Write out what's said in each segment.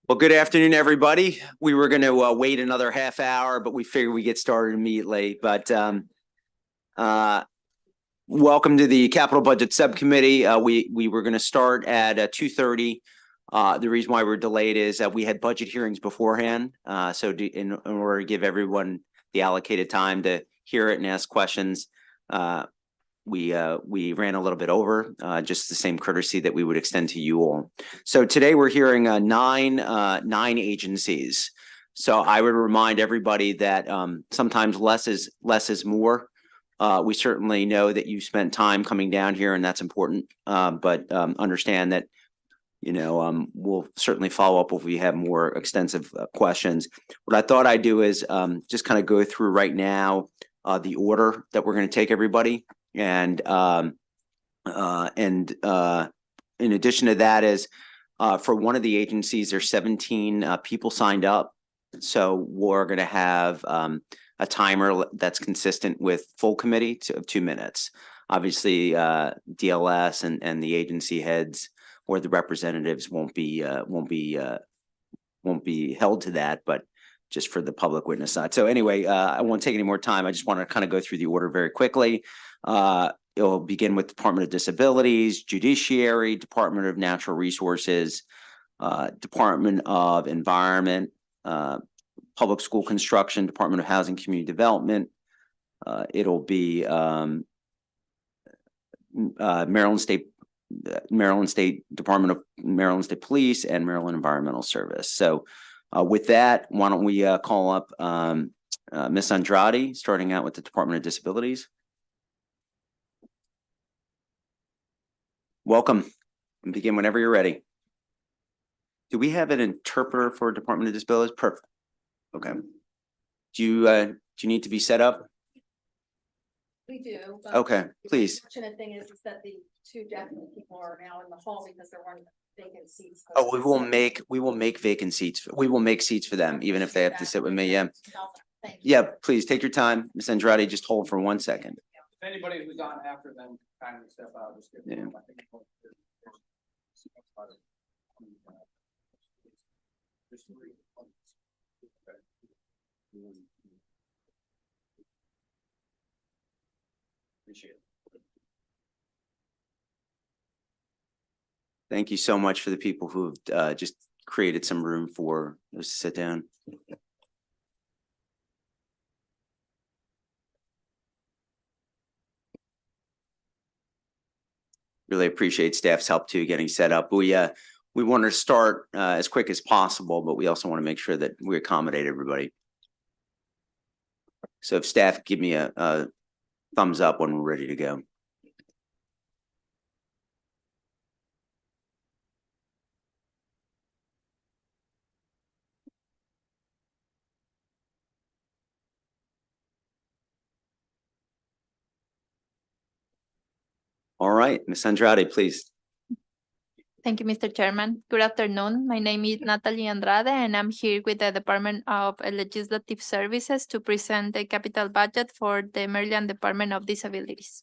Well, good afternoon, everybody. We were going to wait another half hour, but we figured we get started immediately. But welcome to the Capital Budget Subcommittee. We were going to start at 2:30. The reason why we're delayed is that we had budget hearings beforehand. So in order to give everyone the allocated time to hear it and ask questions, we ran a little bit over, just the same courtesy that we would extend to you all. So today we're hearing nine agencies. So I would remind everybody that sometimes less is more. We certainly know that you spent time coming down here, and that's important. But understand that we'll certainly follow up if we have more extensive questions. What I thought I'd do is just kind of go through right now the order that we're going to take everybody. And in addition to that is for one of the agencies, there's 17 people signed up. So we're going to have a timer that's consistent with full committee of 2 minutes. Obviously, DLS and the agency heads or the representatives won't be held to that, but just for the public witness side. So anyway, I won't take any more time. I just want to kind of go through the order very quickly. It'll begin with Department of Disabilities, Judiciary, Department of Natural Resources, Department of Environment, Public School Construction, Department of Housing Community Development. It'll be Maryland State Department of Maryland State Police and Maryland Environmental Service. So with that, why don't we call up Ms. Andrade, starting out with the Department of Disabilities. Welcome, and begin whenever you're ready. Do we have an interpreter for Department of Disabilities? Perfect. Okay. Do you need to be set up? We do. Okay, please. The fortunate thing is that the two definite people are now in the hall because there weren't vacant seats. Oh, we will make vacant seats. We will make seats for them, even if they have to sit with me. Yeah. Yeah, please take your time. Ms. Andrade, just hold for 1 second. If anybody who's on after them kindly step out, just give them. Appreciate it. Thank you so much for the people who've just created some room for us to sit down. Really appreciate staff's help too, getting set up. We want to start as quick as possible, but we also want to make sure that we accommodate everybody. So if staff give me a thumbs up when we're ready to go. All right, Ms. Andrade, please. Thank you, Mr. Chairman. Good afternoon. My name is Natalie Andrade, and I'm here with the Department of Legislative Services to present the capital budget for the Maryland Department of Disabilities.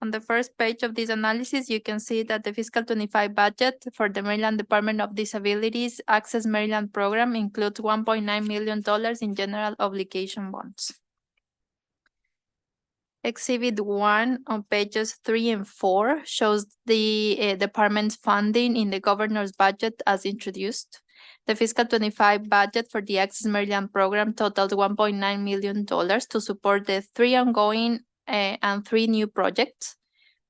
On the first page of this analysis, you can see that the fiscal 25 budget for the Maryland Department of Disabilities Access Maryland program includes $1.9 million in general obligation bonds. Exhibit 1 on pages 3 and 4 shows the department's funding in the governor's budget as introduced. The fiscal 25 budget for the Access Maryland program totaled $1.9 million to support the 3 ongoing and 3 new projects.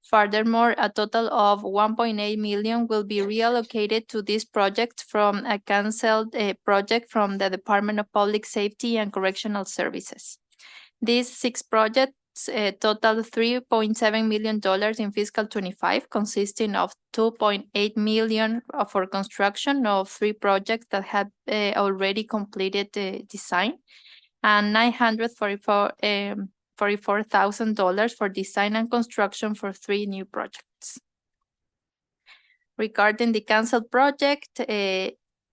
Furthermore, a total of $1.8 million will be reallocated to this project from a canceled project from the Department of Public Safety and Correctional Services. These 6 projects total $3.7 million in fiscal 25, consisting of $2.8 million for construction of 3 projects that have already completed the design, and $944,000 for design and construction for 3 new projects. Regarding the canceled project,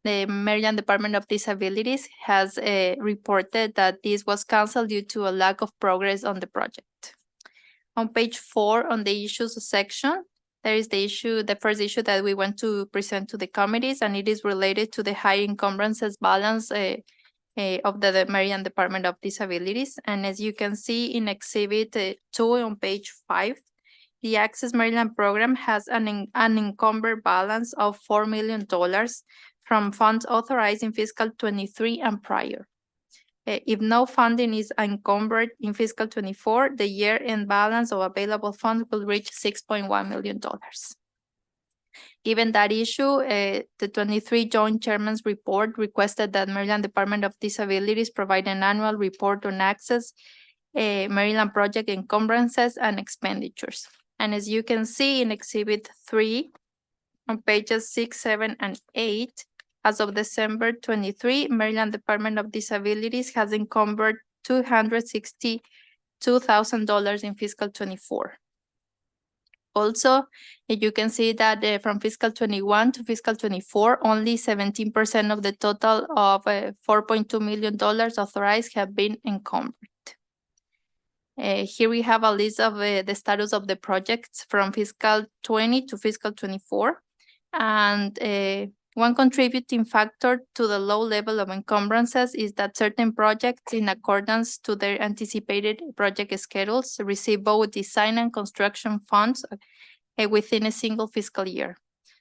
the Maryland Department of Disabilities has reported that this was canceled due to a lack of progress on the project. On page 4 on the issues section, There is the first issue that we want to present to the committees, and it is related to the high encumbrances balance of the Maryland Department of Disabilities. And as you can see in Exhibit 2 on page 5, the Access Maryland program has an encumbered balance of $4 million from funds authorized in fiscal 23 and prior. If no funding is encumbered in fiscal 24, the year-end balance of available funds will reach $6.1 million. Given that issue, the 23 Joint Chairman's Report requested that Maryland Department of Disabilities provide an annual report on Access Maryland project encumbrances and expenditures. And as you can see in Exhibit 3 on pages 6, 7, and 8, as of December 23, Maryland Department of Disabilities has encumbered $262,000 in fiscal 24. Also, you can see that from fiscal 21 to fiscal 24, only 17% of the total of $4.2 million authorized have been encumbered. Here we have a list of the status of the projects from fiscal 20 to fiscal 24. And one contributing factor to the low level of encumbrances is that certain projects, in accordance to their anticipated project schedules, receive both design and construction funds within a single fiscal year.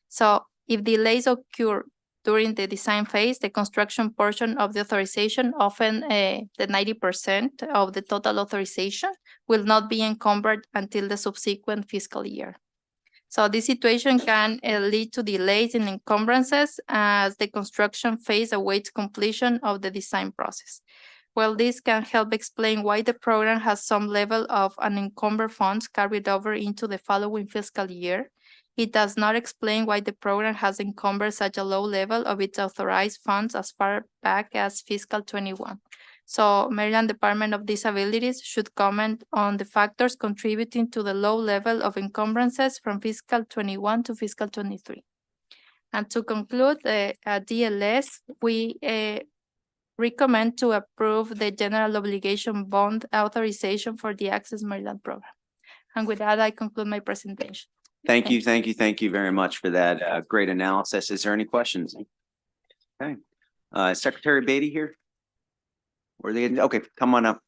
So if delays occur during the design phase, the construction portion of the authorization, often the 90% of the total authorization, will not be encumbered until the subsequent fiscal year. So this situation can lead to delays in encumbrances as the construction phase awaits completion of the design process. Well, this can help explain why the program has some level of unencumbered funds carried over into the following fiscal year. It does not explain why the program has encumbered such a low level of its authorized funds as far back as fiscal 21. So Maryland Department of Disabilities should comment on the factors contributing to the low level of encumbrances from fiscal 21 to fiscal 23. And to conclude, DLS, we recommend to approve the general obligation bond authorization for the Access Maryland program. And with that, I conclude my presentation. Thank you very much for that great analysis. Is there any questions? Okay, Secretary Beatty here? Okay, come on up.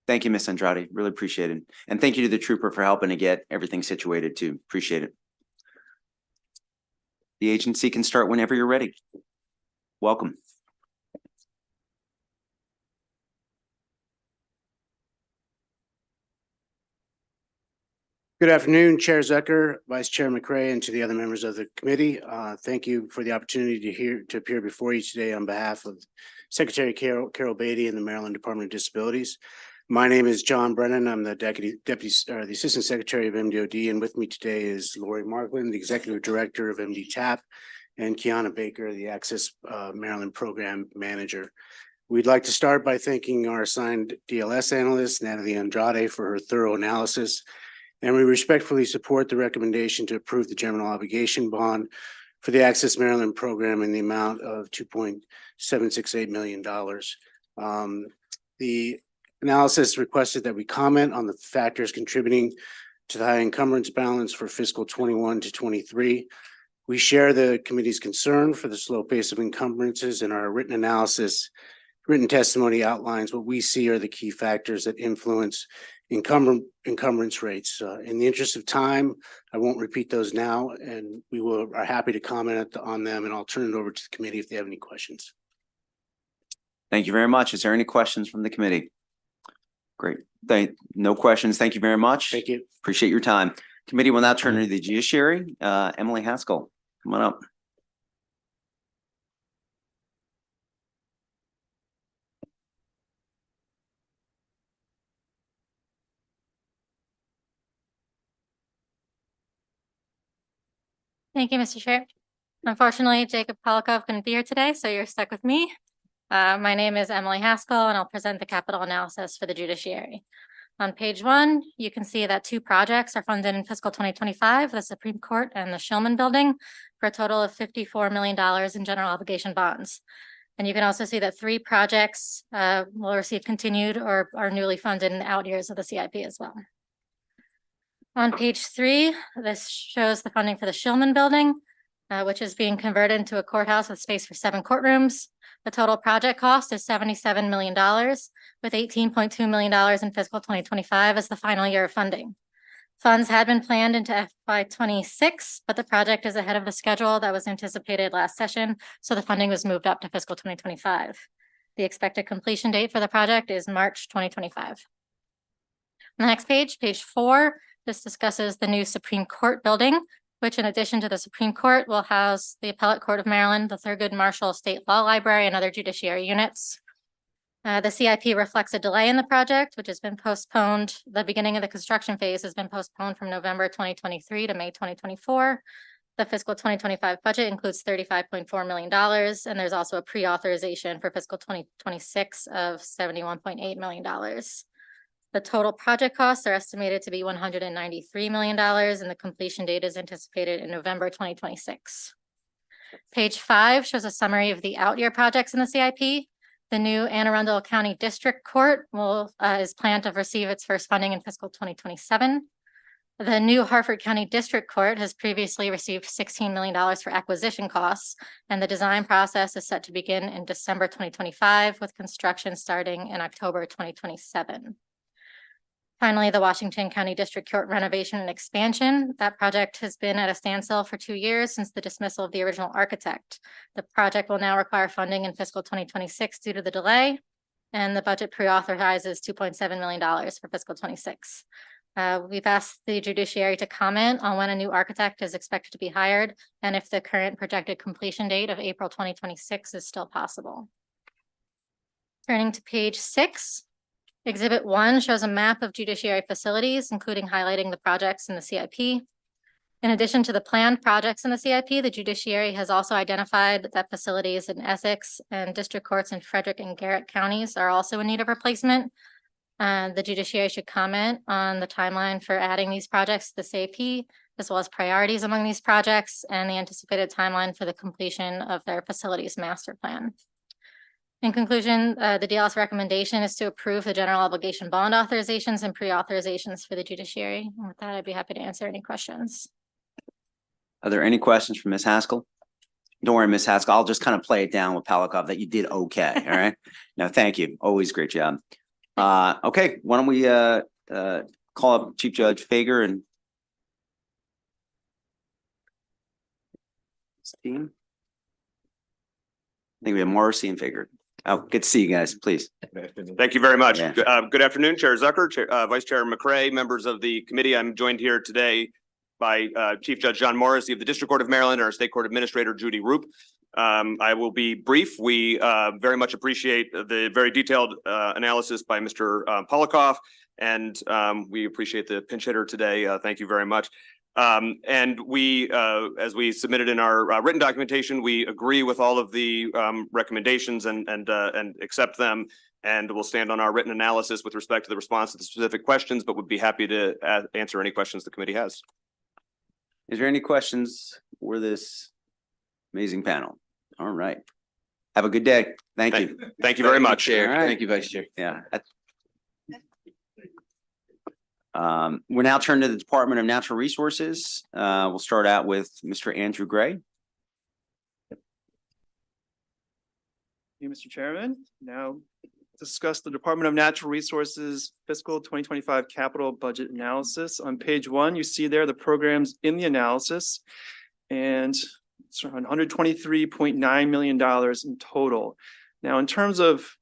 Thank you, Ms. Andrade. Really appreciate it. And thank you to the trooper for helping to get everything situated too. Appreciate it. The agency can start whenever you're ready. Welcome. Good afternoon, Chair Zucker, Vice Chair McCray, and to the other members of the committee. Thank you for the opportunity to appear before you today on behalf of Secretary Carol Beatty and the Maryland Department of Disabilities. My name is John Brennan. I'm the the Assistant Secretary of MDOD, and with me today is Lori Markland, the Executive Director of MDTAP, and Kiana Baker, the Access Maryland Program Manager. We'd like to start by thanking our assigned DLS analyst, Natalie Andrade, for her thorough analysis. And we respectfully support the recommendation to approve the general obligation bond for the Access Maryland program in the amount of $2.768 million. The analysis requested that we comment on the factors contributing to the high encumbrance balance for fiscal 21 to 23. We share the committee's concern for the slow pace of encumbrances, and our written testimony outlines what we see are the key factors that influence encumbrance rates. In the interest of time, I won't repeat those now, and we are happy to comment on them, and I'll turn it over to the committee if they have any questions. Thank you very much. Is there any questions from the committee? Great. No questions. Thank you very much. Thank you. Appreciate your time. Committee will now turn to the judiciary. Emily Haskell, come on up. Thank you, Mr. Chair. Unfortunately, Jacob Polikov couldn't be here today, so you're stuck with me. My name is Emily Haskell, and I'll present the capital analysis for the judiciary. On page 1, you can see that 2 projects are funded in fiscal 2025, the Supreme Court and the Shulman Building, for a total of $54 million in general obligation bonds. And you can also see that 3 projects will receive continued or are newly funded in the out years of the CIP as well. On page 3, this shows the funding for the Shillman Building, which is being converted into a courthouse with space for 7 courtrooms. The total project cost is $77 million, with $18.2 million in fiscal 2025 as the final year of funding. Funds had been planned into FY26, but the project is ahead of the schedule that was anticipated last session, so the funding was moved up to fiscal 2025. The expected completion date for the project is March 2025. On the next page, page 4, this discusses the new Supreme Court building, which in addition to the Supreme Court will house the Appellate Court of Maryland, the Thurgood Marshall State Law Library, and other judiciary units. The CIP reflects a delay in the project, which has been postponed. The beginning of the construction phase has been postponed from November 2023 to May 2024. The fiscal 2025 budget includes $35.4 million, and there's also a pre-authorization for fiscal 2026 of $71.8 million. The total project costs are estimated to be $193 million, and the completion date is anticipated in November 2026. Page 5 shows a summary of the out-year projects in the CIP. The new Anne Arundel County District Court is planned to receive its first funding in fiscal 2027. The new Harford County District Court has previously received $16 million for acquisition costs, and the design process is set to begin in December 2025, with construction starting in October 2027. Finally, the Washington County District Court renovation and expansion. That project has been at a standstill for 2 years since the dismissal of the original architect. The project will now require funding in fiscal 2026 due to the delay, and the budget pre-authorizes $2.7 million for fiscal 26. We've asked the judiciary to comment on when a new architect is expected to be hired and if the current projected completion date of April 2026 is still possible. Turning to page 6. Exhibit 1 shows a map of judiciary facilities, including highlighting the projects in the CIP. In addition to the planned projects in the CIP, the judiciary has also identified that facilities in Essex and district courts in Frederick and Garrett counties are also in need of replacement. The judiciary should comment on the timeline for adding these projects to the CIP, as well as priorities among these projects and the anticipated timeline for the completion of their facilities master plan. In conclusion, the DLS recommendation is to approve the general obligation bond authorizations and pre-authorizations for the judiciary. And with that, I'd be happy to answer any questions. Are there any questions for Ms. Haskell? Don't worry, Ms. Haskell, I'll just kind of play it down with Palikov that you did okay, all right? No, thank you. Always great job. Okay, why don't we call up Chief Judge Fager and his team. I think we have Morrissey and Fager. Oh, good to see you guys, please. Thank you very much. Yeah. Good afternoon, Chair Zucker, Vice Chair McCray, members of the committee. I'm joined here today by Chief Judge John Morrissey of the District Court of Maryland and our State Court Administrator Judy Roop. I will be brief. We very much appreciate the very detailed analysis by Mr. Palikov, and we appreciate the pinch hitter today. Thank you very much. And we, as we submitted in our written documentation, we agree with all of the recommendations and accept them. And we'll stand on our written analysis with respect to the response to the specific questions, but would be happy to answer any questions the committee has. Is there any questions for this amazing panel? All right. Have a good day. Thank you. Thank you very much. Chair. All right. Thank you, Vice Chair. Yeah. We're now turning to the Department of Natural Resources. We'll start out with Mr. Andrew Gray. Thank you, Mr. Chairman. Now discuss the Department of Natural Resources fiscal 2025 capital budget analysis. On page 1, you see there the programs in the analysis, and it's around $123.9 million in total. Now, in terms of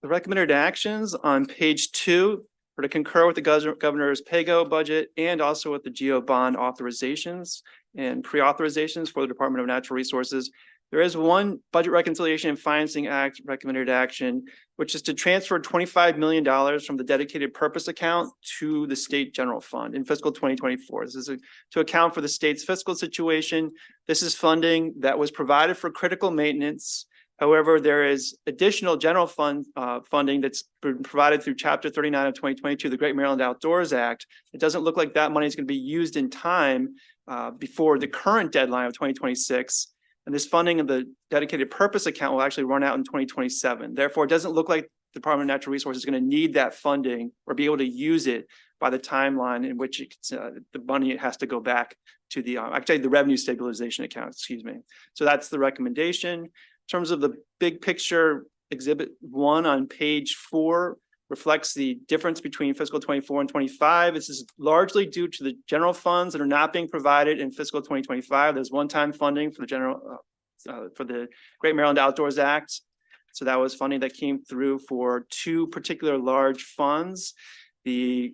the recommended actions on page 2, to concur with the governor's PAYGO budget and also with the GEO bond authorizations and pre-authorizations for the Department of Natural Resources, there is one Budget Reconciliation and Financing Act recommended action, which is to transfer $25 million from the dedicated purpose account to the state general fund in fiscal 2024. This is to account for the state's fiscal situation. This is funding that was provided for critical maintenance. However, there is additional general fund funding that's been provided through Chapter 39 of 2022, the Great Maryland Outdoors Act. It doesn't look like that money is going to be used in time before the current deadline of 2026. And this funding of the dedicated purpose account will actually run out in 2027. Therefore, it doesn't look like Department of Natural Resources is going to need that funding or be able to use it by the timeline in which it's, the money has to go back to the, actually the revenue stabilization account, excuse me. So that's the recommendation. In terms of the big picture, Exhibit 1 on page 4 reflects the difference between fiscal 24 and 25. This is largely due to the general funds that are not being provided in fiscal 2025. There's one-time funding for the general, for the Great Maryland Outdoors Act. So that was funding that came through for 2 particular large funds. The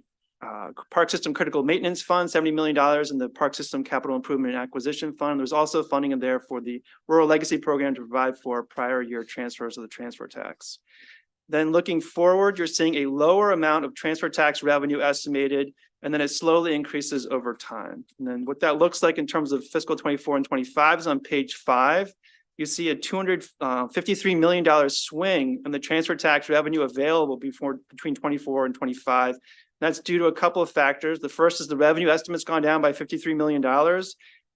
Park System Critical Maintenance Fund, $70 million, and the Park System Capital Improvement and Acquisition Fund. There's also funding in there for the Rural Legacy Program to provide for prior year transfers of the transfer tax. Then looking forward, you're seeing a lower amount of transfer tax revenue estimated, and then it slowly increases over time. And then what that looks like in terms of fiscal 24 and 25 is on page 5. You see a $253 million swing in the transfer tax revenue available between 24 and 25. That's due to a couple of factors. The first is the revenue estimate's gone down by $53 million.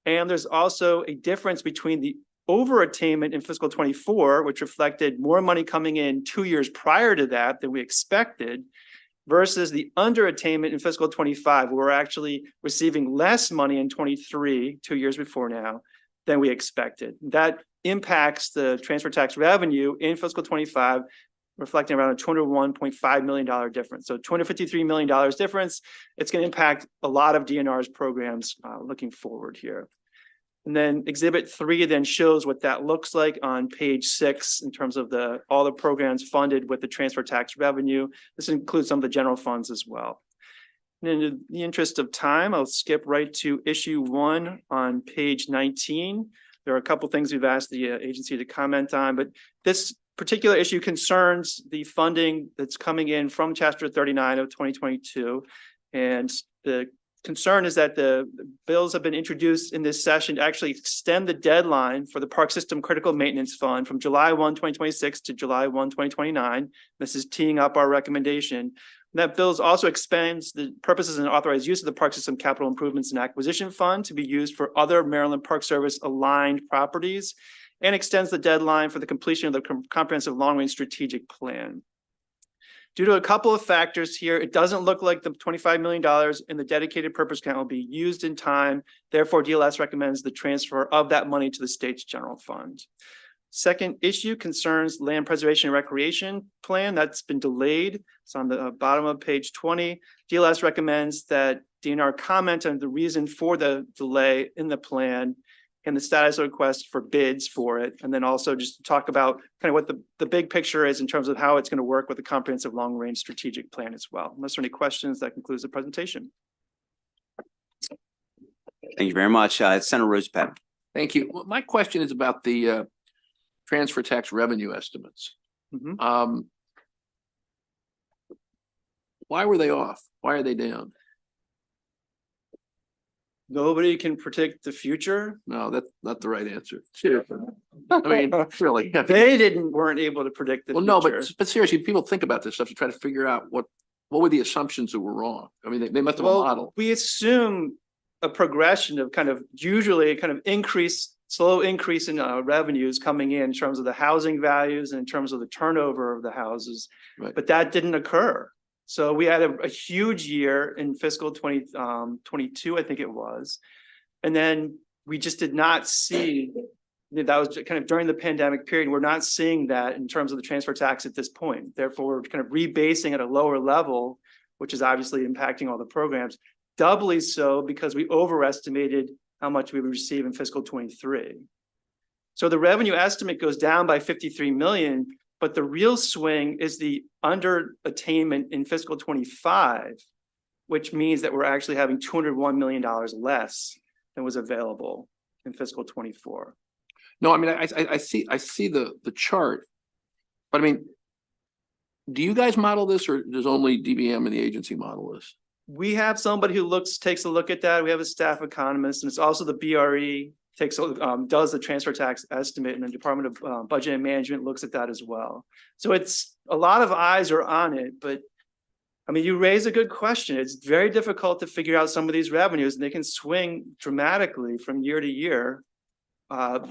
And there's also a difference between the overattainment in fiscal 24, which reflected more money coming in 2 years prior to that than we expected, versus the underattainment in fiscal 25, where we're actually receiving less money in 23, 2 years before now, than we expected. That impacts the transfer tax revenue in fiscal 25, reflecting around a $201.5 million difference. So $253 million difference. It's going to impact a lot of DNR's programs looking forward here. And then Exhibit 3 then shows what that looks like on page 6 in terms of all the programs funded with the transfer tax revenue. This includes some of the general funds as well. And in the interest of time, I'll skip right to issue 1 on page 19. There are a couple things we've asked the agency to comment on, but this particular issue concerns the funding that's coming in from Chapter 39 of 2022. And the concern is that the bills have been introduced in this session to actually extend the deadline for the Park System Critical Maintenance Fund from July 1, 2026 to July 1, 2029. This is teeing up our recommendation. That bill also expands the purposes and authorized use of the Park System Capital Improvements and Acquisition Fund to be used for other Maryland Park Service aligned properties, and extends the deadline for the completion of the comprehensive long-range strategic plan. Due to a couple of factors here, it doesn't look like the $25 million in the dedicated purpose account will be used in time. Therefore, DLS recommends the transfer of that money to the state's general fund. Second issue concerns land preservation and recreation plan. That's been delayed. It's on the bottom of page 20. DLS recommends that DNR comment on the reason for the delay in the plan and the status of request for bids for it. And then also just to talk about kind of what the big picture is in terms of how it's going to work with the comprehensive long-range strategic plan as well. Unless there are any questions, that concludes the presentation. Thank you very much. Senator Rosepet. Thank you. Well, my question is about the transfer tax revenue estimates. Mhm. Why were they off? Why are they down? Nobody can predict the future. No, that's not the right answer. Seriously. I mean, really. They weren't able to predict the Well, no, future. but seriously, people think about this stuff to try to figure out what were the assumptions that were wrong. I mean, they must have a model. We assume a progression of kind of usually a kind of slow increase in revenues coming in terms of the housing values and in terms of the turnover of the houses. Right. But that didn't occur. So we had a huge year in fiscal 2022, I think it was. And then we just did not see, that was kind of during the pandemic period. We're not seeing that in terms of the transfer tax at this point. Therefore, we're kind of rebasing at a lower level, which is obviously impacting all the programs. Doubly so because we overestimated how much we would receive in fiscal 23. So the revenue estimate goes down by 53 million, but the real swing is the under attainment in fiscal 25, which means that we're actually having $201 million less than was available in fiscal 24. No, I mean, I see the chart, but I mean, do you guys model this or does only DBM and the agency model this? We have somebody who takes a look at that. We have a staff economist, and it's also the BRE does the transfer tax estimate, and the Department of Budget and Management looks at that as well. So it's a lot of eyes are on it, but I mean, you raise a good question. It's very difficult to figure out some of these revenues, and they can swing dramatically from year to year.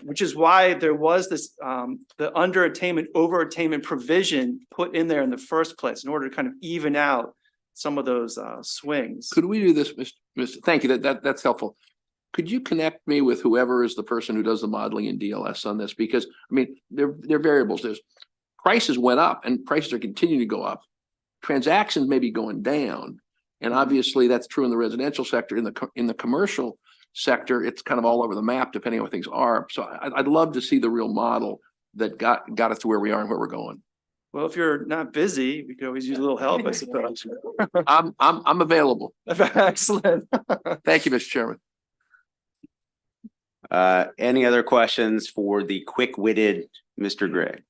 which is why there was this, the underattainment, overattainment provision put in there in the first place in order to kind of even out some of those swings. Could we do this, Mr. Thank you, that's helpful. Could you connect me with whoever is the person who does the modeling in DLS on this? Because, I mean, they're variables. There's prices went up and prices are continuing to go up. Transactions may be going down. And obviously that's true in the residential sector. In the commercial sector, it's kind of all over the map depending on what things are. So I'd love to see the real model that got us to where we are and where we're going. Well, if you're not busy, we could always use a little help, I suppose. I'm available. Excellent. Thank you, Mr. Chairman. Any other questions for the quick-witted Mr. Gray?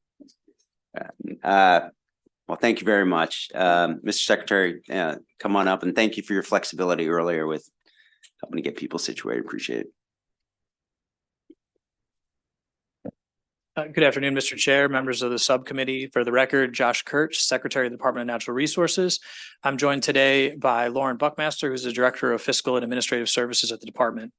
Well, thank you very much. Mr. Secretary, come on up, and thank you for your flexibility earlier with helping to get people situated. Appreciate it. Good afternoon, Mr. Chair, members of the subcommittee. For the record, Josh Kirch, Secretary of the Department of Natural Resources. I'm joined today by Lauren Buckmaster, who's the Director of Fiscal and Administrative Services at the department.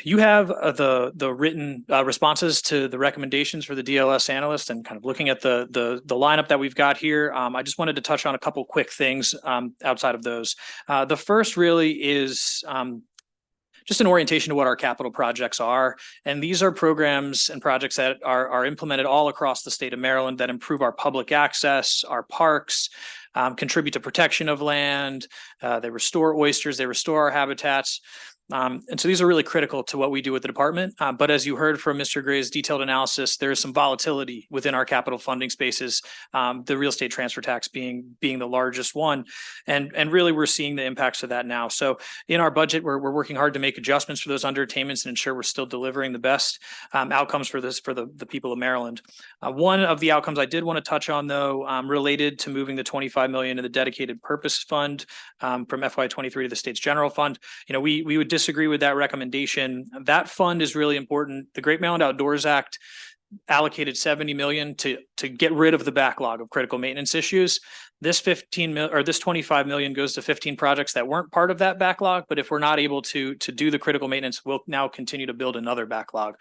You have the written responses to the recommendations for the DLS analyst, and kind of looking at the lineup that we've got here. I just wanted to touch on a couple quick things outside of those. The first really is just an orientation to what our capital projects are. And these are programs and projects that are implemented all across the state of Maryland that improve our public access, our parks, contribute to protection of land. They restore oysters, they restore our habitats. And so these are really critical to what we do with the department. But as you heard from Mr. Gray's detailed analysis, there is some volatility within our capital funding spaces, the real estate transfer tax being the largest one. And really, we're seeing the impacts of that now. So in our budget, we're working hard to make adjustments for those underattainments and ensure we're still delivering the best outcomes for the people of Maryland. One of the outcomes I did want to touch on, though, related to moving the $25 million in the dedicated purpose fund from FY23 to the state's general fund. You know, we would disagree with that recommendation. That fund is really important. The Great Maryland Outdoors Act allocated $70 million to get rid of the backlog of critical maintenance issues. This $25 million goes to 15 projects that weren't part of that backlog. But if we're not able to do the critical maintenance, we'll now continue to build another backlog.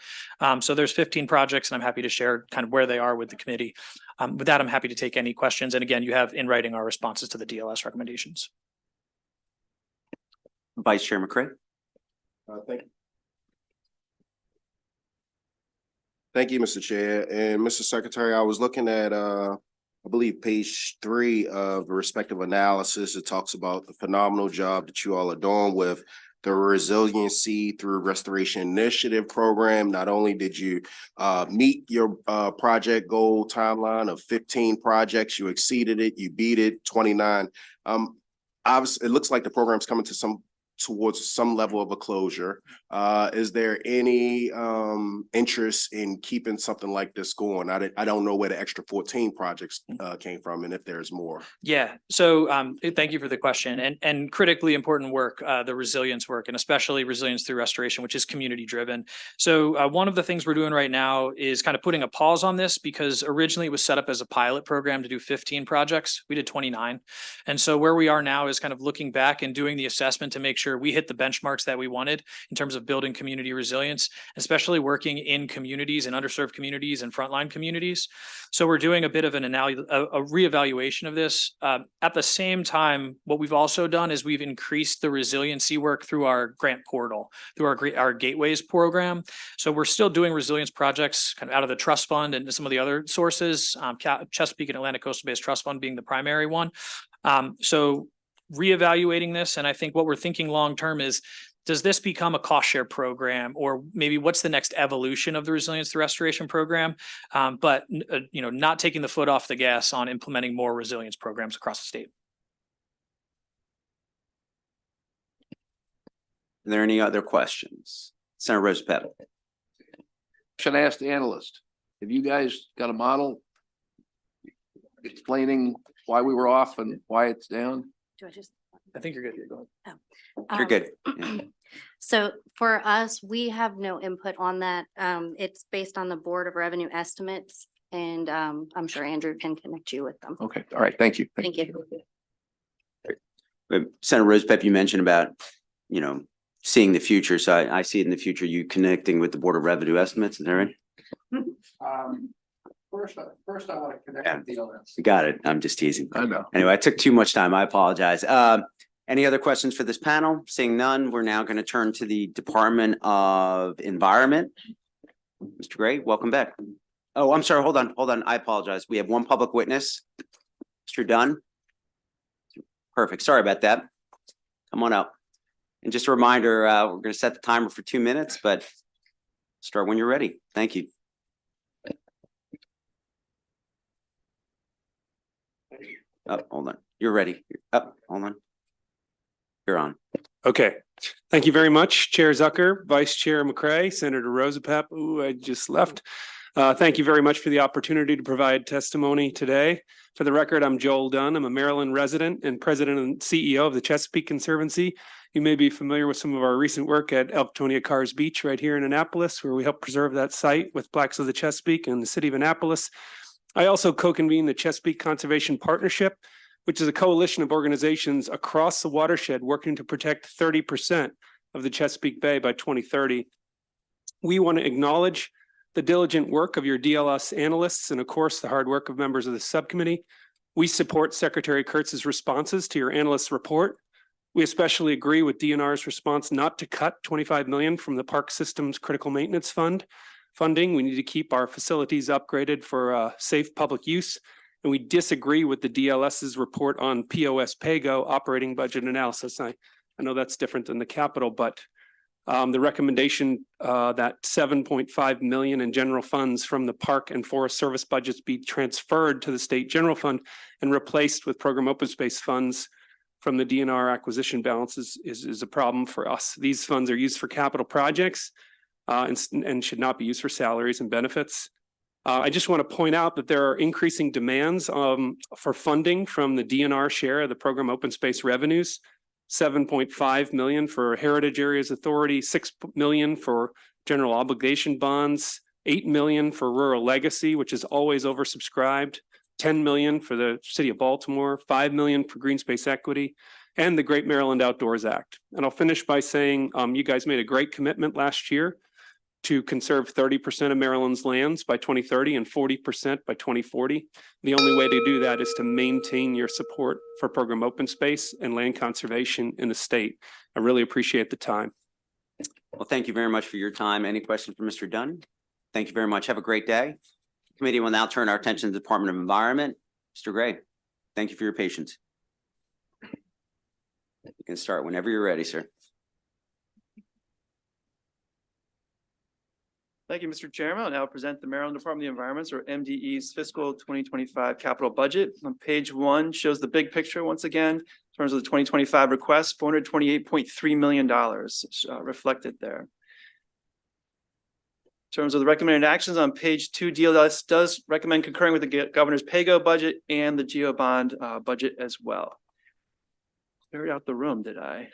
So there's 15 projects, and I'm happy to share kind of where they are with the committee. With that, I'm happy to take any questions. And again, you have in writing our responses to the DLS recommendations. Vice Chair McCray. Thank you. Thank you, Mr. Chair. And Mr. Secretary, I was looking at, I believe, page 3 of the respective analysis. It talks about the phenomenal job that you all are doing with the Resiliency Through Restoration Initiative program. Not only did you meet your project goal timeline of 15 projects, you exceeded it, you beat it, 29. Obviously, it looks like the program's coming to towards some level of a closure. Is there any interest in keeping something like this going? I don't know where the extra 14 projects came from, and if there's more. Yeah, so thank you for the question, and critically important work, the resilience work, and especially resilience through restoration, which is community driven. So one of the things we're doing right now is kind of putting a pause on this, because originally it was set up as a pilot program to do 15 projects. We did 29. And so where we are now is kind of looking back and doing the assessment to make sure we hit the benchmarks that we wanted in terms of building community resilience, especially working in communities and underserved communities and frontline communities. So we're doing a bit of a reevaluation of this. At the same time, what we've also done is we've increased the resiliency work through our grant portal, through our Gateways program. So we're still doing resilience projects kind of out of the trust fund and some of the other sources, Chesapeake and Atlantic Coastal Bays Trust Fund being the primary one. So reevaluating this, and I think what we're thinking long-term is, does this become a cost share program, or maybe what's the next evolution of the Resilience Through Restoration program? But not taking the foot off the gas on implementing more resilience programs across the state. Are there any other questions? Senator Rosepel. Should I ask the analyst? Have you guys got a model explaining why we were off and why it's down? I think you're good. You're going. You're good. So for us, we have no input on that. It's based on the Board of Revenue estimates, and I'm sure Andrew can connect you with them. Okay. All right. Thank you. Thank you. Senator Rosepel, you mentioned about, seeing the future. So I see it in the future, you connecting with the Board of Revenue Estimates, is that right? First I want to connect Yeah. with the others. You got it. I'm just teasing. I know. Anyway, I took too much time. I apologize. Any other questions for this panel? Seeing none, we're now going to turn to the Department of Environment. Mr. Gray, welcome back. Oh, I'm sorry. Hold on. I apologize. We have one public witness. Mr. Dunn. Perfect. Sorry about that. Come on up. And just a reminder, we're going to set the timer for 2 minutes, but start when you're ready. Thank you. Oh, hold on. You're ready. Oh, hold on. You're on. Okay, thank you very much, Chair Zucker, Vice Chair McCray, Senator Rosapap, who I just left. Thank you very much for the opportunity to provide testimony today. For the record, I'm Joel Dunn. I'm a Maryland resident and President and CEO of the Chesapeake Conservancy. You may be familiar with some of our recent work at Elktonia Cars Beach right here in Annapolis, where we help preserve that site with Blacks of the Chesapeake and the City of Annapolis. I also co-convene the Chesapeake Conservation Partnership, which is a coalition of organizations across the watershed working to protect 30% of the Chesapeake Bay by 2030. We want to acknowledge the diligent work of your DLS analysts and, of course, the hard work of members of the subcommittee. We support Secretary Kurtz's responses to your analysts' report. We especially agree with DNR's response not to cut $25 million from the Park Systems Critical Maintenance Fund funding. We need to keep our facilities upgraded for safe public use. And we disagree with the DLS's report on POS PAYGO operating budget analysis. I know that's different than the capital, but the recommendation that $7.5 million in general funds from the Park and Forest Service budgets be transferred to the State General Fund and replaced with program open space funds from the DNR acquisition balances is a problem for us. These funds are used for capital projects and should not be used for salaries and benefits. I just want to point out that there are increasing demands for funding from the DNR share of the program open space revenues, $7.5 million for Heritage Areas Authority, $6 million for general obligation bonds, $8 million for rural legacy, which is always oversubscribed, $10 million for the City of Baltimore, $5 million for Green Space Equity, and the Great Maryland Outdoors Act. And I'll finish by saying you guys made a great commitment last year to conserve 30% of Maryland's lands by 2030 and 40% by 2040. The only way to do that is to maintain your support for program open space and land conservation in the state. I really appreciate the time. Well, thank you very much for your time. Any questions for Mr. Dunn? Thank you very much. Have a great day. Committee will now turn our attention to the Department of Environment. Mr. Gray, thank you for your patience. You can start whenever you're ready, sir. Thank you, Mr. Chairman. I'll now present the Maryland Department of the Environment's, or MDE's, fiscal 2025 capital budget. On page 1 shows the big picture once again in terms of the 2025 request, $428.3 million reflected there. In terms of the recommended actions on page 2, DLS does recommend concurring with the governor's PAYGO budget and the GEO bond budget as well. Cleared out the room, did I?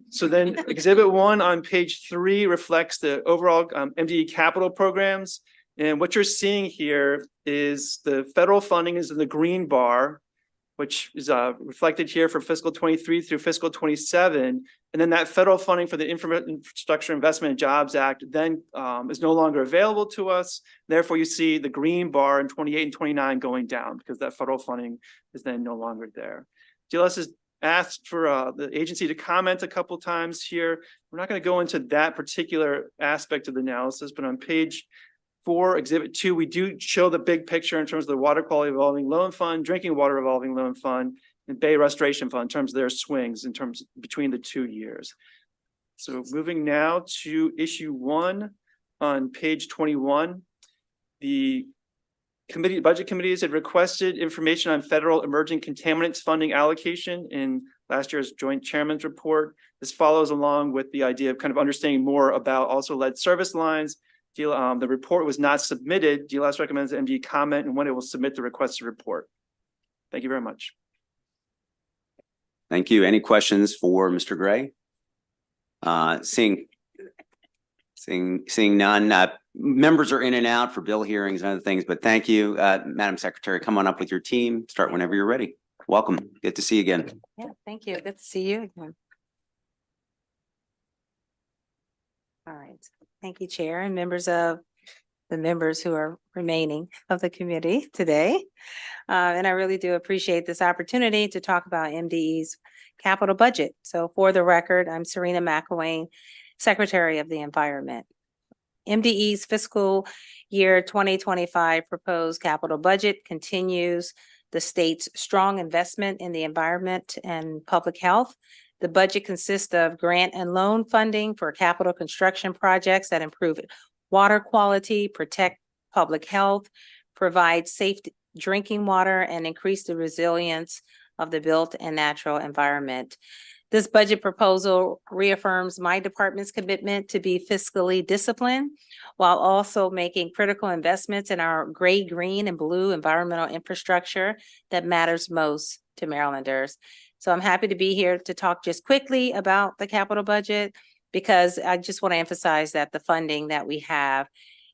So then exhibit 1 on page 3 reflects the overall MDE capital programs. And what you're seeing here is the federal funding is in the green bar, which is reflected here for fiscal 23 through fiscal 27. And then that federal funding for the Infrastructure Investment and Jobs Act then is no longer available to us. Therefore, you see the green bar in 28 and 29 going down because that federal funding is then no longer there. DLS has asked for the agency to comment a couple times here. We're not going to go into that particular aspect of the analysis, but on page 4, exhibit 2, we do show the big picture in terms of the Water Quality Revolving Loan Fund, Drinking Water Revolving Loan Fund, and Bay Restoration Fund in terms of their swings in terms between the 2 years. So moving now to issue 1 on page 21, the budget committees had requested information on federal emerging contaminants funding allocation in last year's joint chairman's report. This follows along with the idea of kind of understanding more about also lead service lines. The report was not submitted. DLS recommends the MD comment and when it will submit the requested report. Thank you very much. Thank you. Any questions for Mr. Gray? Seeing none. Members are in and out for bill hearings and other things, but thank you, Madam Secretary. Come on up with your team. Start whenever you're ready. Welcome. Good to see you again. Yeah, thank you. Good to see you again. All right. Thank you, Chair, and members who are remaining of the committee today. And I really do appreciate this opportunity to talk about MDE's capital budget. So for the record, I'm Serena McElwain, Secretary of the Environment. MDE's fiscal year 2025 proposed capital budget continues the state's strong investment in the environment and public health. The budget consists of grant and loan funding for capital construction projects that improve water quality, protect public health, provide safe drinking water, and increase the resilience of the built and natural environment. This budget proposal reaffirms my department's commitment to be fiscally disciplined while also making critical investments in our gray, green, and blue environmental infrastructure that matters most to Marylanders. So I'm happy to be here to talk just quickly about the capital budget because I just want to emphasize that the funding that we have,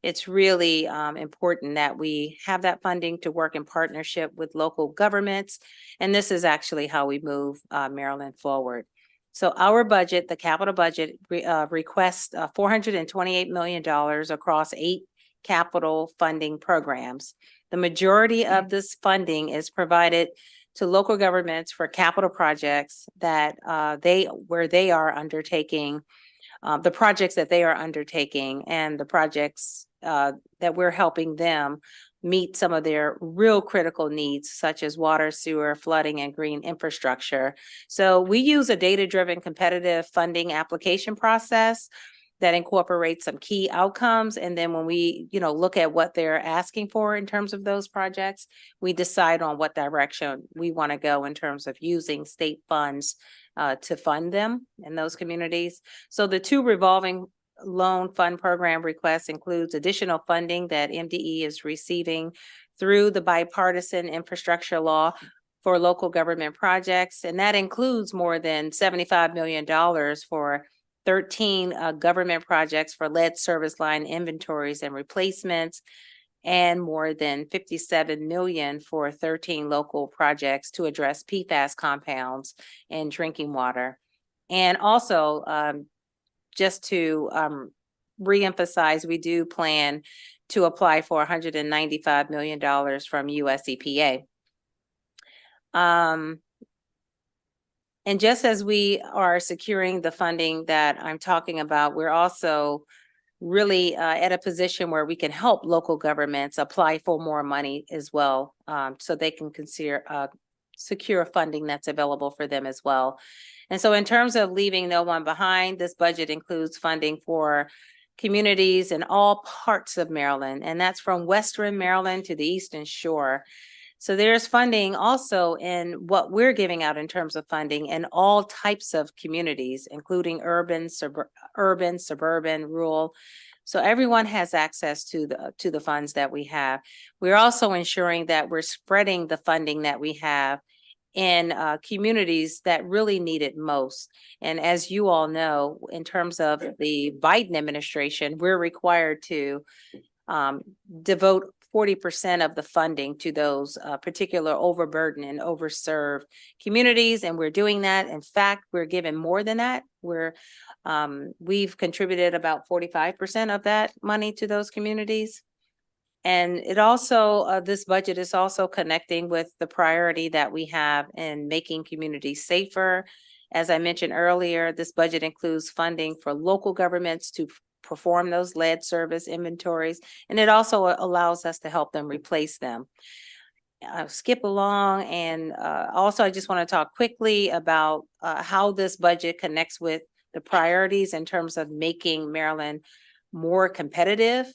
it's really important that we have that funding to work in partnership with local governments. And this is actually how we move Maryland forward. So our budget, the capital budget requests $428 million across 8 capital funding programs. The majority of this funding is provided to local governments for capital projects that they are undertaking, the projects that they are undertaking and the projects that we're helping them meet some of their real critical needs, such as water, sewer, flooding, and green infrastructure. So we use a data-driven competitive funding application process that incorporates some key outcomes. And then when we, look at what they're asking for in terms of those projects, we decide on what direction we want to go in terms of using state funds to fund them in those communities. So the 2 revolving loan fund program requests includes additional funding that MDE is receiving through the bipartisan infrastructure law for local government projects. And that includes more than $75 million for 13 government projects for lead service line inventories and replacements, and more than $57 million for 13 local projects to address PFAS compounds in drinking water. And also, just to reemphasize, we do plan to apply for $195 million from US EPA. And just as we are securing the funding that I'm talking about, we're also really at a position where we can help local governments apply for more money as well, so they can secure funding that's available for them as well. And so in terms of leaving no one behind, this budget includes funding for communities in all parts of Maryland, and that's from Western Maryland to the Eastern Shore. So there's funding also in what we're giving out in terms of funding in all types of communities, including urban, suburban, rural. So everyone has access to the funds that we have. We're also ensuring that we're spreading the funding that we have in communities that really need it most. And as you all know, in terms of the Biden administration, we're required to devote 40% of the funding to those particular overburdened and overserved communities, and we're doing that. In fact, we're giving more than that. We've contributed about 45% of that money to those communities. And it also, this budget is also connecting with the priority that we have in making communities safer. As I mentioned earlier, this budget includes funding for local governments to perform those lead service inventories, and it also allows us to help them replace them. I'll skip along, and also I just want to talk quickly about how this budget connects with the priorities in terms of making Maryland more competitive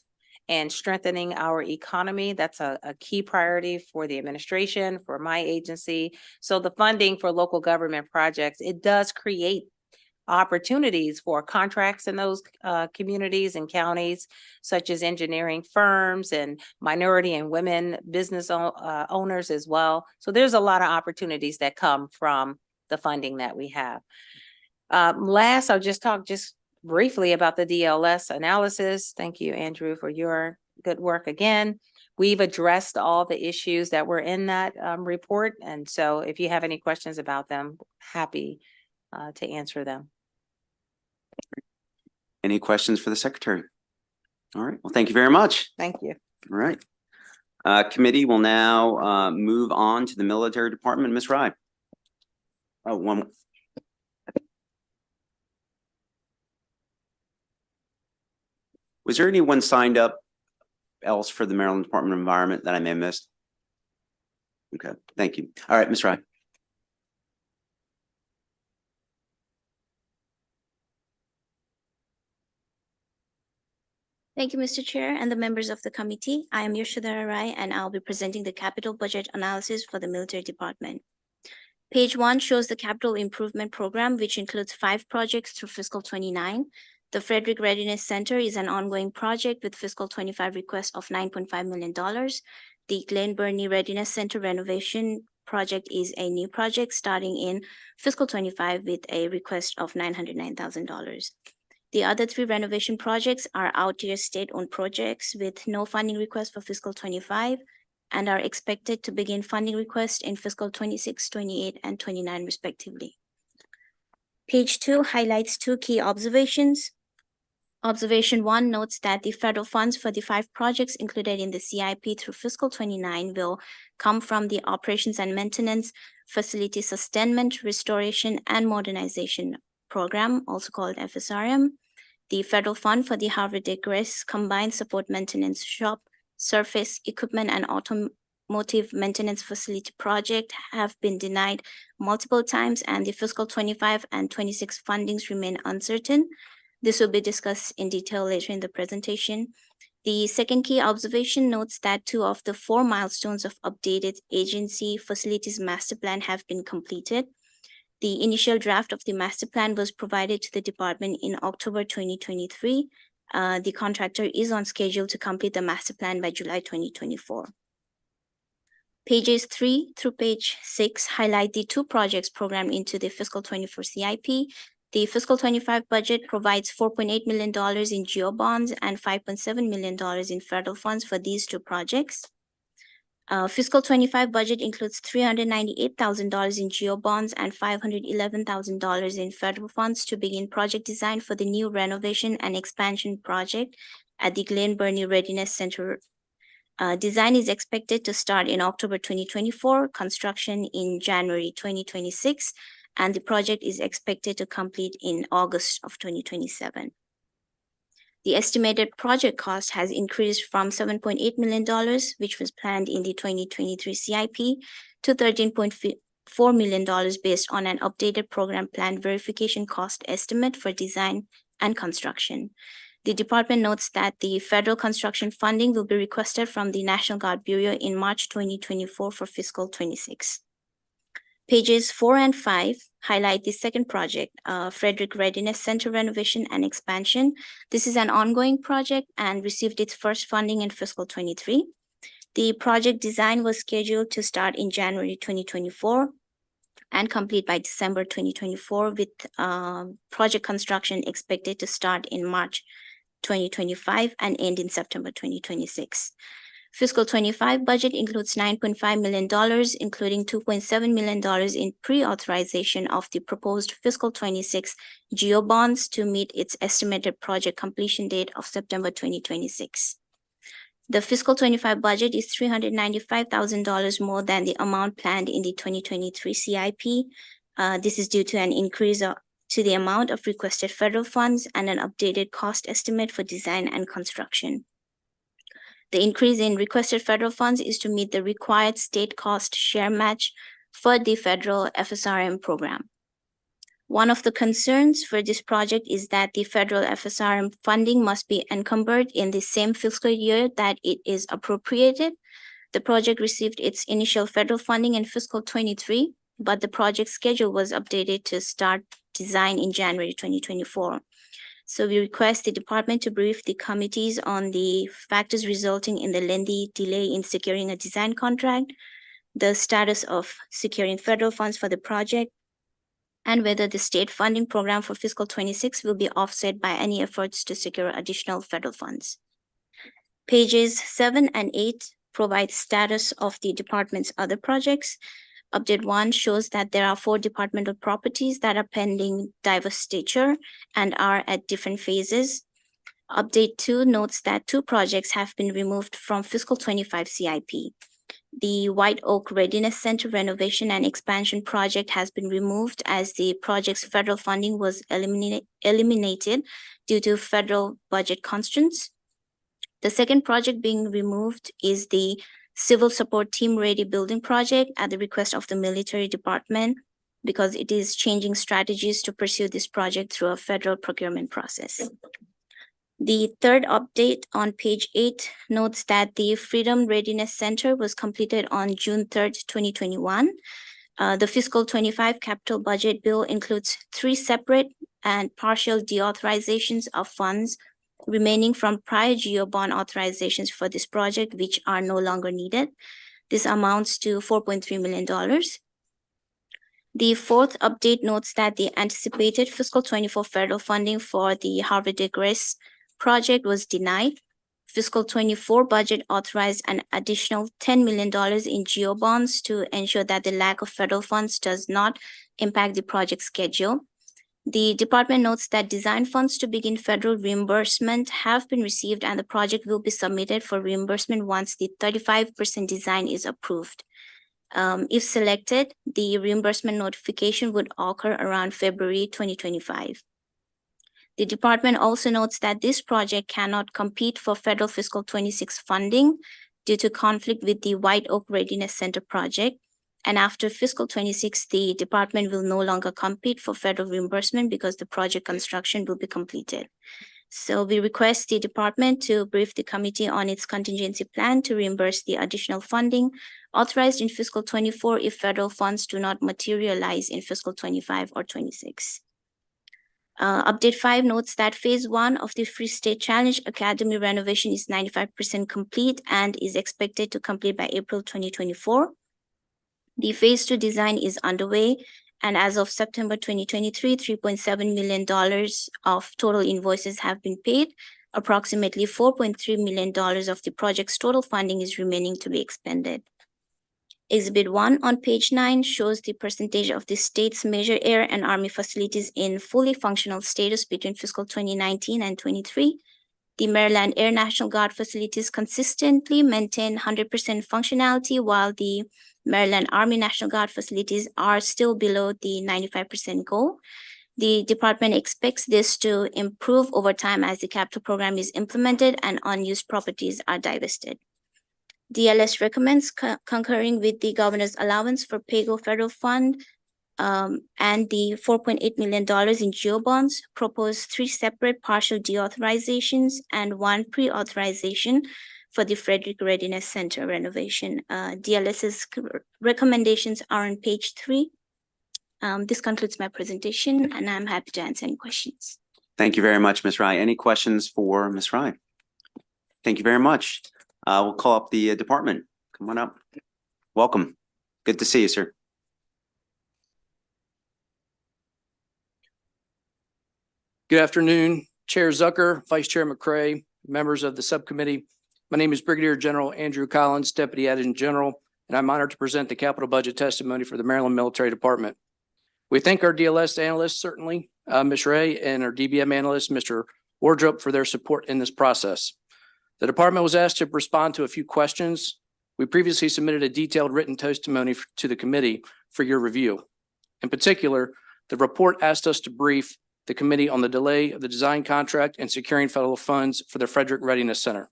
and strengthening our economy. That's a key priority for the administration, for my agency. So the funding for local government projects, it does create opportunities for contracts in those communities and counties, such as engineering firms and minority and women business owners as well. So there's a lot of opportunities that come from the funding that we have. Last, I'll just talk briefly about the DLS analysis. Thank you, Andrew, for your good work again. We've addressed all the issues that were in that report. And so if you have any questions about them, happy to answer them. Any questions for the secretary? All right, well, thank you very much. Thank you. All right. Committee will now move on to the military department. Ms. Rye. Oh, one. Was there anyone signed up else for the Maryland Department of Environment that I may have missed? Okay, thank you. All right, Ms. Rye. Thank you, Mr. Chair and the members of the committee. I am Yashadhara Rai, and I'll be presenting the capital budget analysis for the military department. Page 1 shows the capital improvement program, which includes 5 projects through fiscal 29. The Frederick Readiness Center is an ongoing project with fiscal 25 request of $9.5 million. The Glen Burnie Readiness Center renovation project is a new project starting in fiscal 25 with a request of $909,000. The other 3 renovation projects are out-year state-owned projects with no funding request for fiscal 25 and are expected to begin funding requests in fiscal 26, 28, and 29 respectively. Page 2 highlights 2 key observations. Observation 1 notes that the federal funds for the 5 projects included in the CIP through fiscal 29 will come from the Operations and Maintenance, Facility Sustainment, Restoration, and Modernization Program, also called FSRM. The federal fund for the Harvard Digress Combined Support Maintenance Shop, Surface Equipment, and Automotive Maintenance Facility Project have been denied multiple times, and the fiscal 25 and 26 fundings remain uncertain. This will be discussed in detail later in the presentation. The second key observation notes that 2 of the 4 milestones of updated agency facilities master plan have been completed. The initial draft of the master plan was provided to the department in October 2023. The contractor is on schedule to complete the master plan by July 2024. Pages 3 through page 6 highlight the 2 projects programmed into the fiscal 24 CIP. The fiscal 25 budget provides $4.8 million in GEO bonds and $5.7 million in federal funds for these 2 projects. Fiscal 25 budget includes $398,000 in GEO bonds and $511,000 in federal funds to begin project design for the new renovation and expansion project at the Glen Burnie Readiness Center. Design is expected to start in October 2024, construction in January 2026, and the project is expected to complete in August of 2027. The estimated project cost has increased from $7.8 million, which was planned in the 2023 CIP, to $13.4 million based on an updated program plan verification cost estimate for design and construction. The department notes that the federal construction funding will be requested from the National Guard Bureau in March 2024 for fiscal 26. Pages 4 and 5 highlight the second project, Frederick Readiness Center renovation and expansion. This is an ongoing project and received its first funding in fiscal 23. The project design was scheduled to start in January 2024 and complete by December 2024, with project construction expected to start in March 2025 and end in September 2026. Fiscal 25 budget includes $9.5 million, including $2.7 million in pre-authorization of the proposed fiscal 26 GEO bonds to meet its estimated project completion date of September 2026. The fiscal 25 budget is $395,000 more than the amount planned in the 2023 CIP. This is due to an increase to the amount of requested federal funds and an updated cost estimate for design and construction. The increase in requested federal funds is to meet the required state cost share match for the federal FSRM program. One of the concerns for this project is that the federal FSRM funding must be encumbered in the same fiscal year that it is appropriated. The project received its initial federal funding in fiscal 23, but the project schedule was updated to start design in January 2024. So we request the department to brief the committees on the factors resulting in the lengthy delay in securing a design contract, the status of securing federal funds for the project, and whether the state funding program for fiscal 26 will be offset by any efforts to secure additional federal funds. Pages 7 and 8 provide status of the department's other projects. Update 1 shows that there are 4 departmental properties that are pending divestiture and are at different phases. Update 2 notes that 2 projects have been removed from fiscal 25 CIP. The White Oak Readiness Center renovation and expansion project has been removed as the project's federal funding was eliminated due to federal budget constraints. The second project being removed is the Civil Support Team Ready Building Project at the request of the military department because it is changing strategies to pursue this project through a federal procurement process. The third update on page 8 notes that the Freedom Readiness Center was completed on June 3rd, 2021. The fiscal 25 capital budget bill includes 3 separate and partial deauthorizations of funds remaining from prior GEO bond authorizations for this project, which are no longer needed. This amounts to $4.3 million. The fourth update notes that the anticipated fiscal 24 federal funding for the Harvard Digress project was denied. Fiscal 24 budget authorized an additional $10 million in GEO bonds to ensure that the lack of federal funds does not impact the project schedule. The department notes that design funds to begin federal reimbursement have been received and the project will be submitted for reimbursement once the 35% design is approved. If selected, the reimbursement notification would occur around February 2025. The department also notes that this project cannot compete for federal fiscal 26 funding due to conflict with the White Oak Readiness Center project. And after fiscal 26, the department will no longer compete for federal reimbursement because the project construction will be completed. So we request the department to brief the committee on its contingency plan to reimburse the additional funding authorized in fiscal 24 if federal funds do not materialize in fiscal 25 or 26. Update 5 notes that phase 1 of the Free State Challenge Academy renovation is 95% complete and is expected to complete by April 2024. The phase 2 design is underway, and as of September 2023, $3.7 million of total invoices have been paid. Approximately $4.3 million of the project's total funding is remaining to be expended. Exhibit 1 on page 9 shows the percentage of the state's major air and army facilities in fully functional status between fiscal 2019 and 23. The Maryland Air National Guard facilities consistently maintain 100% functionality, while the Maryland Army National Guard facilities are still below the 95% goal. The department expects this to improve over time as the capital program is implemented and unused properties are divested. DLS recommends concurring with the governor's allowance for PAYGO federal fund and the $4.8 million in GEO bonds, propose 3 separate partial deauthorizations and 1 pre-authorization for the Frederick Readiness Center renovation. DLS's recommendations are on page 3. This concludes my presentation, and I'm happy to answer any questions. Thank you very much, Ms. Rye. Any questions for Ms. Rye? Thank you very much. We'll call up the department. Come on up. Welcome. Good to see you, sir. Good afternoon, Chair Zucker, Vice Chair McCray, members of the subcommittee. My name is Brigadier General Andrew Collins, Deputy Adjutant General, and I'm honored to present the capital budget testimony for the Maryland Military Department. We thank our DLS analysts, certainly, Ms. Ray, and our DBM analyst, Mr. Wardrop, for their support in this process. The department was asked to respond to a few questions. We previously submitted a detailed written testimony to the committee for your review. In particular, the report asked us to brief the committee on the delay of the design contract and securing federal funds for the Frederick Readiness Center.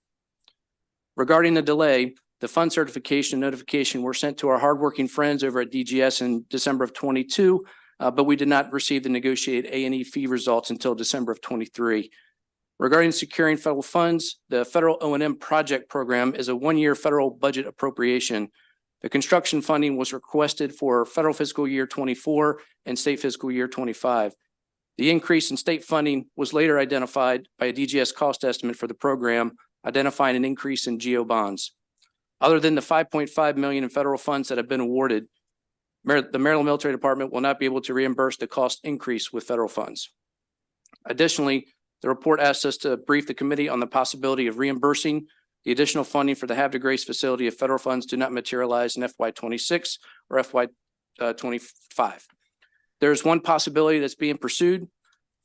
Regarding the delay, the fund certification and notification were sent to our hardworking friends over at DGS in December of 22, but we did not receive the negotiated A&E fee results until December of 23. Regarding securing federal funds, the Federal O&M Project Program is a 1-year federal budget appropriation. The construction funding was requested for federal fiscal year 24 and state fiscal year 25. The increase in state funding was later identified by a DGS cost estimate for the program, identifying an increase in GEO bonds. Other than the $5.5 million in federal funds that have been awarded, the Maryland Military Department will not be able to reimburse the cost increase with federal funds. Additionally, the report asks us to brief the committee on the possibility of reimbursing the additional funding for the Havre de Grace facility if federal funds do not materialize in FY26 or FY 2025. There's one possibility that's being pursued.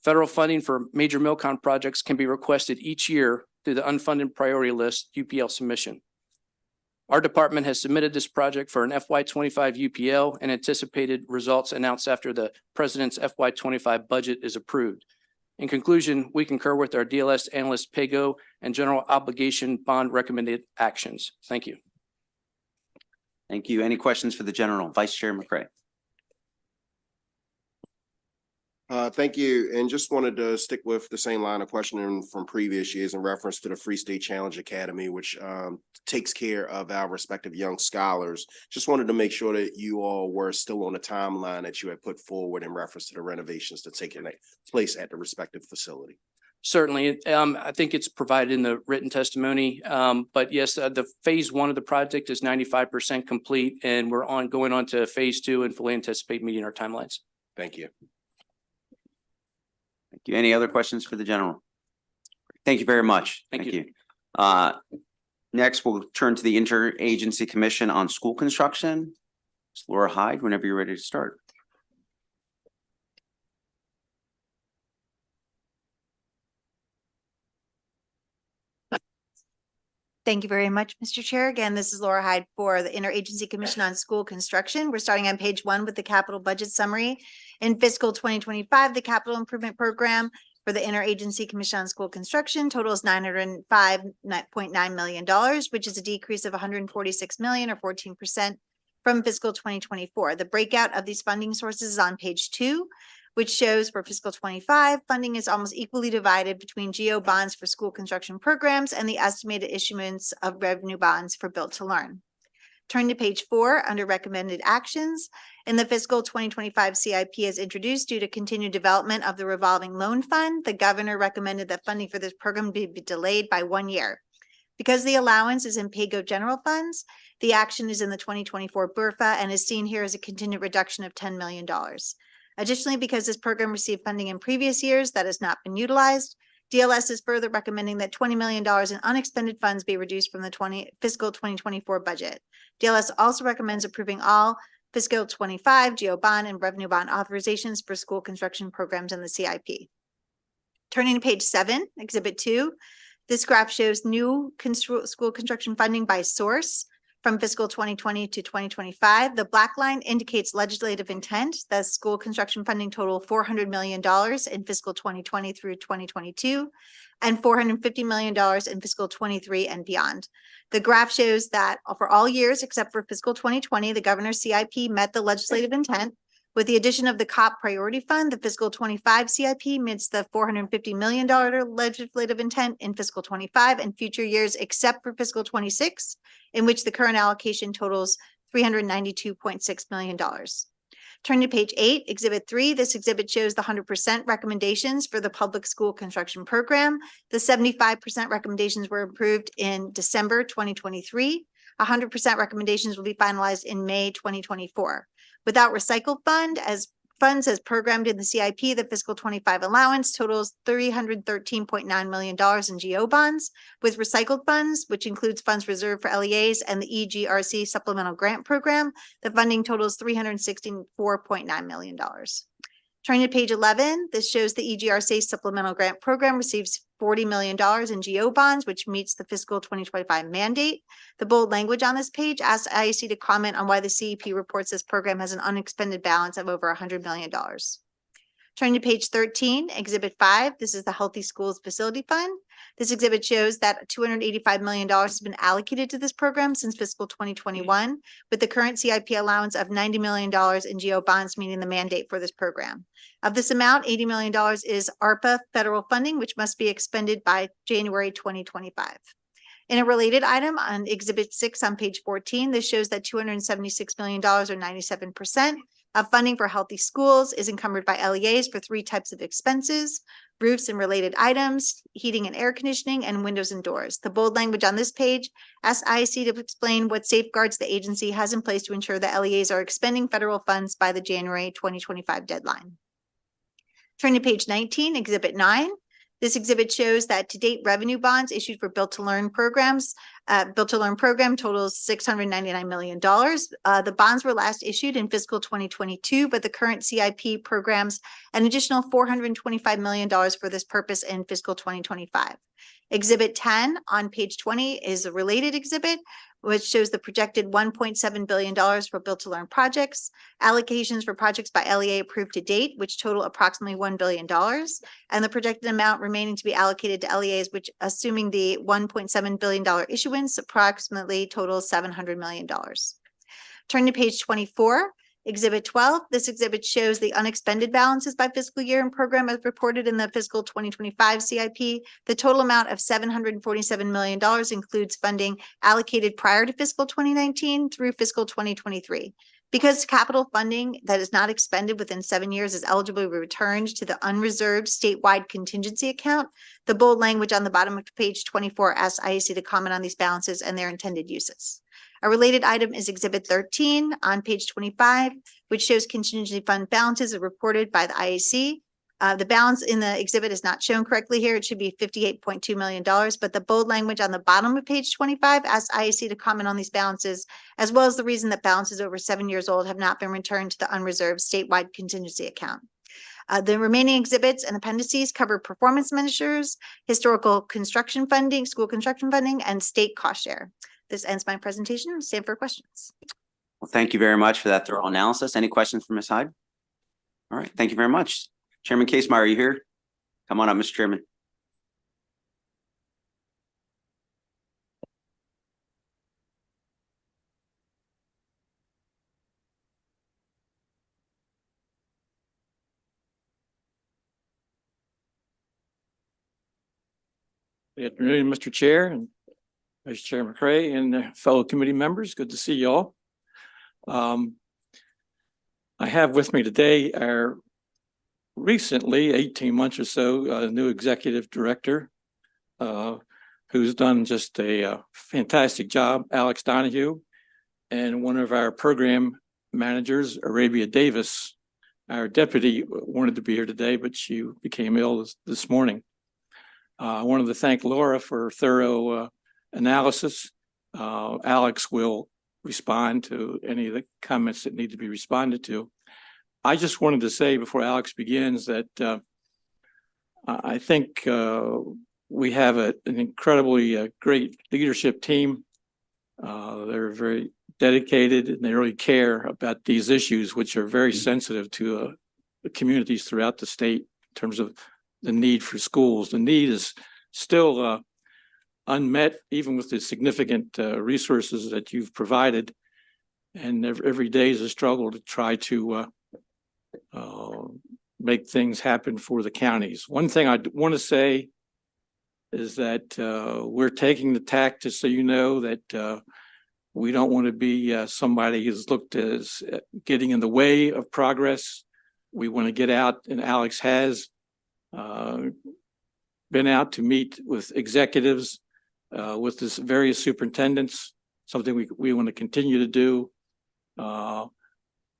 Federal funding for major Milcon projects can be requested each year through the unfunded priority list UPL submission. Our department has submitted this project for an FY25 UPL and anticipated results announced after the president's FY25 budget is approved. In conclusion, we concur with our DLS analyst PAYGO and general obligation bond recommended actions. Thank you. Thank you. Any questions for the general? Vice Chair McCray. Thank you. And just wanted to stick with the same line of questioning from previous years in reference to the Free State Challenge Academy, which takes care of our respective young scholars. Just wanted to make sure that you all were still on the timeline that you had put forward in reference to the renovations to take place at the respective facility. Certainly. I think it's provided in the written testimony. But yes, the phase one of the project is 95% complete, and we're going on to phase two and fully anticipate meeting our timelines. Thank you. Thank you. Any other questions for the general? Thank you very much. Thank you. Next, we'll turn to the Interagency Commission on School Construction. Ms. Laura Hyde, whenever you're ready to start. Thank you very much, Mr. Chair. Again, this is Laura Hyde for the Interagency Commission on School Construction. We're starting on page 1 with the capital budget summary. In fiscal 2025, the capital improvement program for the Interagency Commission on School Construction totals $905.9 million, which is a decrease of $146 million or 14% from fiscal 2024. The breakout of these funding sources is on page 2, which shows for fiscal 25, funding is almost equally divided between GO bonds for school construction programs and the estimated issuance of revenue bonds for Built to Learn. Turn to page 4 under recommended actions. In the fiscal 2025 CIP is introduced due to continued development of the revolving loan fund. The governor recommended that funding for this program be delayed by 1 year. Because the allowance is in PAYGO general funds, the action is in the 2024 BRFA and is seen here as a continued reduction of $10 million. Additionally, because this program received funding in previous years that has not been utilized, DLS is further recommending that $20 million in unexpended funds be reduced from the fiscal 2024 budget. DLS also recommends approving all fiscal 25 GO bond and revenue bond authorizations for school construction programs in the CIP. Turning to page 7, Exhibit 2, this graph shows new school construction funding by source from fiscal 2020 to 2025. The black line indicates legislative intent. The school construction funding total $400 million in fiscal 2020 through 2022 and $450 million in fiscal 23 and beyond. The graph shows that for all years except for fiscal 2020, the governor's CIP met the legislative intent. With the addition of the COP Priority Fund, the fiscal 25 CIP meets the $450 million legislative intent in fiscal 25 and future years except for fiscal 26, in which the current allocation totals $392.6 million. Turn to page 8, Exhibit 3. This exhibit shows the 100% recommendations for the public school construction program. The 75% recommendations were approved in December 2023. 100% recommendations will be finalized in May 2024. Without recycled funds as programmed in the CIP, the fiscal 25 allowance totals $313.9 million in GO bonds. With recycled funds, which includes funds reserved for LEAs and the EGRC supplemental grant program, the funding totals $364.9 million. Turning to page 11, this shows the EGRC supplemental grant program receives $40 million in GO bonds, which meets the fiscal 2025 mandate. The bold language on this page asks IAC to comment on why the CEP reports this program has an unexpended balance of over $100 million. Turning to page 13, Exhibit 5, this is the Healthy Schools Facility Fund. This exhibit shows that $285 million has been allocated to this program since fiscal 2021, with the current CIP allowance of $90 million in GO bonds meeting the mandate for this program. Of this amount, $80 million is ARPA federal funding, which must be expended by January 2025. In a related item on Exhibit 6 on page 14, this shows that $276 million or 97% of funding for healthy schools is encumbered by LEAs for 3 types of expenses: roofs and related items, heating and air conditioning, and windows and doors. The bold language on this page asks IAC to explain what safeguards the agency has in place to ensure that LEAs are expending federal funds by the January 2025 deadline. Turn to page 19, Exhibit 9. This exhibit shows that to date revenue bonds issued for Built to Learn programs Built to Learn program totals $699 million. The bonds were last issued in fiscal 2022, but the current CIP programs an additional $425 million for this purpose in fiscal 2025. Exhibit 10 on page 20 is a related exhibit, which shows the projected $1.7 billion for Built to Learn projects, allocations for projects by LEA approved to date, which total approximately $1 billion, and the projected amount remaining to be allocated to LEAs, which, assuming the $1.7 billion issuance, approximately totals $700 million. Turn to page 24. Exhibit 12, this exhibit shows the unexpended balances by fiscal year and program as reported in the fiscal 2025 CIP. The total amount of $747 million includes funding allocated prior to fiscal 2019 through fiscal 2023. Because capital funding that is not expended within 7 years is eligible to be returned to the unreserved statewide contingency account, the bold language on the bottom of page 24 asks IAC to comment on these balances and their intended uses. A related item is Exhibit 13 on page 25, which shows contingency fund balances reported by the IAC. The balance in the exhibit is not shown correctly here. It should be $58.2 million, but the bold language on the bottom of page 25 asks IAC to comment on these balances, as well as the reason that balances over 7 years old have not been returned to the unreserved statewide contingency account. The remaining exhibits and appendices cover performance measures, historical construction funding, school construction funding, and state cost share. This ends my presentation. Stand for questions. Well, thank you very much for that thorough analysis. Any questions from Ms. Hyde? All right, thank you very much. Chairman Casemeyer, are you here? Come on up, Mr. Chairman. Good afternoon, Mr. Chair and Vice Chair McCray and fellow committee members. Good to see you all. I have with me today our recently 18 months or so new executive director who's done just a fantastic job, Alex Donahue, and one of our program managers, Arabia Davis. Our deputy wanted to be here today, but she became ill this morning. I wanted to thank Laura for thorough analysis. Alex will respond to any of the comments that need to be responded to. I just wanted to say before Alex begins that I think we have an incredibly great leadership team. They're very dedicated and they really care about these issues, which are very sensitive to the communities throughout the state in terms of the need for schools. The need is still unmet, even with the significant resources that you've provided. And every day is a struggle to try to make things happen for the counties. One thing I want to say is that we're taking the tact, just so you know, that we don't want to be somebody who's looked as getting in the way of progress. We want to get out, and Alex has been out to meet with executives, with this various superintendents, something we want to continue to do.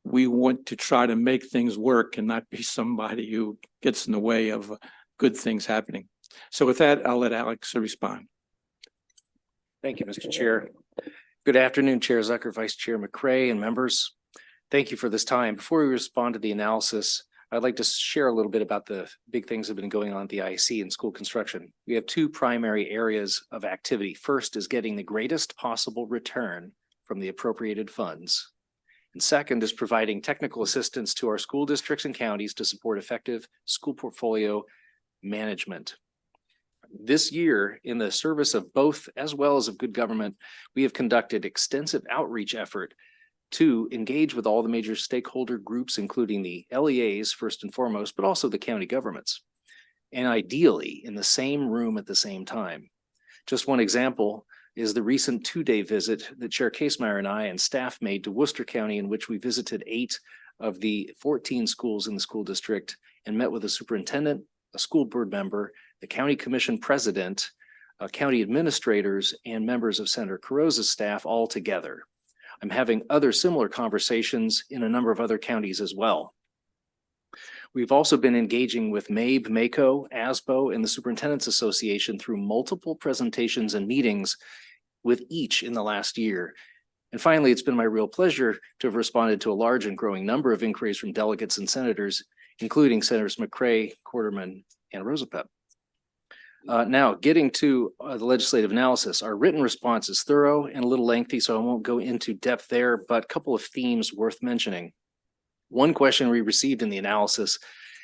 We want to try to make things work and not be somebody who gets in the way of good things happening. So with that, I'll let Alex respond. Thank you, Mr. Chair. Good afternoon, Chair Zucker, Vice Chair McCray, and members. Thank you for this time. Before we respond to the analysis, I'd like to share a little bit about the big things that have been going on at the IC in school construction. We have two primary areas of activity. First is getting the greatest possible return from the appropriated funds. And second is providing technical assistance to our school districts and counties to support effective school portfolio management. This year, in the service of both as well as of good government, we have conducted extensive outreach effort to engage with all the major stakeholder groups, including the LEAs first and foremost, but also the county governments, and ideally in the same room at the same time. Just one example is the recent 2-day visit that Chair Casemeyer and I and staff made to Worcester County, in which we visited 8 of the 14 schools in the school district and met with a superintendent, a school board member, the county commission president, county administrators, and members of Senator Carrozza's staff all together. I'm having other similar conversations in a number of other counties as well. We've also been engaging with MABE, MACO, ASBO, and the Superintendent's Association through multiple presentations and meetings with each in the last year. And finally, it's been my real pleasure to have responded to a large and growing number of inquiries from delegates and senators, including Senators McCray, Quarterman, and Rosapep. Now, getting to the legislative analysis, our written response is thorough and a little lengthy, so I won't go into depth there, but a couple of themes worth mentioning. One question we received in the analysis,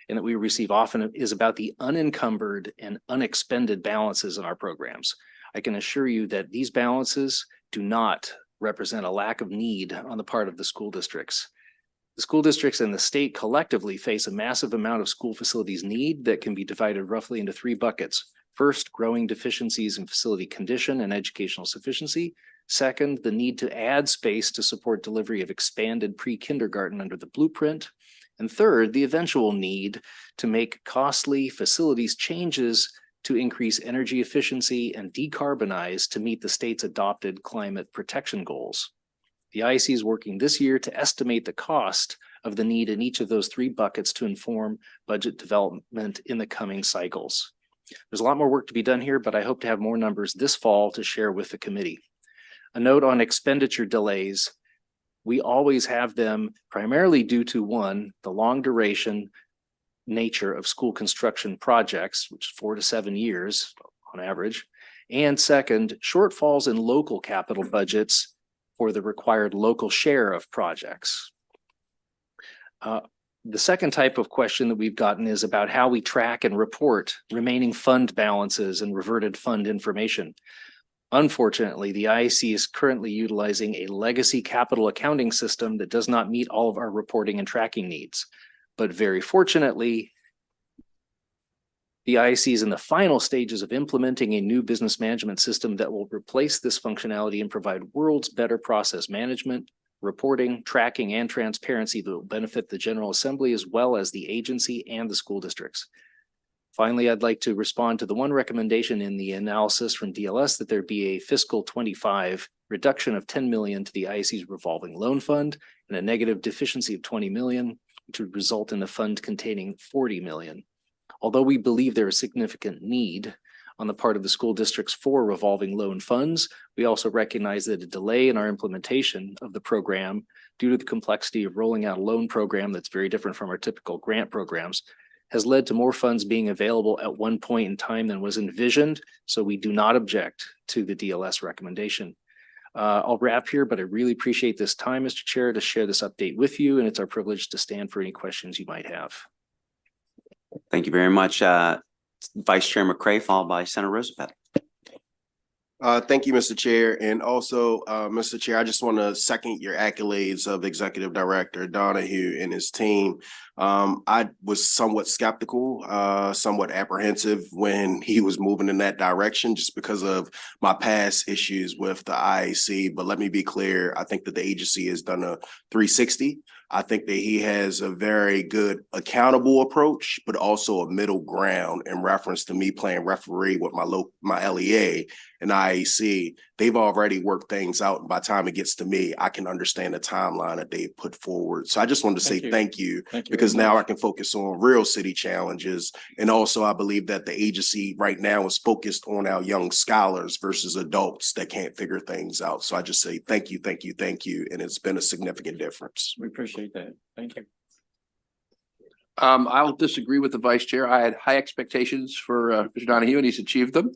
and that we receive often, is about the unencumbered and unexpended balances in our programs. I can assure you that these balances do not represent a lack of need on the part of the school districts. The school districts and the state collectively face a massive amount of school facilities need that can be divided roughly into three buckets. First, growing deficiencies in facility condition and educational sufficiency. Second, the need to add space to support delivery of expanded pre-kindergarten under the blueprint. And third, the eventual need to make costly facilities changes to increase energy efficiency and decarbonize to meet the state's adopted climate protection goals. The IEC is working this year to estimate the cost of the need in each of those three buckets to inform budget development in the coming cycles. There's a lot more work to be done here, but I hope to have more numbers this fall to share with the committee. A note on expenditure delays. We always have them primarily due to one, the long duration nature of school construction projects, which is 4 to 7 years on average. And second, shortfalls in local capital budgets for the required local share of projects. The second type of question that we've gotten is about how we track and report remaining fund balances and reverted fund information. Unfortunately, the IEC is currently utilizing a legacy capital accounting system that does not meet all of our reporting and tracking needs. But very fortunately, the IEC is in the final stages of implementing a new business management system that will replace this functionality and provide world's better process management, reporting, tracking, and transparency that will benefit the General Assembly as well as the agency and the school districts. Finally, I'd like to respond to the one recommendation in the analysis from DLS that there be a fiscal 25 reduction of 10 million to the IEC's revolving loan fund and a negative deficiency of 20 million, which would result in a fund containing 40 million. Although we believe there is significant need on the part of the school districts for revolving loan funds, we also recognize that a delay in our implementation of the program due to the complexity of rolling out a loan program that's very different from our typical grant programs has led to more funds being available at one point in time than was envisioned. So we do not object to the DLS recommendation. I'll wrap here, but I really appreciate this time, Mr. Chair, to share this update with you, and it's our privilege to stand for any questions you might have. Thank you very much, Vice Chair McCray, followed by Senator Rosapep. Thank you, Mr. Chair. And also, Mr. Chair, I just want to second your accolades of Executive Director Donahue and his team. I was somewhat skeptical, somewhat apprehensive when he was moving in that direction just because of my past issues with the IAC. But let me be clear, I think that the agency has done a 360. I think that he has a very good accountable approach, but also a middle ground in reference to me playing referee with my LEA and IAC. They've already worked things out. And by the time it gets to me, I can understand the timeline that they put forward. So I just wanted to say thank you because now I can focus on real city challenges. And also I believe that the agency right now is focused on our young scholars versus adults that can't figure things out. So I just say thank you, thank you, thank you. And it's been a significant difference. We appreciate that. Thank you. I'll disagree with the vice chair. I had high expectations for Mr. Donahue and he's achieved them.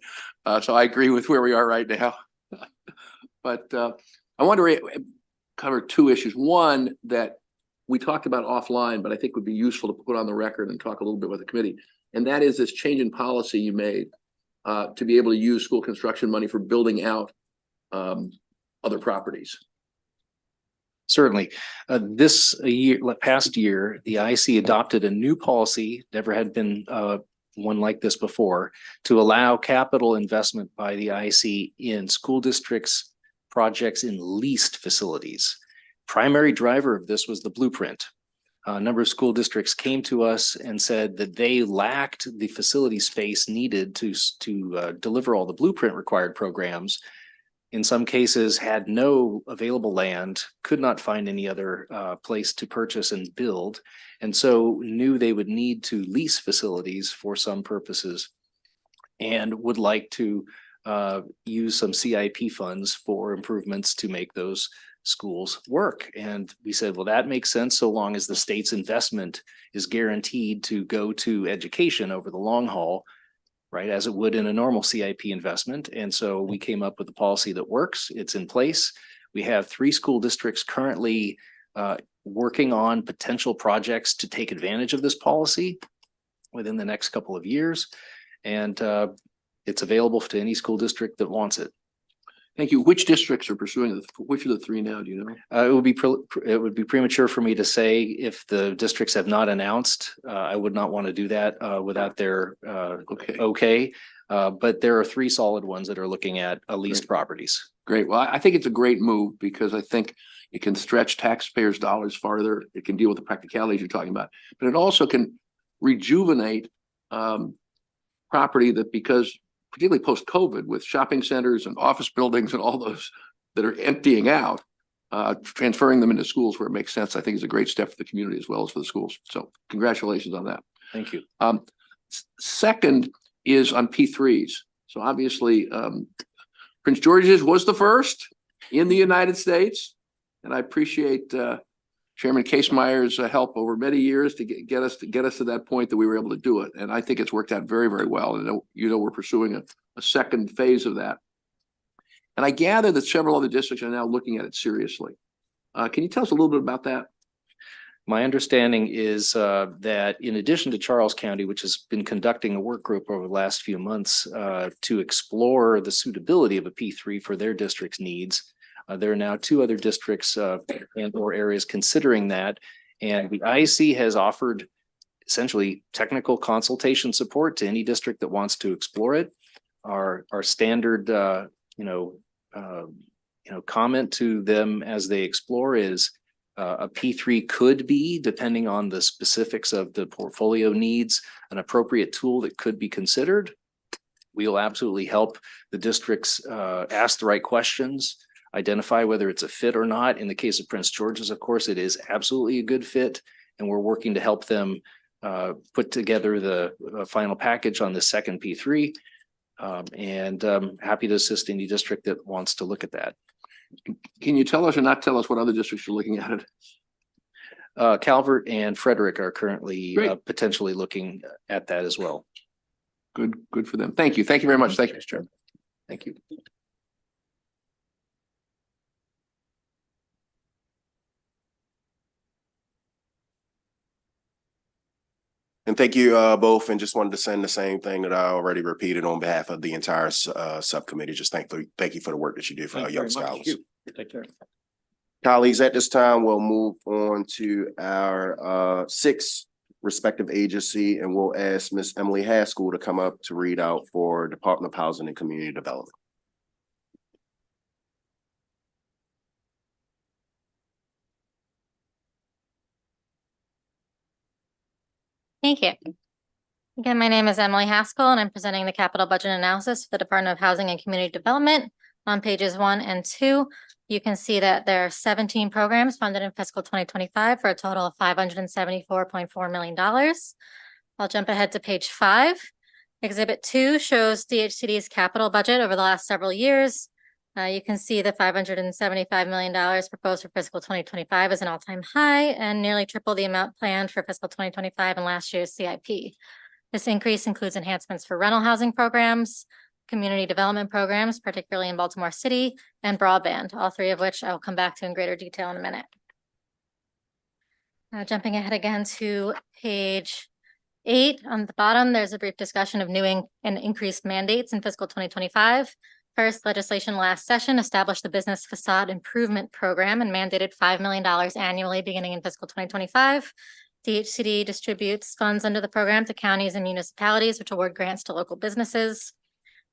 So I agree with where we are right now. But I want to cover two issues. One that we talked about offline, but I think would be useful to put on the record and talk a little bit with the committee. And that is this change in policy you made to be able to use school construction money for building out other properties. Certainly. Past year, the IC adopted a new policy, never had been one like this before, to allow capital investment by the IC in school districts projects in leased facilities. Primary driver of this was the blueprint. A number of school districts came to us and said that they lacked the facility space needed to deliver all the blueprint required programs. In some cases, had no available land, could not find any other place to purchase and build, and so knew they would need to lease facilities for some purposes and would like to use some CIP funds for improvements to make those schools work. And we said, well, that makes sense so long as the state's investment is guaranteed to go to education over the long haul, right, as it would in a normal CIP investment. And so we came up with a policy that works. It's in place. We have 3 school districts currently working on potential projects to take advantage of this policy within the next couple of years. And it's available to any school district that wants it. Thank you. Which districts are pursuing it? Which of the 3 now, do you know? It would be premature for me to say if the districts have not announced. I would not want to do that without their okay. But there are 3 solid ones that are looking at leased properties. Great. Well, I think it's a great move because I think it can stretch taxpayers' dollars farther. It can deal with the practicalities you're talking about, but it also can rejuvenate property that, because particularly post-COVID with shopping centers and office buildings and all those that are emptying out, transferring them into schools where it makes sense, I think is a great step for the community as well as for the schools. So congratulations on that. Thank you. Second is on P3s. So obviously, Prince George's was the first in the United States. And I appreciate Chairman Casemeyer's help over many years to get us to that point that we were able to do it. And I think it's worked out very, very well. And we're pursuing a second phase of that. And I gather that several other districts are now looking at it seriously. Can you tell us a little bit about that? My understanding is that in addition to Charles County, which has been conducting a work group over the last few months to explore the suitability of a P3 for their district's needs, there are now 2 other districts and or areas considering that. And the IC has offered essentially technical consultation support to any district that wants to explore it. Our standard, comment to them as they explore is a P3 could be, depending on the specifics of the portfolio needs, an appropriate tool that could be considered. We will absolutely help the districts ask the right questions, identify whether it's a fit or not. In the case of Prince George's, of course, it is absolutely a good fit, and we're working to help them put together the final package on the second P3. And happy to assist any district that wants to look at that. Can you tell us or not tell us what other districts you're looking at it? Calvert and Frederick are currently potentially looking at that as well. Good for them. Thank you. Thank you very much. Thank you, Mr. Chairman. Thank you. And thank you both, and just wanted to send the same thing that I already repeated on behalf of the entire subcommittee. Just thank you for the work that you do for our young scholars. Take care. Colleagues, at this time, we'll move on to our 6th respective agency, and we'll ask Ms. Emily Haskell to come up to read out for Department of Housing and Community Development. Thank you. Again, my name is Emily Haskell, and I'm presenting the capital budget analysis for the Department of Housing and Community Development. On pages 1 and 2, you can see that there are 17 programs funded in fiscal 2025 for a total of $574.4 million. I'll jump ahead to page 5. Exhibit 2 shows DHCD's capital budget over the last several years. You can see the $575 million proposed for fiscal 2025 is an all-time high and nearly triple the amount planned for fiscal 2025 in last year's CIP. This increase includes enhancements for rental housing programs, community development programs, particularly in Baltimore City, and broadband, all 3 of which I'll come back to in greater detail in a minute. Jumping ahead again to page 8, on the bottom, there's a brief discussion of new and increased mandates in fiscal 2025. First, legislation last session established the Business Facade Improvement Program and mandated $5 million annually beginning in fiscal 2025. DHCD distributes funds under the program to counties and municipalities, which award grants to local businesses.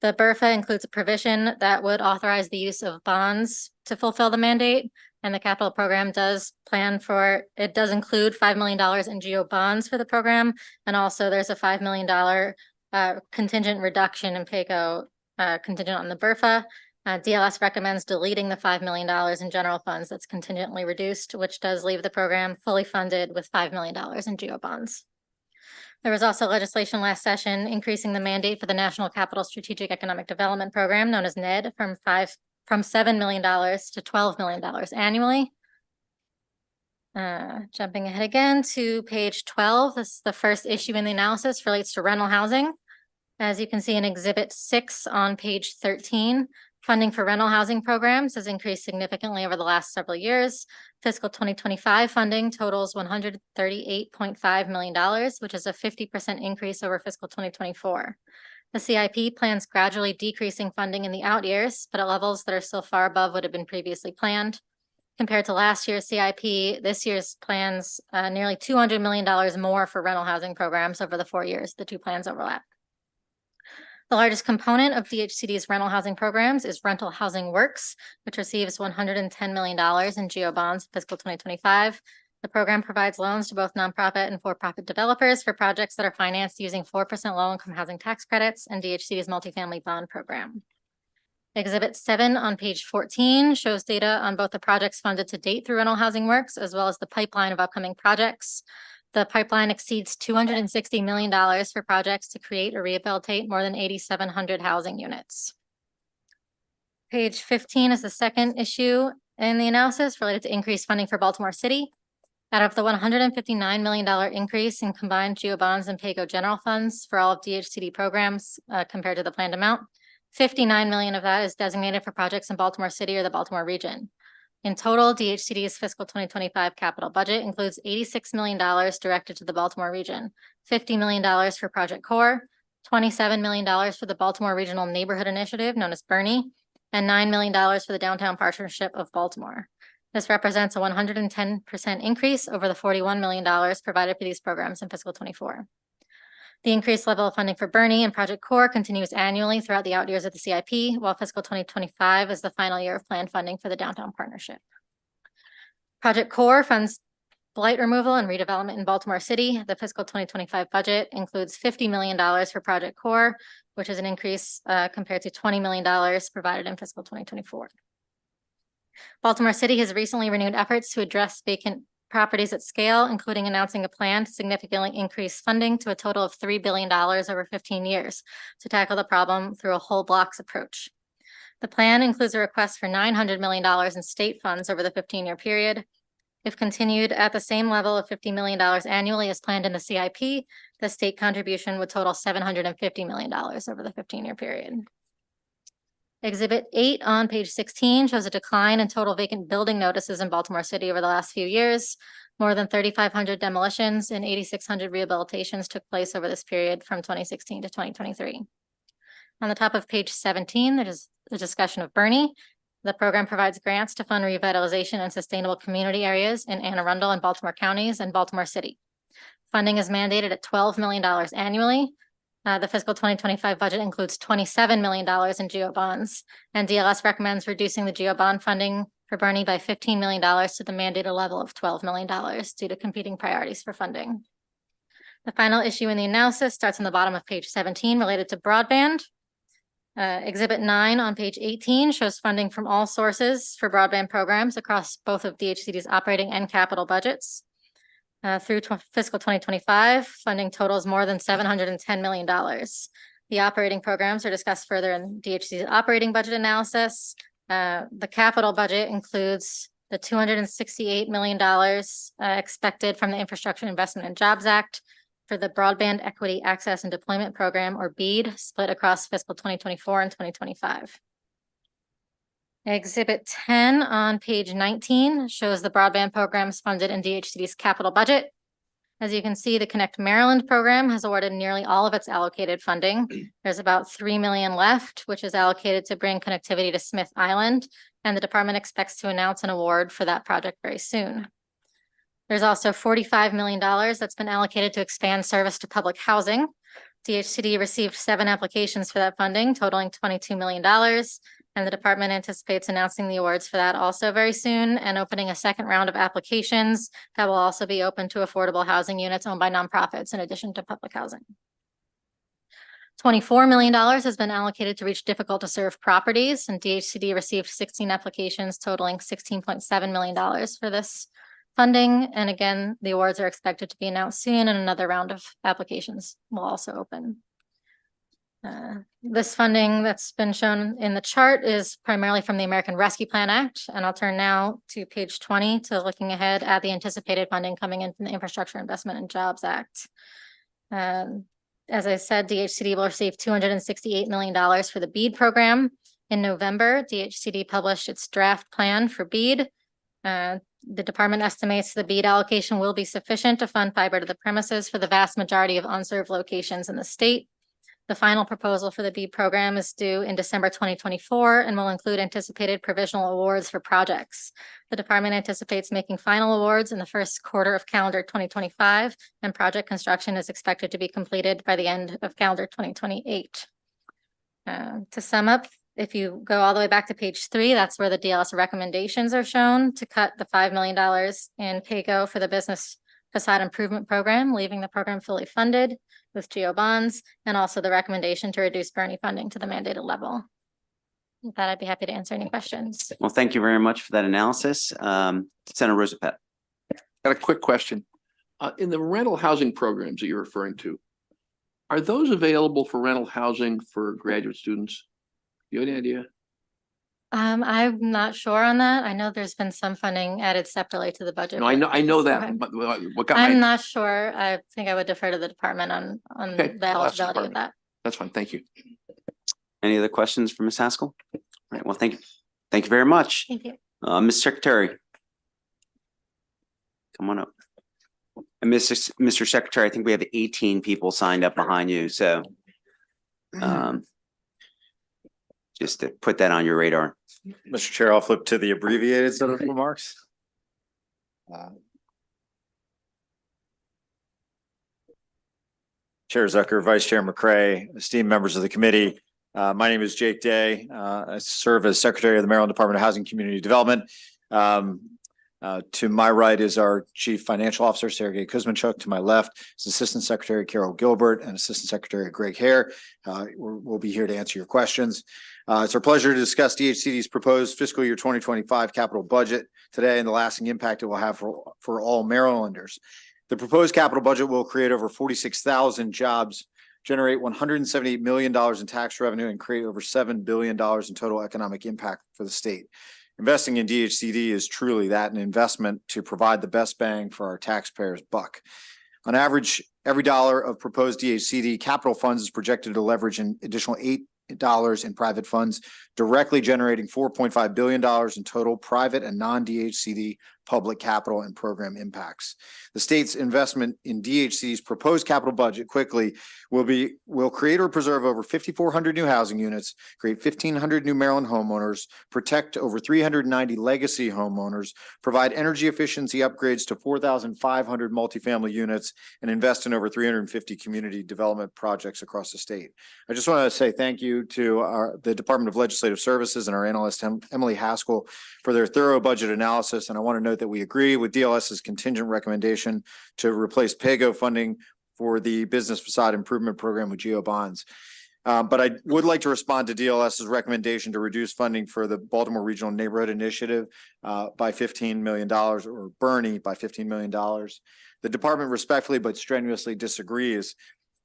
The BRFA includes a provision that would authorize the use of bonds to fulfill the mandate, and the capital program does include $5 million in GO bonds for the program, and also there's a $5 million contingent reduction in PAYCO contingent on the BRFA. DLS recommends deleting the $5 million in general funds that's contingently reduced, which does leave the program fully funded with $5 million in GO bonds. There was also legislation last session increasing the mandate for the National Capital Strategic Economic Development Program, known as NED, from $7 million to $12 million annually. Jumping ahead again to page 12, this is the first issue in the analysis, relates to rental housing. As you can see in Exhibit 6 on page 13, funding for rental housing programs has increased significantly over the last several years. Fiscal 2025 funding totals $138.5 million, which is a 50% increase over fiscal 2024. The CIP plans gradually decreasing funding in the out years, but at levels that are still far above what had been previously planned. Compared to last year's CIP, this year's plans nearly $200 million more for rental housing programs over the 4 years. The two plans overlap. The largest component of DHCD's rental housing programs is Rental Housing Works, which receives $110 million in GO bonds in fiscal 2025. The program provides loans to both nonprofit and for-profit developers for projects that are financed using 4% low-income housing tax credits and DHCD's multifamily bond program. Exhibit 7 on page 14 shows data on both the projects funded to date through Rental Housing Works, as well as the pipeline of upcoming projects. The pipeline exceeds $260 million for projects to create or rehabilitate more than 8,700 housing units. Page 15 is the second issue in the analysis related to increased funding for Baltimore City. Out of the $159 million increase in combined GO bonds and PAYGO general funds for all of DHCD programs compared to the planned amount, $59 million of that is designated for projects in Baltimore City or the Baltimore region. In total, DHCD's fiscal 2025 capital budget includes $86 million directed to the Baltimore region, $50 million for Project CORE, $27 million for the Baltimore Regional Neighborhood Initiative, known as Bernie, and $9 million for the Downtown Partnership of Baltimore. This represents a 110% increase over the $41 million provided for these programs in fiscal 24. The increased level of funding for Bernie and Project CORE continues annually throughout the out years of the CIP, while fiscal 2025 is the final year of planned funding for the Downtown Partnership. Project CORE funds blight removal and redevelopment in Baltimore City. The fiscal 2025 budget includes $50 million for Project CORE, which is an increase compared to $20 million provided in fiscal 2024. Baltimore City has recently renewed efforts to address vacant properties at scale, including announcing a plan to significantly increase funding to a total of $3 billion over 15 years to tackle the problem through a whole blocks approach. The plan includes a request for $900 million in state funds over the 15-year period. If continued at the same level of $50 million annually as planned in the CIP, the state contribution would total $750 million over the 15-year period. Exhibit 8 on page 16 shows a decline in total vacant building notices in Baltimore City over the last few years. More than 3,500 demolitions and 8,600 rehabilitations took place over this period from 2016 to 2023. On the top of page 17, there is a discussion of Bernie. The program provides grants to fund revitalization and sustainable community areas in Anne Arundel and Baltimore counties and Baltimore City. Funding is mandated at $12 million annually. The fiscal 2025 budget includes $27 million in GO bonds, and DLS recommends reducing the GO bond funding for Bernie by $15 million to the mandated level of $12 million due to competing priorities for funding. The final issue in the analysis starts on the bottom of page 17 related to broadband. Exhibit 9 on page 18 shows funding from all sources for broadband programs across both of DHCD's operating and capital budgets. Through fiscal 2025, funding totals more than $710 million. The operating programs are discussed further in DHC's operating budget analysis. The capital budget includes the $268 million expected from the Infrastructure Investment and Jobs Act for the Broadband Equity Access and Deployment Program, or BEAD, split across fiscal 2024 and 2025. Exhibit 10 on page 19 shows the broadband programs funded in DHCD's capital budget. As you can see, the Connect Maryland program has awarded nearly all of its allocated funding. There's about $3 million left, which is allocated to bring connectivity to Smith Island, and the department expects to announce an award for that project very soon. There's also $45 million that's been allocated to expand service to public housing. DHCD received 7 applications for that funding, totaling $22 million. And the department anticipates announcing the awards for that also very soon and opening a second round of applications that will also be open to affordable housing units owned by nonprofits in addition to public housing. $24 million has been allocated to reach difficult to serve properties, and DHCD received 16 applications totaling $16.7 million for this funding. And again, the awards are expected to be announced soon and another round of applications will also open. This funding that's been shown in the chart is primarily from the American Rescue Plan Act. And I'll turn now to page 20 to looking ahead at the anticipated funding coming in from the Infrastructure Investment and Jobs Act. As I said, DHCD will receive $268 million for the BEAD program. In November, DHCD published its draft plan for BEAD. The department estimates the BEAD allocation will be sufficient to fund fiber to the premises for the vast majority of unserved locations in the state. The final proposal for the BEAD program is due in December 2024 and will include anticipated provisional awards for projects. The department anticipates making final awards in the first quarter of calendar 2025, and project construction is expected to be completed by the end of calendar 2028. To sum up, if you go all the way back to page 3, that's where the DLS recommendations are shown to cut the $5 million in PAYGO for the business facade improvement program, leaving the program fully funded with GO bonds, and also the recommendation to reduce Bernie funding to the mandated level. With that, I'd be happy to answer any questions. Well, thank you very much for that analysis. Senator Rosapep. Got a quick question. In the rental housing programs that you're referring to, are those available for rental housing for graduate students? Do you have any idea? I'm not sure on that. I know there's been some funding added separately to the budget. No, I know that, but what got I'm my, not sure. I think I would defer to the department on Okay, the I'll ask the eligibility of department. that. That's fine. Thank you. Any other questions for Ms. Haskell? All right, well, thank you. Thank you very much. Thank you. Ms. Secretary. Come on up. And Mr. Secretary, I think we have 18 people signed up behind you, so just to put that on your radar. Mr. Chair, I'll flip to the abbreviated set of remarks. Chair Zucker, Vice Chair McCray, esteemed members of the committee. My name is Jake Day. I serve as Secretary of the Maryland Department of Housing and Community Development. To my right is our Chief Financial Officer, Sergey Kuzminchuk. To my left is Assistant Secretary Carol Gilbert and Assistant Secretary Greg Hare. We'll be here to answer your questions. It's our pleasure to discuss DHCD's proposed fiscal year 2025 capital budget today and the lasting impact it will have for all Marylanders. The proposed capital budget will create over 46,000 jobs, generate $178 million in tax revenue, and create over $7 billion in total economic impact for the state. Investing in DHCD is truly that, an investment to provide the best bang for our taxpayers' buck. On average, every dollar of proposed DHCD capital funds is projected to leverage an additional $8 in private funds, directly generating $4.5 billion in total private and non-DHCD public capital and program impacts. The state's investment in DHCD's proposed capital budget quickly will create or preserve over 5,400 new housing units, create 1,500 new Maryland homeowners, protect over 390 legacy homeowners, provide energy efficiency upgrades to 4,500 multifamily units, and invest in over 350 community development projects across the state. I just want to say thank you to the Department of Legislative Services and our analyst Emily Haskell for their thorough budget analysis. And I want to note that we agree with DLS's contingent recommendation to replace PAYGO funding for the business facade improvement program with GO bonds. But I would like to respond to DLS's recommendation to reduce funding for the Baltimore Regional Neighborhood Initiative by $15 million, or Bernie by $15 million. The department respectfully but strenuously disagrees.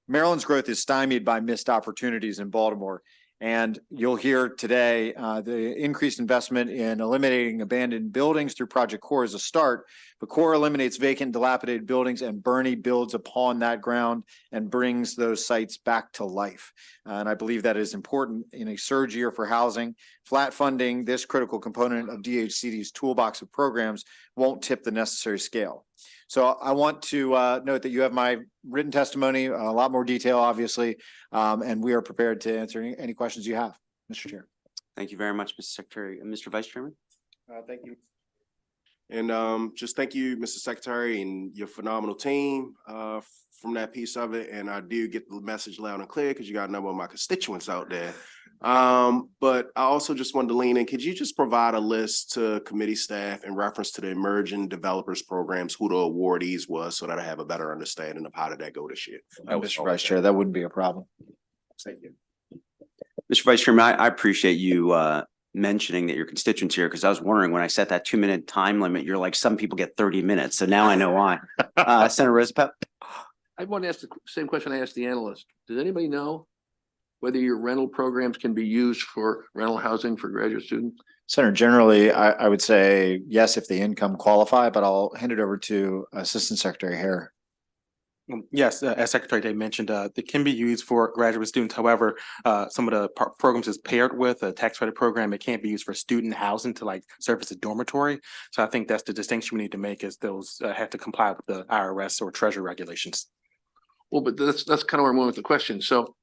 Maryland's growth is stymied by missed opportunities in Baltimore. And you'll hear today the increased investment in eliminating abandoned buildings through Project CORE is a start, but CORE eliminates vacant, dilapidated buildings, and Bernie builds upon that ground and brings those sites back to life. And I believe that is important in a surge year for housing. Flat funding, this critical component of DHCD's toolbox of programs, won't tip the necessary scale. So I want to note that you have my written testimony, a lot more detail, obviously, and we are prepared to answer any questions you have, Mr. Chair. Thank you very much, Mr. Secretary. Mr. Vice Chairman. Thank you. And just thank you, Mr. Secretary, and your phenomenal team from that piece of it. And I do get the message loud and clear because you got a number of my constituents out there. But I also just wanted to lean in. Could you just provide a list to committee staff in reference to the emerging developers programs, who the awardees was, so that I have a better understanding of how did that go this year? Mr. Vice Chair, that wouldn't be a problem. Thank you. Mr. Vice Chairman, I appreciate you mentioning that your constituents here, because I was wondering when I set that 2-minute time limit, you're like, some people get 30 minutes. So now I know why. Senator Rosapep? I want to ask the same question I asked the analyst. Does anybody know whether your rental programs can be used for rental housing for graduate students? Senator, generally, I would say yes, if the income qualify, but I'll hand it over to Assistant Secretary Hare. Yes, as Secretary Day mentioned, they can be used for graduate students. However, some of the programs is paired with a tax credit program. It can't be used for student housing to like serve as a dormitory. So I think that's the distinction we need to make, is those have to comply with the IRS or Treasury regulations. Well, but that's kind of where I'm going with the question. So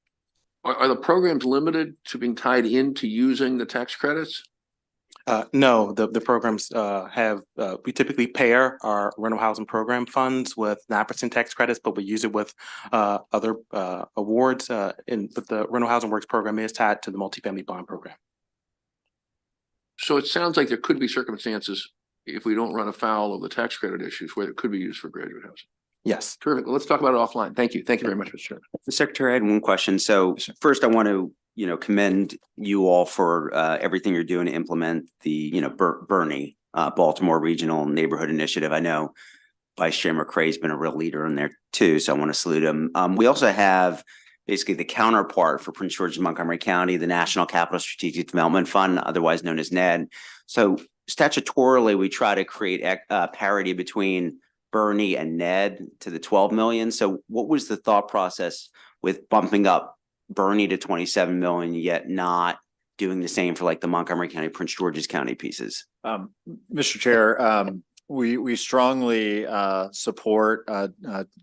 are the programs limited to being tied into using the tax credits? No, the programs have, we typically pair our rental housing program funds with 9% tax credits, but we use it with other awards. But the rental housing works program is tied to the multifamily bond program. So it sounds like there could be circumstances, if we don't run afoul of the tax credit issues, where it could be used for graduate housing. Yes. Terrific. Let's talk about it offline. Thank you. Thank you very much, Mr. Chairman. The Secretary, I had one question. So first I want to, commend you all for everything you're doing to implement the, Bernie, Baltimore Regional Neighborhood Initiative. I know Vice Chair McCray has been a real leader in there too, so I want to salute him. We also have basically the counterpart for Prince George's and Montgomery County, the National Capital Strategic Development Fund, otherwise known as NED. So statutorily, we try to create parity between Bernie and NED to the 12 million. So what was the thought process with bumping up Bernie to 27 million, yet not doing the same for like the Montgomery County, Prince George's County pieces? Mr. Chair, we strongly support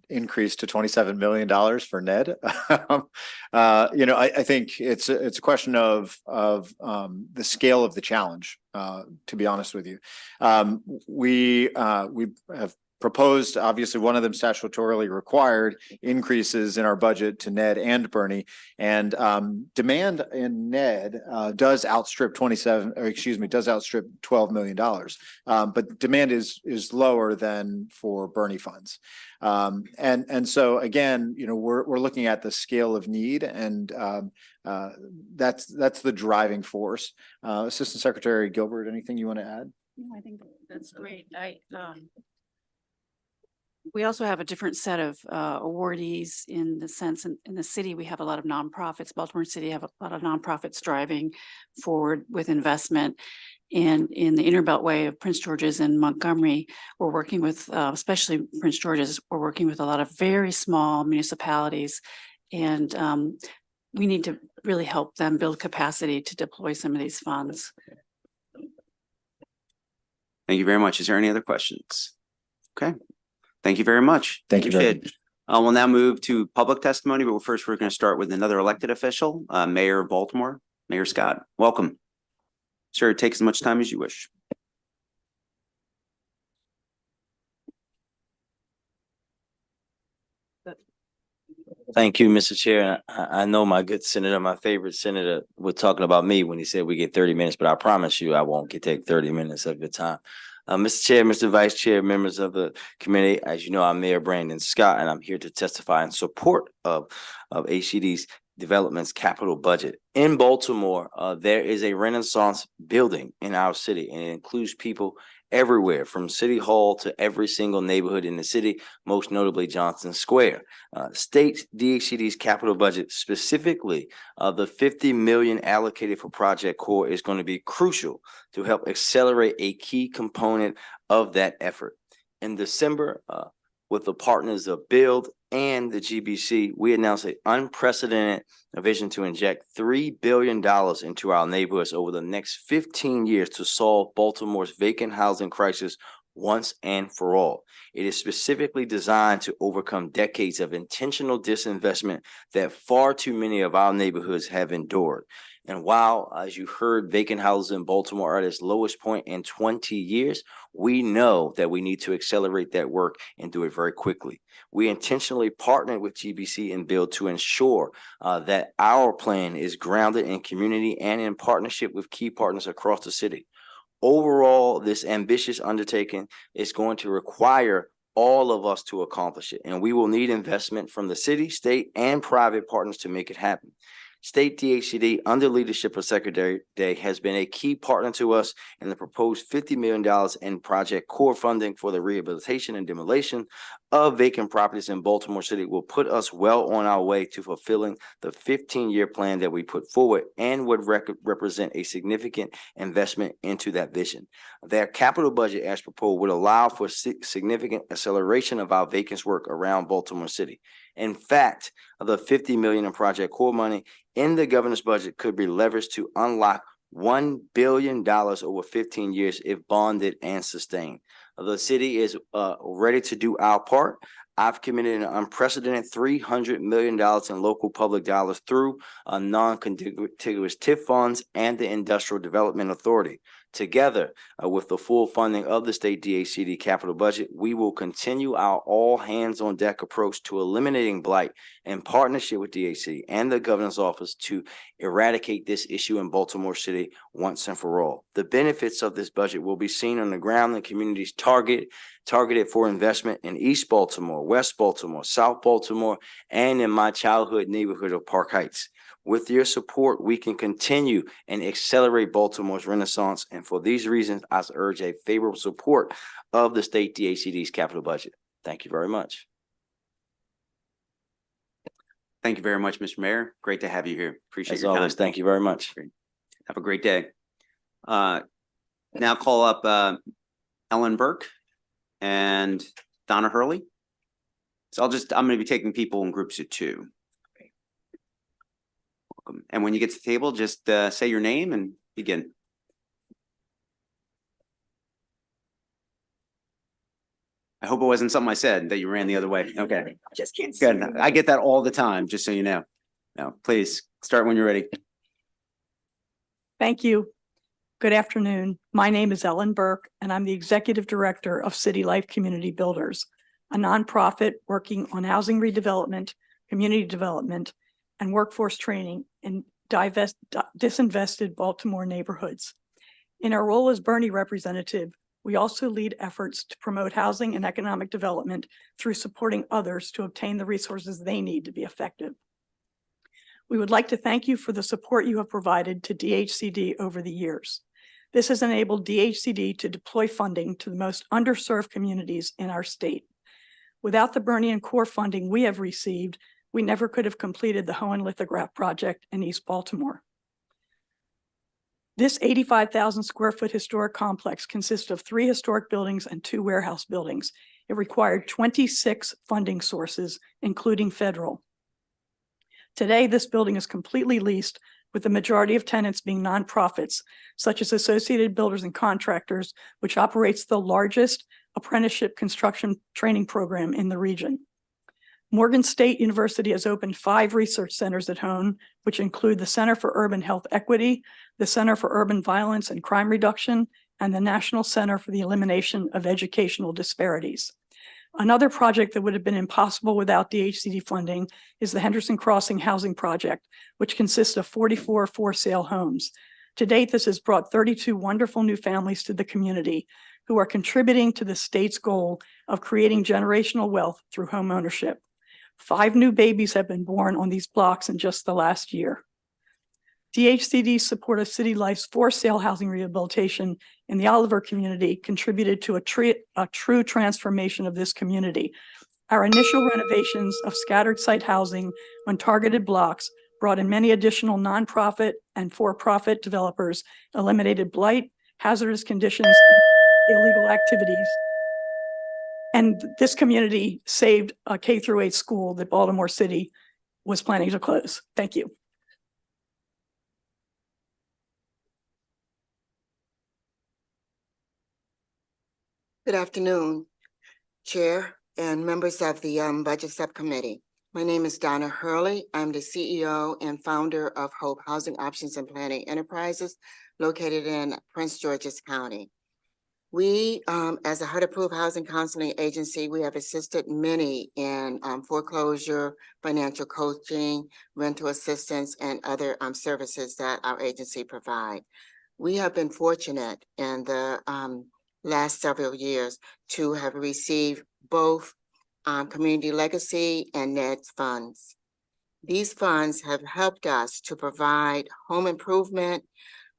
increase to $27 million for NED. I think it's a question of the scale of the challenge. To be honest with you, we have proposed, obviously, one of them statutorily required increases in our budget to NED and Bernie, and demand in NED does outstrip $12 million. But demand is lower than for Bernie funds. And so again, we're looking at the scale of need, and that's the driving force. Assistant Secretary Gilbert, anything you want to add? No, I think that's great. We also have a different set of awardees in the sense in the city, we have a lot of nonprofits. Baltimore City have a lot of nonprofits driving forward with investment. And in the inner beltway of Prince George's and Montgomery, we're working with, especially Prince George's, we're working with a lot of very small municipalities. And we need to really help them build capacity to deploy some of these funds. Thank you very much. Is there any other questions? Okay. Thank you very much. Thank you very much. We'll now move to public testimony, but first we're going to start with another elected official, Mayor of Baltimore, Mayor Scott. Welcome. Sir, take as much time as you wish. Thank you, Mr. Chair. I know my good senator, my favorite senator, was talking about me when he said we get 30 minutes, but I promise you I won't take 30 minutes of your time. Mr. Chair, Mr. Vice Chair, members of the committee, as you know, I'm Mayor Brandon Scott, and I'm here to testify in support of HCD's development's capital budget. In Baltimore, there is a Renaissance building in our city, and it includes people everywhere from City Hall to every single neighborhood in the city, most notably Johnson Square. State DHCD's capital budget, specifically the 50 million allocated for Project Core, is going to be crucial to help accelerate a key component of that effort. In December, with the partners of Build and the GBC, we announced an unprecedented vision to inject $3 billion into our neighborhoods over the next 15 years to solve Baltimore's vacant housing crisis once and for all. It is specifically designed to overcome decades of intentional disinvestment that far too many of our neighborhoods have endured. And while, as you heard, vacant houses in Baltimore are at its lowest point in 20 years, we know that we need to accelerate that work and do it very quickly. We intentionally partnered with GBC and Build to ensure that our plan is grounded in community and in partnership with key partners across the city. Overall, this ambitious undertaking is going to require all of us to accomplish it, and we will need investment from the city, state, and private partners to make it happen. State DHCD, under leadership of Secretary Day, has been a key partner to us in the proposed $50 million in project core funding for the rehabilitation and demolition of vacant properties in Baltimore City will put us well on our way to fulfilling the 15-year plan that we put forward and would represent a significant investment into that vision. Their capital budget as proposed would allow for significant acceleration of our vacancy work around Baltimore City. In fact, the $50 million in project core money in the governor's budget could be leveraged to unlock $1 billion over 15 years if bonded and sustained. The city is ready to do our part. I've committed an unprecedented $300 million in local public dollars through non-contiguous TIF funds and the Industrial Development Authority. Together with the full funding of the state DHCD capital budget, we will continue our all-hands-on-deck approach to eliminating blight in partnership with DHCD and the governor's office to eradicate this issue in Baltimore City once and for all. The benefits of this budget will be seen on the ground in communities targeted for investment in East Baltimore, West Baltimore, South Baltimore, and in my childhood neighborhood of Park Heights. With your support, we can continue and accelerate Baltimore's renaissance. And for these reasons, I urge a favorable support of the state DHCD's capital budget. Thank you very much. Thank you very much, Mr. Mayor. Great to have you here. Appreciate As your time. always, thank you very much. Have a great day. Now call up Ellen Burke and Donna Hurley. So I'm going to be taking people in groups of two. Welcome. And when you get to the table, just say your name and begin. I hope it wasn't something I said that you ran the other way. Okay. Just can't. Good. I get that all the time, just so you know. No, please start when you're ready. Thank you. Good afternoon. My name is Ellen Burke, and I'm the Executive Director of City Life Community Builders, a nonprofit working on housing redevelopment, community development, and workforce training in disinvested Baltimore neighborhoods. In our role as Bernie representative, we also lead efforts to promote housing and economic development through supporting others to obtain the resources they need to be effective. We would like to thank you for the support you have provided to DHCD over the years. This has enabled DHCD to deploy funding to the most underserved communities in our state. Without the Bernie and core funding we have received, we never could have completed the Hohen Lithograph project in East Baltimore. This 85,000 square foot historic complex consists of 3 historic buildings and 2 warehouse buildings. It required 26 funding sources, including federal. Today, this building is completely leased, with the majority of tenants being nonprofits, such as Associated Builders and Contractors, which operates the largest apprenticeship construction training program in the region. Morgan State University has opened 5 research centers at Hohen, which include the Center for Urban Health Equity, the Center for Urban Violence and Crime Reduction, and the National Center for the Elimination of Educational Disparities. Another project that would have been impossible without DHCD funding is the Henderson Crossing Housing Project, which consists of 44 for-sale homes. To date, this has brought 32 wonderful new families to the community who are contributing to the state's goal of creating generational wealth through home ownership. 5 new babies have been born on these blocks in just the last year. DHCD's support of City Life's for-sale housing rehabilitation in the Oliver community contributed to a true transformation of this community. Our initial renovations of scattered site housing on targeted blocks brought in many additional nonprofit and for-profit developers, eliminated blight, hazardous conditions, and illegal activities. And this community saved a K-8 school that Baltimore City was planning to close. Thank you. Good afternoon, Chair and members of the Budget Subcommittee. My name is Donna Hurley. I'm the CEO and founder of Hope Housing Options and Planning Enterprises located in Prince George's County. We, as a HUD-approved housing counseling agency, we have assisted many in foreclosure, financial coaching, rental assistance, and other services that our agency provide. We have been fortunate in the last several years to have received both Community Legacy and NEDS funds. These funds have helped us to provide home improvement,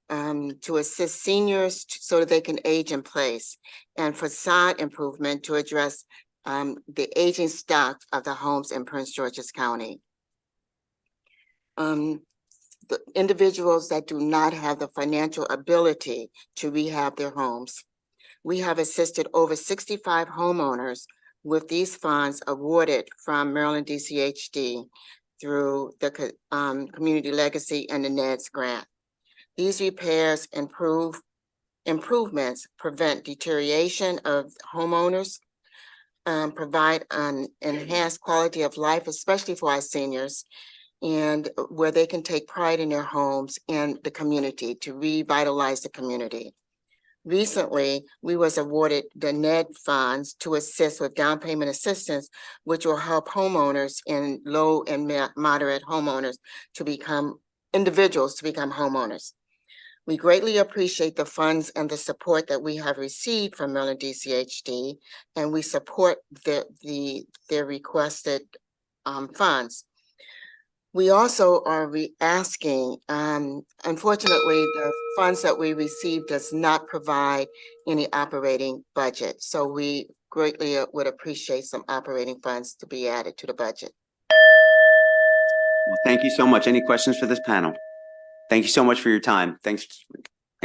to assist seniors so that they can age in place, and facade improvement to address the aging stock of the homes in Prince George's County. The individuals that do not have the financial ability to rehab their homes. We have assisted over 65 homeowners with these funds awarded from Maryland DCHD through the Community Legacy and the NEDS grant. These repairs improvements prevent deterioration of homeowners, provide an enhanced quality of life, especially for our seniors, and where they can take pride in their homes and the community to revitalize the community. Recently, we was awarded the NED funds to assist with down payment assistance, which will help homeowners and low and moderate homeowners to become individuals to become homeowners. We greatly appreciate the funds and the support that we have received from Maryland DCHD, and we support their requested funds. We also are asking, unfortunately, the funds that we received does not provide any operating budget. So we greatly would appreciate some operating funds to be added to the budget. Well, thank you so much. Any questions for this panel? Thank you so much for your time. Thanks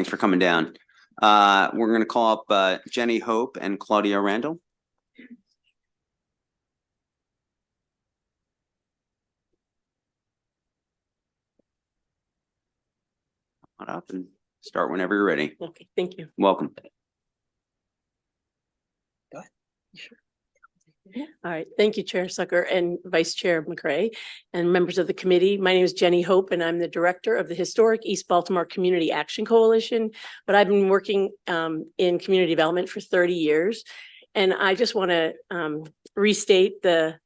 for coming down. We're going to call up Jenny Hope and Claudia Randall. Up and start whenever you're ready. Okay, thank you. Welcome. Go ahead. Sure. All right, thank you, Chair Zucker and Vice Chair McCray and members of the committee. My name is Jenny Hope and I'm the director of the Historic East Baltimore Community Action Coalition, but I've been working in community development for 30 years. And I just want to restate the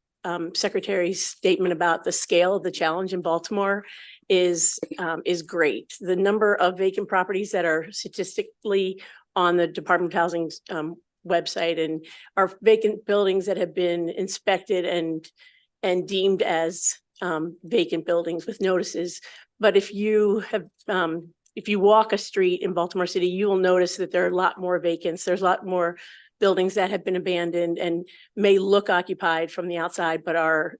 Secretary's statement about the scale of the challenge in Baltimore is great. The number of vacant properties that are statistically on the Department of Housing's website and are vacant buildings that have been inspected and deemed as vacant buildings with notices. But if you walk a street in Baltimore City, you will notice that there are a lot more vacants. There's a lot more buildings that have been abandoned and may look occupied from the outside, but are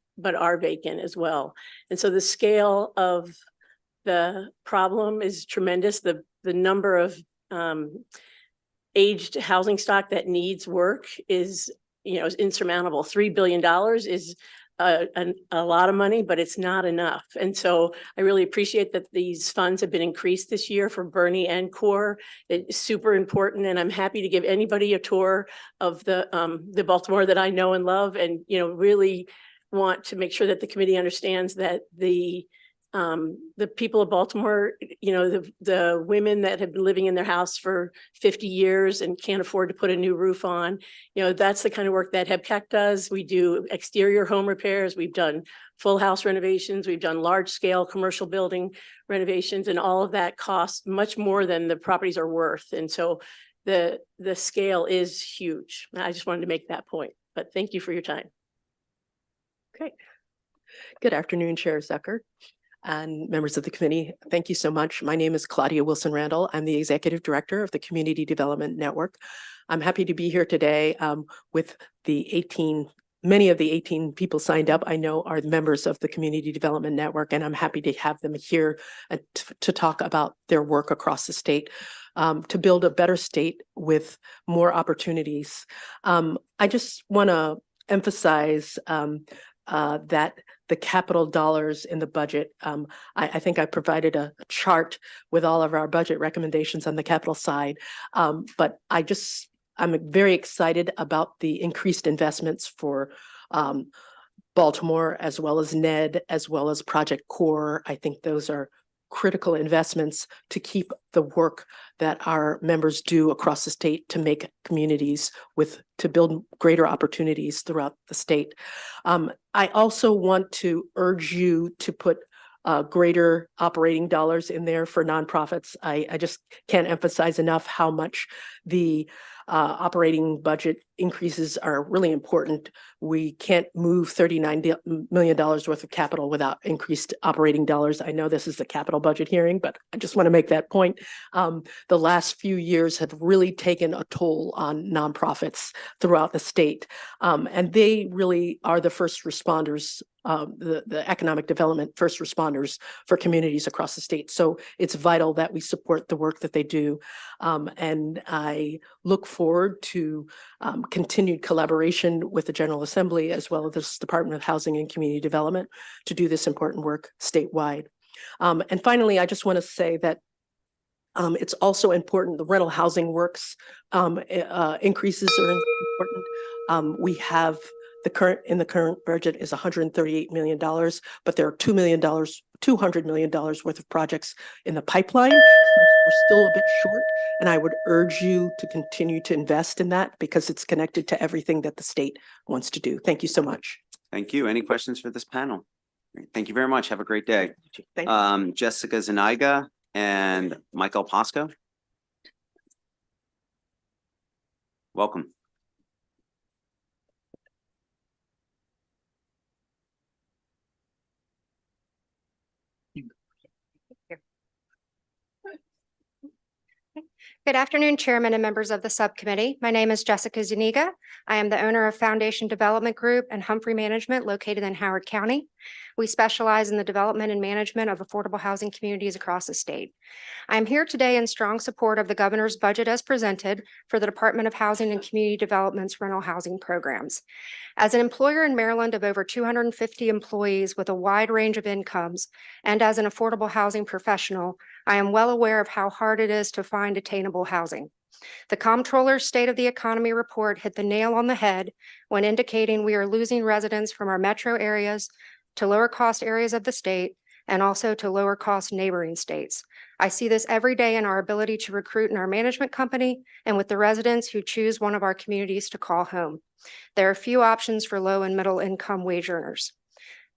vacant as well. And so the scale of the problem is tremendous. The number of aged housing stock that needs work is insurmountable. $3 billion is a lot of money, but it's not enough. And so I really appreciate that these funds have been increased this year for Bernie and Core. It's super important, and I'm happy to give anybody a tour of the Baltimore that I know and love, and really want to make sure that the committee understands that the people of Baltimore, the women that have been living in their house for 50 years and can't afford to put a new roof on, that's the kind of work that HEBCAC does. We do exterior home repairs. We've done full house renovations. We've done large scale commercial building renovations, and all of that costs much more than the properties are worth. And so the scale is huge. I just wanted to make that point, but thank you for your time. Okay. Good afternoon, Chair Zucker and members of the committee. Thank you so much. My name is Claudia Wilson Randall. I'm the Executive Director of the Community Development Network. I'm happy to be here today with many of the 18 people signed up I know are members of the Community Development Network, and I'm happy to have them here to talk about their work across the state to build a better state with more opportunities. I just want to emphasize that the capital dollars in the budget, I think I provided a chart with all of our budget recommendations on the capital side, but I'm very excited about the increased investments for Baltimore, as well as NED, as well as Project Core. I think those are critical investments to keep the work that our members do across the state to make communities to build greater opportunities throughout the state. I also want to urge you to put greater operating dollars in there for nonprofits. I just can't emphasize enough how much the operating budget increases are really important. We can't move $39 million worth of capital without increased operating dollars. I know this is the capital budget hearing, but I just want to make that point. The last few years have really taken a toll on nonprofits throughout the state. And they really are the first responders, the economic development first responders for communities across the state. So it's vital that we support the work that they do. And I look forward to continued collaboration with the General Assembly as well as the Department of Housing and Community Development to do this important work statewide. And finally, I just want to say that it's also important, the rental housing works increases are important. We have the current budget is $138 million, but there are $200 million worth of projects in the pipeline. So we're still a bit short, and I would urge you to continue to invest in that because it's connected to everything that the state wants to do. Thank you so much. Thank you. Any questions for this panel? Thank you very much. Have a great day. Thank you. Jessica Zaniga and Michael Pasco. Welcome. Good afternoon, Chairman and members of the subcommittee. My name is Jessica Zuniga. I am the owner of Foundation Development Group and Humphrey Management located in Howard County. We specialize in the development and management of affordable housing communities across the state. I am here today in strong support of the governor's budget as presented for the Department of Housing and Community Development's rental housing programs. As an employer in Maryland of over 250 employees with a wide range of incomes, and as an affordable housing professional, I am well aware of how hard it is to find attainable housing. The Comptroller's State of the Economy report hit the nail on the head when indicating we are losing residents from our metro areas to lower cost areas of the state and also to lower cost neighboring states. I see this every day in our ability to recruit in our management company and with the residents who choose one of our communities to call home. There are few options for low and middle income wage earners.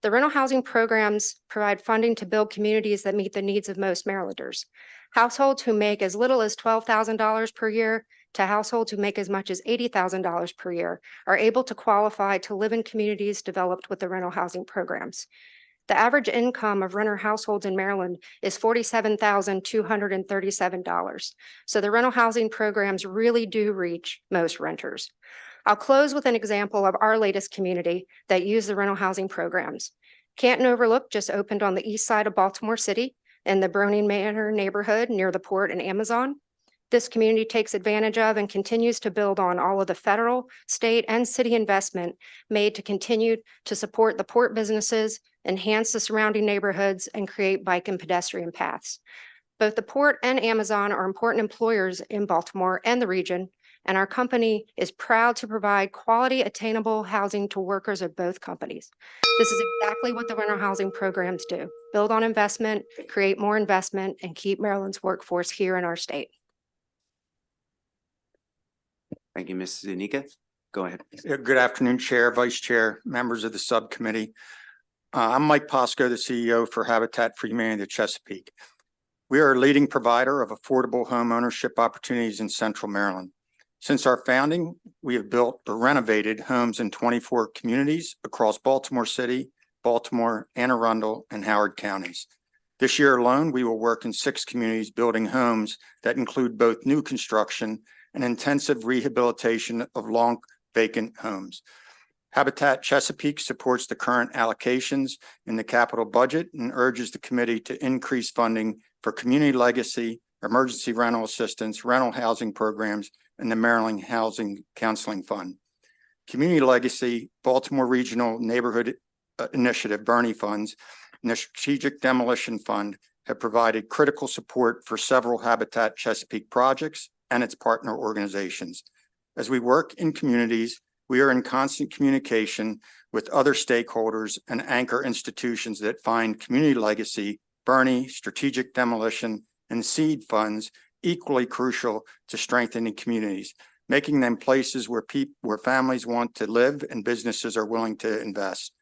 The rental housing programs provide funding to build communities that meet the needs of most Marylanders. Households who make as little as $12,000 per year to households who make as much as $80,000 per year are able to qualify to live in communities developed with the rental housing programs. The average income of renter households in Maryland is $47,237. So the rental housing programs really do reach most renters. I'll close with an example of our latest community that used the rental housing programs. Canton Overlook just opened on the east side of Baltimore City in the Broning Manor neighborhood near the port and Amazon. This community takes advantage of and continues to build on all of the federal, state, and city investment made to continue to support the port businesses, enhance the surrounding neighborhoods, and create bike and pedestrian paths. Both the port and Amazon are important employers in Baltimore and the region, and our company is proud to provide quality, attainable housing to workers of both companies. This is exactly what the rental housing programs do: build on investment, create more investment, and keep Maryland's workforce here in our state. Thank you, Ms. Zuniga. Go ahead. Good afternoon, Chair, Vice Chair, members of the subcommittee. I'm Mike Pasco, the CEO for Habitat for Humanity of Chesapeake. We are a leading provider of affordable home ownership opportunities in Central Maryland. Since our founding, we have built or renovated homes in 24 communities across Baltimore City, Baltimore, Anne Arundel, and Howard counties. This year alone, we will work in 6 communities building homes that include both new construction and intensive rehabilitation of long vacant homes. Habitat Chesapeake supports the current allocations in the capital budget and urges the committee to increase funding for community legacy, emergency rental assistance, rental housing programs, and the Maryland Housing Counseling Fund. Community Legacy, Baltimore Regional Neighborhood Initiative, Bernie funds, and the Strategic Demolition Fund have provided critical support for several Habitat Chesapeake projects and its partner organizations. As we work in communities, we are in constant communication with other stakeholders and anchor institutions that find Community Legacy, Bernie, Strategic Demolition, and seed funds equally crucial to strengthening communities, making them places where families want to live and businesses are willing to invest.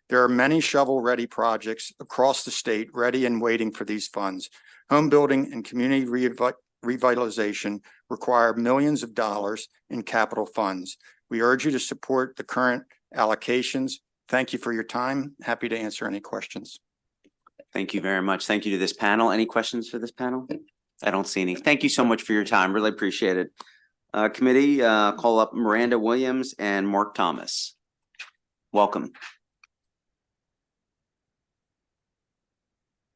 There are many shovel-ready projects across the state ready and waiting for these funds. Home building and community revitalization require millions of dollars in capital funds. We urge you to support the current allocations. Thank you for your time. Happy to answer any questions. Thank you very much. Thank you to this panel. Any questions for this panel? I don't see any. Thank you so much for your time. Really appreciate it. Committee, call up Miranda Williams and Mark Thomas. Welcome.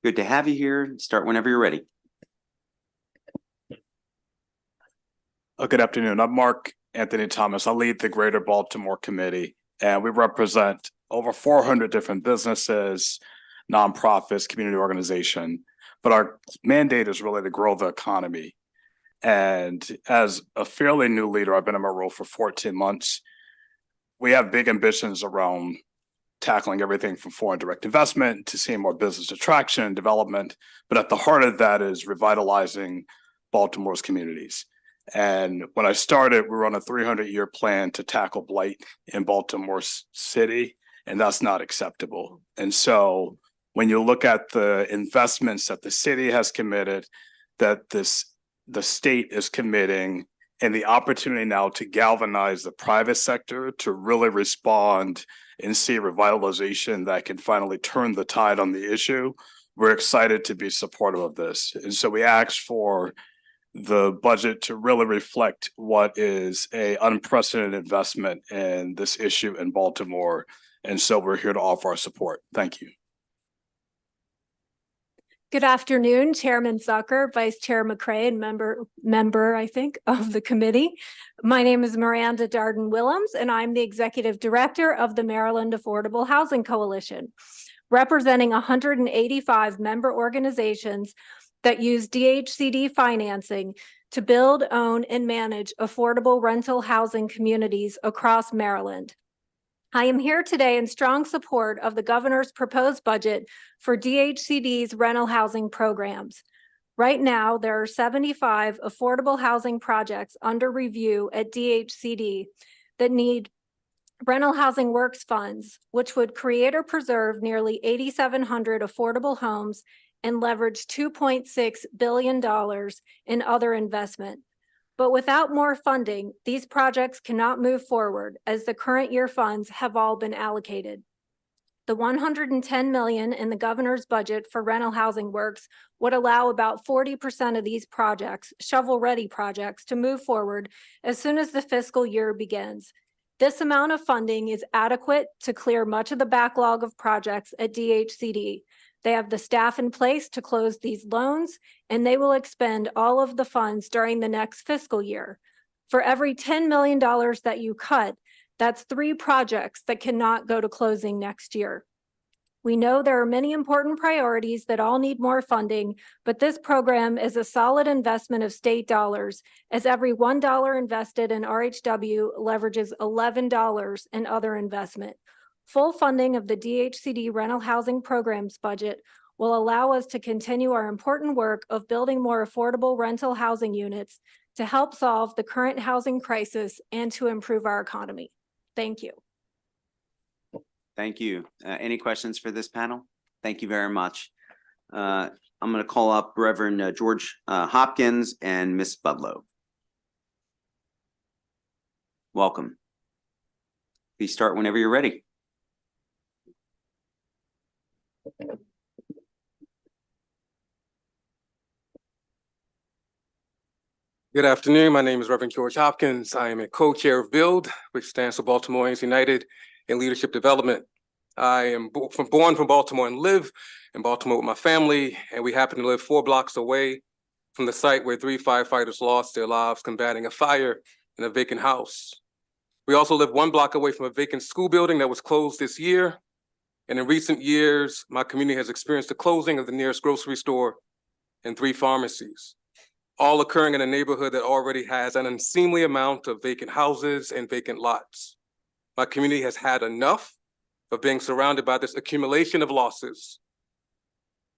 Good to have you here. Start whenever you're ready. Good afternoon. I'm Mark Anthony Thomas. I lead the Greater Baltimore Committee, and we represent over 400 different businesses, nonprofits, community organization. But our mandate is really to grow the economy. And as a fairly new leader, I've been in my role for 14 months. We have big ambitions around tackling everything from foreign direct investment to seeing more business attraction and development. But at the heart of that is revitalizing Baltimore's communities. And when I started, we were on a 300-year plan to tackle blight in Baltimore City, and that's not acceptable. And so when you look at the investments that the city has committed, that the state is committing, and the opportunity now to galvanize the private sector to really respond and see revitalization that can finally turn the tide on the issue, we're excited to be supportive of this. And so we asked for the budget to really reflect what is a unprecedented investment in this issue in Baltimore. And so we're here to offer our support. Thank you. Good afternoon, Chairman Zucker, Vice Chair McCray, and member, I think, of the committee. My name is Miranda Darden-Willems, and I'm the Executive Director of the Maryland Affordable Housing Coalition, representing 185 member organizations that use DHCD financing to build, own, and manage affordable rental housing communities across Maryland. I am here today in strong support of the governor's proposed budget for DHCD's rental housing programs. Right now, there are 75 affordable housing projects under review at DHCD that need rental housing works funds, which would create or preserve nearly 8,700 affordable homes and leverage $2.6 billion in other investment. But without more funding, these projects cannot move forward as the current year funds have all been allocated. The $110 million in the governor's budget for rental housing works would allow about 40% of these projects, shovel-ready projects, to move forward as soon as the fiscal year begins. This amount of funding is adequate to clear much of the backlog of projects at DHCD. They have the staff in place to close these loans, and they will expend all of the funds during the next fiscal year. For every $10 million that you cut, that's 3 projects that cannot go to closing next year. We know there are many important priorities that all need more funding, but this program is a solid investment of state dollars, as every $1 invested in RHW leverages $11 in other investment. Full funding of the DHCD rental housing programs budget will allow us to continue our important work of building more affordable rental housing units to help solve the current housing crisis and to improve our economy. Thank you. Thank you. Any questions for this panel? Thank you very much. I'm going to call up Reverend George Hopkins and Ms. Budlow. Welcome. Please start whenever you're ready. Good afternoon. My name is Reverend George Hopkins. I am a co-chair of BUILD, which stands for Baltimoreans United in Leadership Development. I am born from Baltimore and live in Baltimore with my family, and we happen to live 4 blocks away from the site where 3 firefighters lost their lives combating a fire in a vacant house. We also live 1 block away from a vacant school building that was closed this year. And in recent years, my community has experienced the closing of the nearest grocery store and 3 pharmacies, all occurring in a neighborhood that already has an unseemly amount of vacant houses and vacant lots. My community has had enough of being surrounded by this accumulation of losses.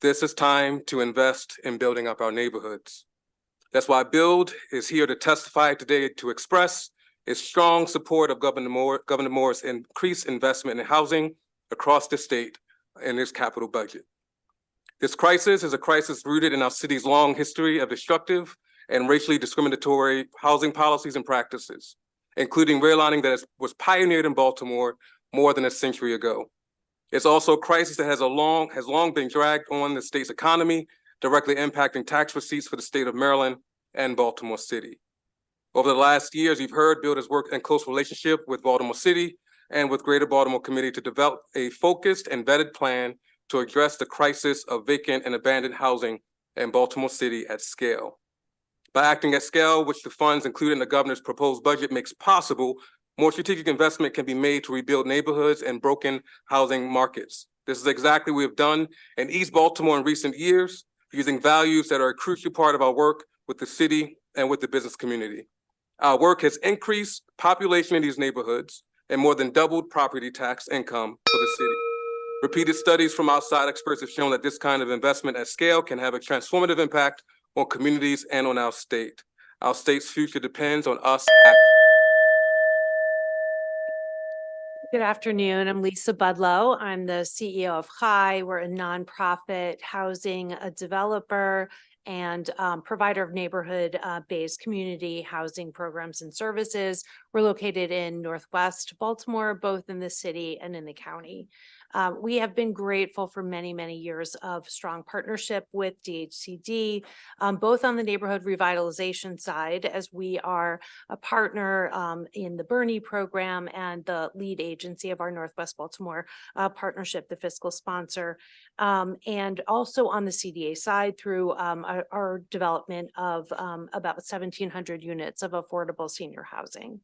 This is time to invest in building up our neighborhoods. That's why BUILD is here to testify today to express its strong support of Governor Moore's increased investment in housing across the state in its capital budget. This crisis is a crisis rooted in our city's long history of destructive and racially discriminatory housing policies and practices, including redlining that was pioneered in Baltimore more than a century ago. It's also a crisis that has long been dragged on the state's economy, directly impacting tax receipts for the state of Maryland and Baltimore City. Over the last years, you've heard Build has worked in close relationship with Baltimore City and with Greater Baltimore Committee to develop a focused and vetted plan to address the crisis of vacant and abandoned housing in Baltimore City at scale. By acting at scale, which the funds included in the governor's proposed budget makes possible, more strategic investment can be made to rebuild neighborhoods and broken housing markets. This is exactly what we have done in East Baltimore in recent years, using values that are a crucial part of our work with the city and with the business community. Our work has increased population in these neighborhoods and more than doubled property tax income for the city. Repeated studies from outside experts have shown that this kind of investment at scale can have a transformative impact on communities and on our state. Our state's future depends on us acting. Good afternoon. I'm Lisa Budlow. I'm the CEO of HI. We're a nonprofit housing developer and provider of neighborhood-based community housing programs and services. We're located in Northwest Baltimore, both in the city and in the county. We have been grateful for many, many years of strong partnership with DHCD, both on the neighborhood revitalization side, as we are a partner in the Bernie program and the lead agency of our Northwest Baltimore partnership, the fiscal sponsor, and also on the CDA side through our development of about 1,700 units of affordable senior housing.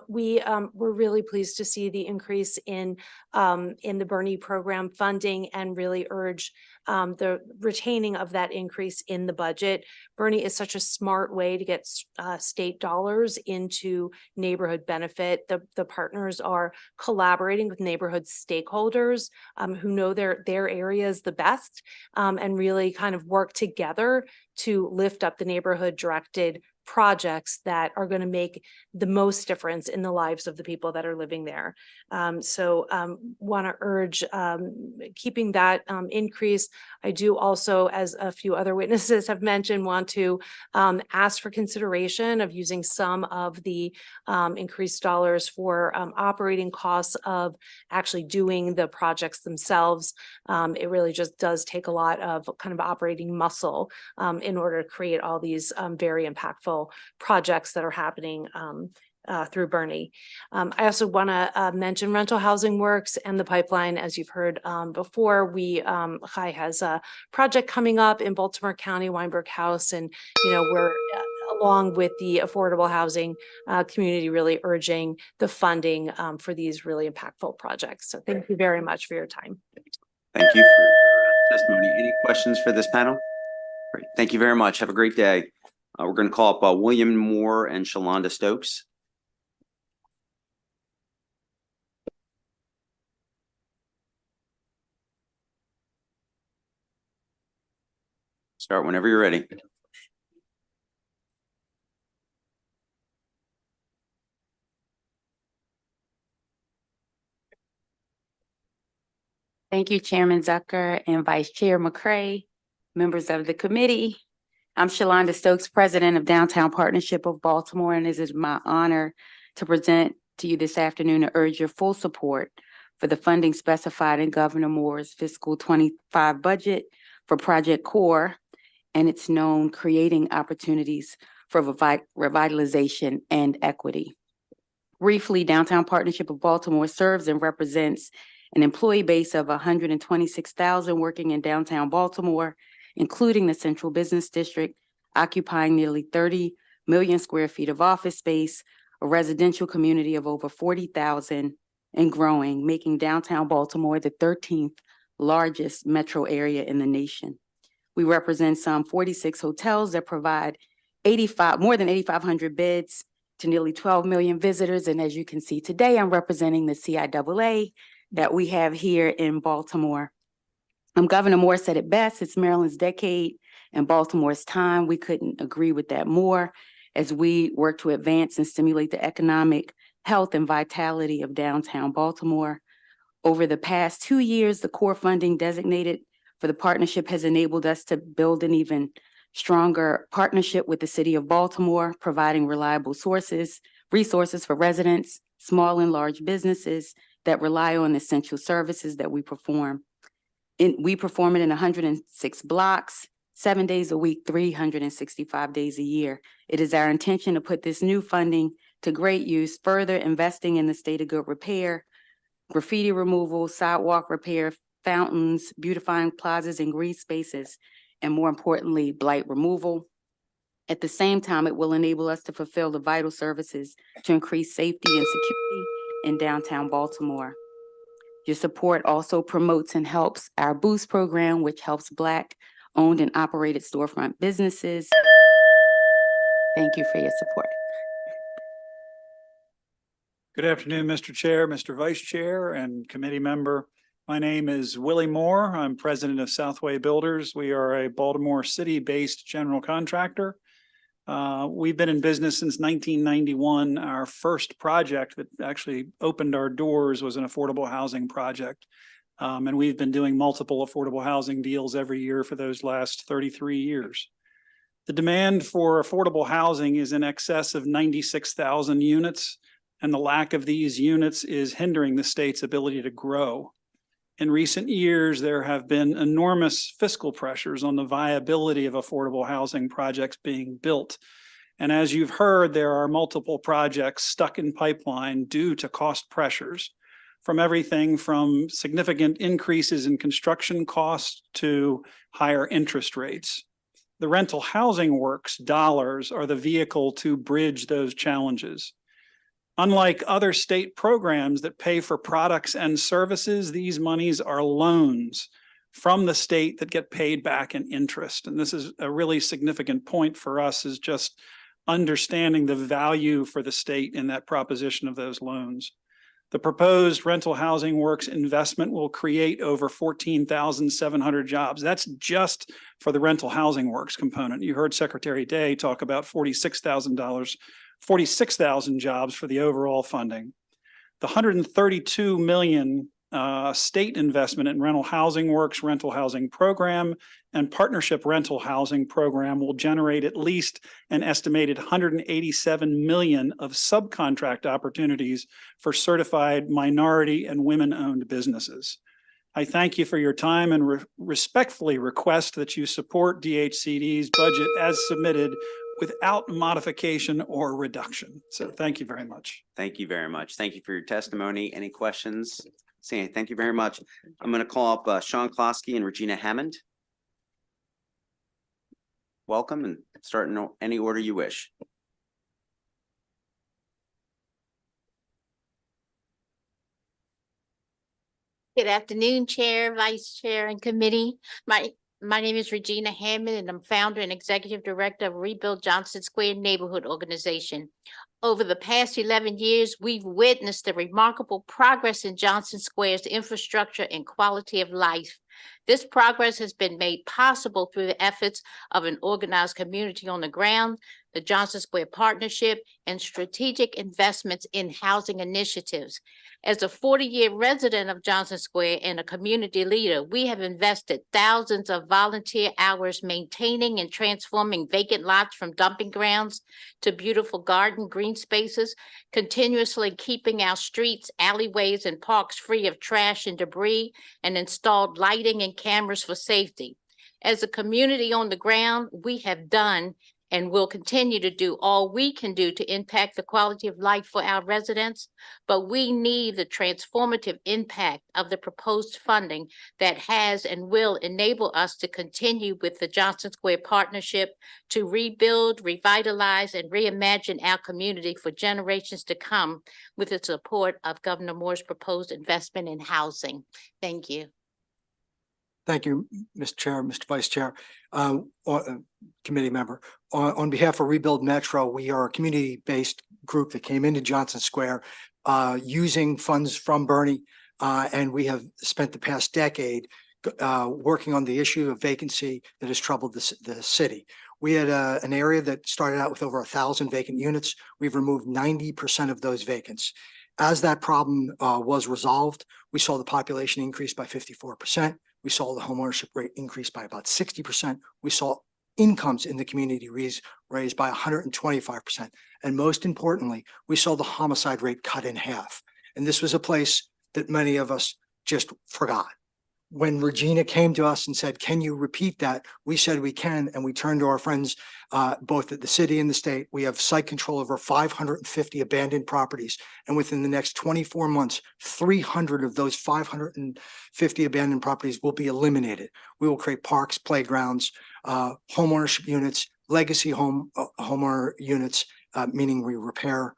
We're really pleased to see the increase in the Bernie program funding and really urge the retaining of that increase in the budget. Bernie is such a smart way to get state dollars into neighborhood benefit. The partners are collaborating with neighborhood stakeholders who know their areas the best and really kind of work together to lift up the neighborhood directed projects that are going to make the most difference in the lives of the people that are living there. So want to urge keeping that increase. I do also, as a few other witnesses have mentioned, want to ask for consideration of using some of the increased dollars for operating costs of actually doing the projects themselves. It really just does take a lot of kind of operating muscle in order to create all these very impactful projects that are happening through Bernie. I also want to mention Rental Housing Works and the pipeline. As you've heard before, HI has a project coming up in Baltimore County, Weinberg House, and we're along with the affordable housing community really urging the funding for these really impactful projects. So thank you very much for your time. Thank you for your testimony. Any questions for this panel? Great. Thank you very much. Have a great day. We're going to call up William Moore and Shalonda Stokes. Start whenever you're ready. Thank you, Chairman Zucker and Vice Chair McCray, members of the committee. I'm Shalonda Stokes, President of Downtown Partnership of Baltimore, and it is my honor to present to you this afternoon to urge your full support for the funding specified in Governor Moore's fiscal 25 budget for Project CORE, and it's known Creating Opportunities for Revitalization and Equity. Briefly, Downtown Partnership of Baltimore serves and represents an employee base of 126,000 working in downtown Baltimore, including the Central Business District, occupying nearly 30 million square feet of office space, a residential community of over 40,000 and growing, making downtown Baltimore the 13th largest metro area in the nation. We represent some 46 hotels that provide more than 8,500 beds to nearly 12 million visitors. And as you can see today, I'm representing the CIAA that we have here in Baltimore. Governor Moore said it best, it's Maryland's decade and Baltimore's time. We couldn't agree with that more as we work to advance and stimulate the economic health and vitality of downtown Baltimore. Over the past 2 years, the core funding designated for the partnership has enabled us to build an even stronger partnership with the city of Baltimore, providing reliable resources for residents, small and large businesses that rely on essential services that we perform. We perform it in 106 blocks, 7 days a week, 365 days a year. It is our intention to put this new funding to great use, further investing in the state of good repair, graffiti removal, sidewalk repair, fountains, beautifying plazas and green spaces, and more importantly, blight removal. At the same time, it will enable us to fulfill the vital services to increase safety and security in downtown Baltimore. Your support also promotes and helps our Boost program, which helps Black-owned and operated storefront businesses. Thank you for your support. Good afternoon, Mr. Chair, Mr. Vice Chair, and committee member. My name is Willie Moore. I'm president of Southway Builders. We are a Baltimore City-based general contractor. We've been in business since 1991. Our first project that actually opened our doors was an affordable housing project. And we've been doing multiple affordable housing deals every year for those last 33 years. The demand for affordable housing is in excess of 96,000 units, and the lack of these units is hindering the state's ability to grow. In recent years, there have been enormous fiscal pressures on the viability of affordable housing projects being built. And as you've heard, there are multiple projects stuck in pipeline due to cost pressures, from everything from significant increases in construction costs to higher interest rates. The rental housing works dollars are the vehicle to bridge those challenges. Unlike other state programs that pay for products and services, these monies are loans from the state that get paid back in interest. And this is a really significant point for us, is just understanding the value for the state in that proposition of those loans. The proposed rental housing works investment will create over 14,700 jobs. That's just for the rental housing works component. You heard Secretary Day talk about $46,000 jobs for the overall funding. The $132 million state investment in rental housing works, rental housing program, and partnership rental housing program will generate at least an estimated $187 million of subcontract opportunities for certified minority and women-owned businesses. I thank you for your time and respectfully request that you support DHCD's budget as submitted without modification or reduction. So thank you very much. Thank you very much. Thank you for your testimony. Any questions? Sandy, thank you very much. I'm going to call up Sean Klosky and Regina Hammond. Welcome, and start in any order you wish. Good afternoon, Chair, Vice Chair, and Committee. My name is Regina Hammond, and I'm founder and executive director of Rebuild Johnson Square Neighborhood Organization. Over the past 11 years, we've witnessed the remarkable progress in Johnson Square's infrastructure and quality of life. This progress has been made possible through the efforts of an organized community on the ground, the Johnson Square Partnership, and strategic investments in housing initiatives. As a 40-year resident of Johnson Square and a community leader, we have invested thousands of volunteer hours maintaining and transforming vacant lots from dumping grounds to beautiful garden green spaces, continuously keeping our streets, alleyways, and parks free of trash and debris, and installed lighting and cameras for safety. As a community on the ground, we have done and will continue to do all we can do to impact the quality of life for our residents, but we need the transformative impact of the proposed funding that has and will enable us to continue with the Johnson Square Partnership to rebuild, revitalize, and reimagine our community for generations to come with the support of Governor Moore's proposed investment in housing. Thank you. Thank you, Mr. Chair, Mr. Vice Chair, committee member. On behalf of Rebuild Metro, we are a community-based group that came into Johnson Square using funds from Bernie, and we have spent the past decade working on the issue of vacancy that has troubled the city. We had an area that started out with over 1,000 vacant units. We've removed 90% of those vacants. As that problem was resolved, we saw the population increase by 54%. We saw the homeownership rate increase by about 60%. We saw incomes in the community raised by 125%. And most importantly, we saw the homicide rate cut in half. And this was a place that many of us just forgot. When Regina came to us and said, can you repeat that? We said we can, and we turned to our friends both at the city and the state. We have site control over 550 abandoned properties. And within the next 24 months, 300 of those 550 abandoned properties will be eliminated. We will create parks, playgrounds, homeownership units, legacy homeowner units, meaning we repair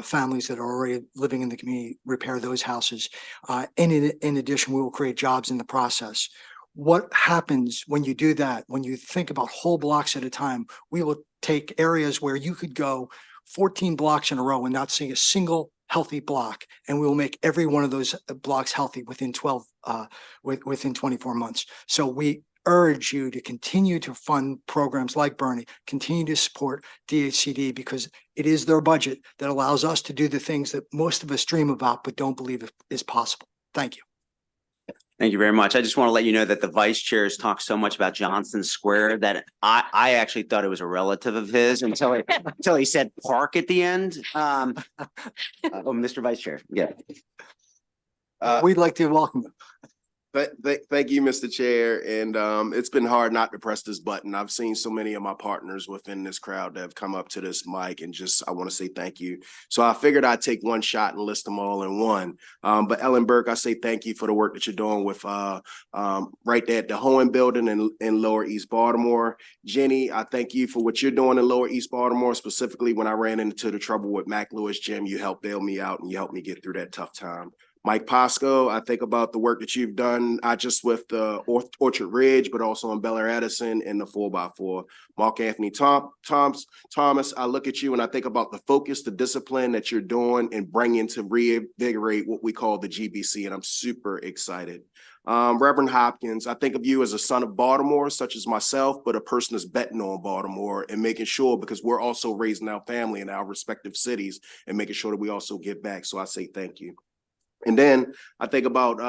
families that are already living in the community, repair those houses. And in addition, we will create jobs in the process. What happens when you do that? When you think about whole blocks at a time, we will take areas where you could go 14 blocks in a row and not see a single healthy block, and we will make every one of those blocks healthy within 24 months. So we urge you to continue to fund programs like Bernie, continue to support DHCD, because it is their budget that allows us to do the things that most of us dream about but don't believe is possible. Thank you. Thank you very much. I just want to let you know that the vice chairs talk so much about Johnson Square that I actually thought it was a relative of his until he said park at the end. Oh, Mr. Vice Chair. Yeah. We'd like to welcome you. Thank you, Mr. Chair. And it's been hard not to press this button. I've seen so many of my partners within this crowd that have come up to this mic, and I want to say thank you. So I figured I'd take one shot and list them all in one. But Ellen Burke, I say thank you for the work that you're doing with right there at the Hohen Building in Lower East Baltimore. Jenny, I thank you for what you're doing in Lower East Baltimore. Specifically, when I ran into the trouble with Mac Lewis Gym, you helped bail me out and you helped me get through that tough time. Mike Posco, I think about the work that you've done, not just with the Orchard Ridge, but also in Bel Air Edison and the 4x4. Mark Anthony Thomas, I look at you and I think about the focus, the discipline that you're doing and bringing to reinvigorate what we call the GBC, and I'm super excited. Reverend Hopkins, I think of you as a son of Baltimore, such as myself, but a person that's betting on Baltimore and making sure, because we're also raising our family in our respective cities and making sure that we also give back. So I say thank you. And then I think about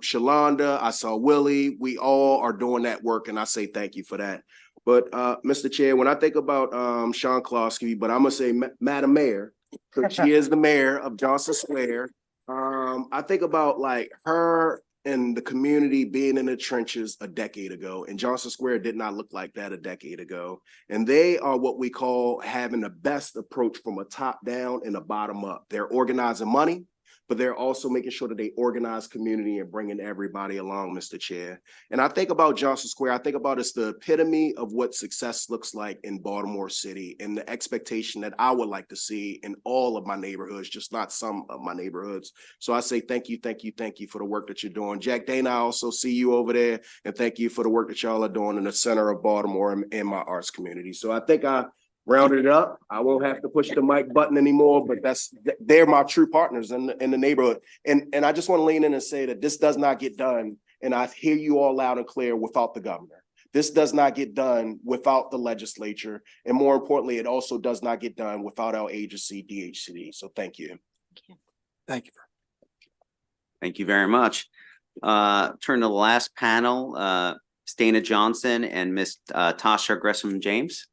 Shalonda, I saw Willie, we all are doing that work, and I say thank you for that. But Mr. Chair, when I think about Sean Klosky, but I'm gonna say Madam Mayor, because she is the mayor of Johnson Square. I think about like her and the community being in the trenches a decade ago, and Johnson Square did not look like that a decade ago. And they are what we call having the best approach from a top down and a bottom up. They're organizing money, but they're also making sure that they organize community and bringing everybody along, Mr. Chair. And I think about Johnson Square, I think about it's the epitome of what success looks like in Baltimore City and the expectation that I would like to see in all of my neighborhoods, just not some of my neighborhoods. So I say thank you, thank you, thank you for the work that you're doing. Jack Dana, I also see you over there, and thank you for the work that y'all are doing in the center of Baltimore and my arts community. So I think I rounded it up. I won't have to push the mic button anymore, but they're my true partners in the neighborhood. And I just want to lean in and say that this does not get done, and I hear you all loud and clear, without the governor. This does not get done without the legislature. And more importantly, it also does not get done without our agency, DHCD. So thank you. Thank you. Thank you very much. Turn to the last panel, Stana Johnson and Miss Tasha Gresham James.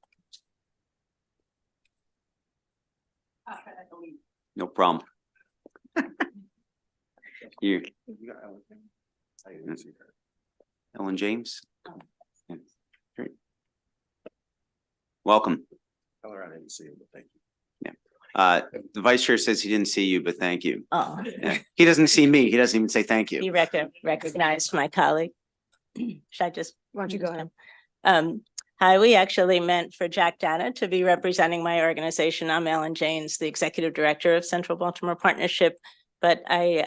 No problem. You. Ellen James. Yeah. Great. Welcome. Tell her I didn't see him, but thank you. Yeah. The vice chair says he didn't see you, but thank you. Oh. Yeah. He doesn't see me. He doesn't even say thank you. You recognized my colleague. Should I just? Why don't you go ahead? Hi, we actually meant for Jack Dana to be representing my organization. I'm Ellen James, the Executive Director of Central Baltimore Partnership, but I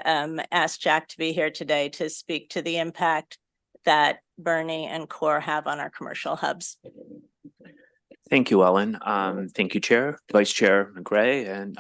asked Jack to be here today to speak to the impact that Bernie and CORE have on our commercial hubs. Thank you, Ellen. Thank you, Chair, Vice Chair McGray, and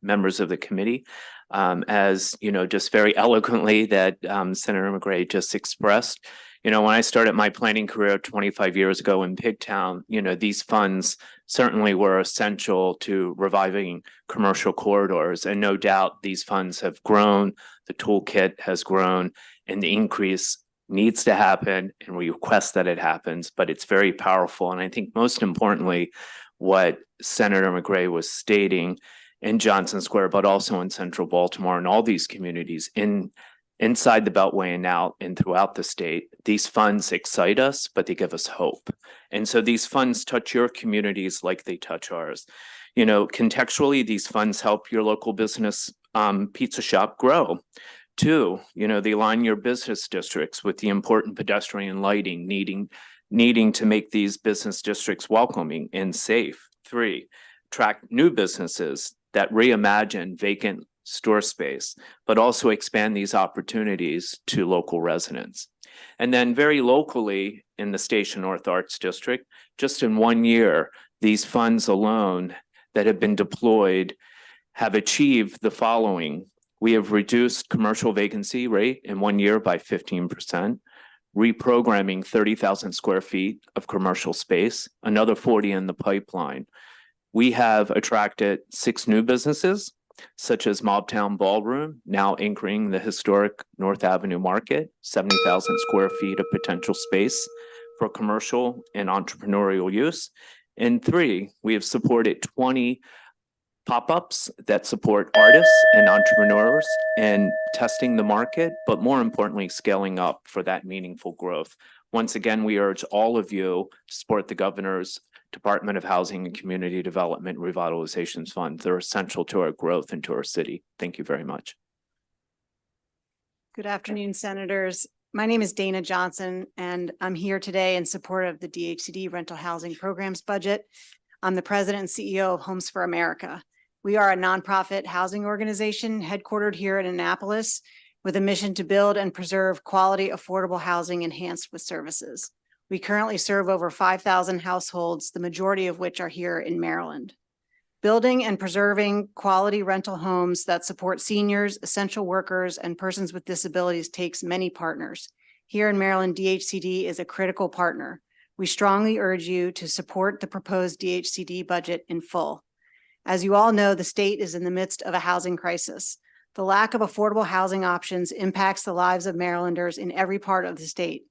members of the committee. As you know, just very eloquently that Senator McGray just expressed, You know, when I started my planning career 25 years ago in Pigtown, you know, these funds certainly were essential to reviving commercial corridors. And no doubt these funds have grown, the toolkit has grown, and the increase needs to happen, and we request that it happens, but it's very powerful. And I think most importantly, what Senator McGray was stating in Johnson Square, but also in central Baltimore and all these communities inside the Beltway and out and throughout the state, these funds excite us, but they give us hope. And so these funds touch your communities like they touch ours. You know, contextually, these funds help your local business pizza shop grow. Two, you know, they align your business districts with the important pedestrian lighting needing to make these business districts welcoming and safe. Three, attract new businesses that reimagine vacant store space, but also expand these opportunities to local residents. And then very locally in the Station North Arts District, just in 1 year, these funds alone that have been deployed have achieved the following. We have reduced commercial vacancy rate in 1 year by 15%, reprogramming 30,000 square feet of commercial space, another 40 in the pipeline. We have attracted 6 new businesses, such as Mobtown Ballroom, now anchoring the historic North Avenue Market, 70,000 square feet of potential space for commercial and entrepreneurial use. And 3, we have supported 20 pop-ups that support artists and entrepreneurs and testing the market, but more importantly, scaling up for that meaningful growth. Once again, we urge all of you to support the governor's Department of Housing and Community Development Revitalization Fund. They're essential to our growth and to our city. Thank you very much. Good afternoon, Senators. My name is Dana Johnson, and I'm here today in support of the DHCD Rental Housing Programs budget. I'm the President and CEO of Homes for America. We are a nonprofit housing organization headquartered here in Annapolis with a mission to build and preserve quality, affordable housing enhanced with services. We currently serve over 5,000 households, the majority of which are here in Maryland. Building and preserving quality rental homes that support seniors, essential workers, and persons with disabilities takes many partners. Here in Maryland, DHCD is a critical partner. We strongly urge you to support the proposed DHCD budget in full. As you all know, the state is in the midst of a housing crisis. The lack of affordable housing options impacts the lives of Marylanders in every part of the state.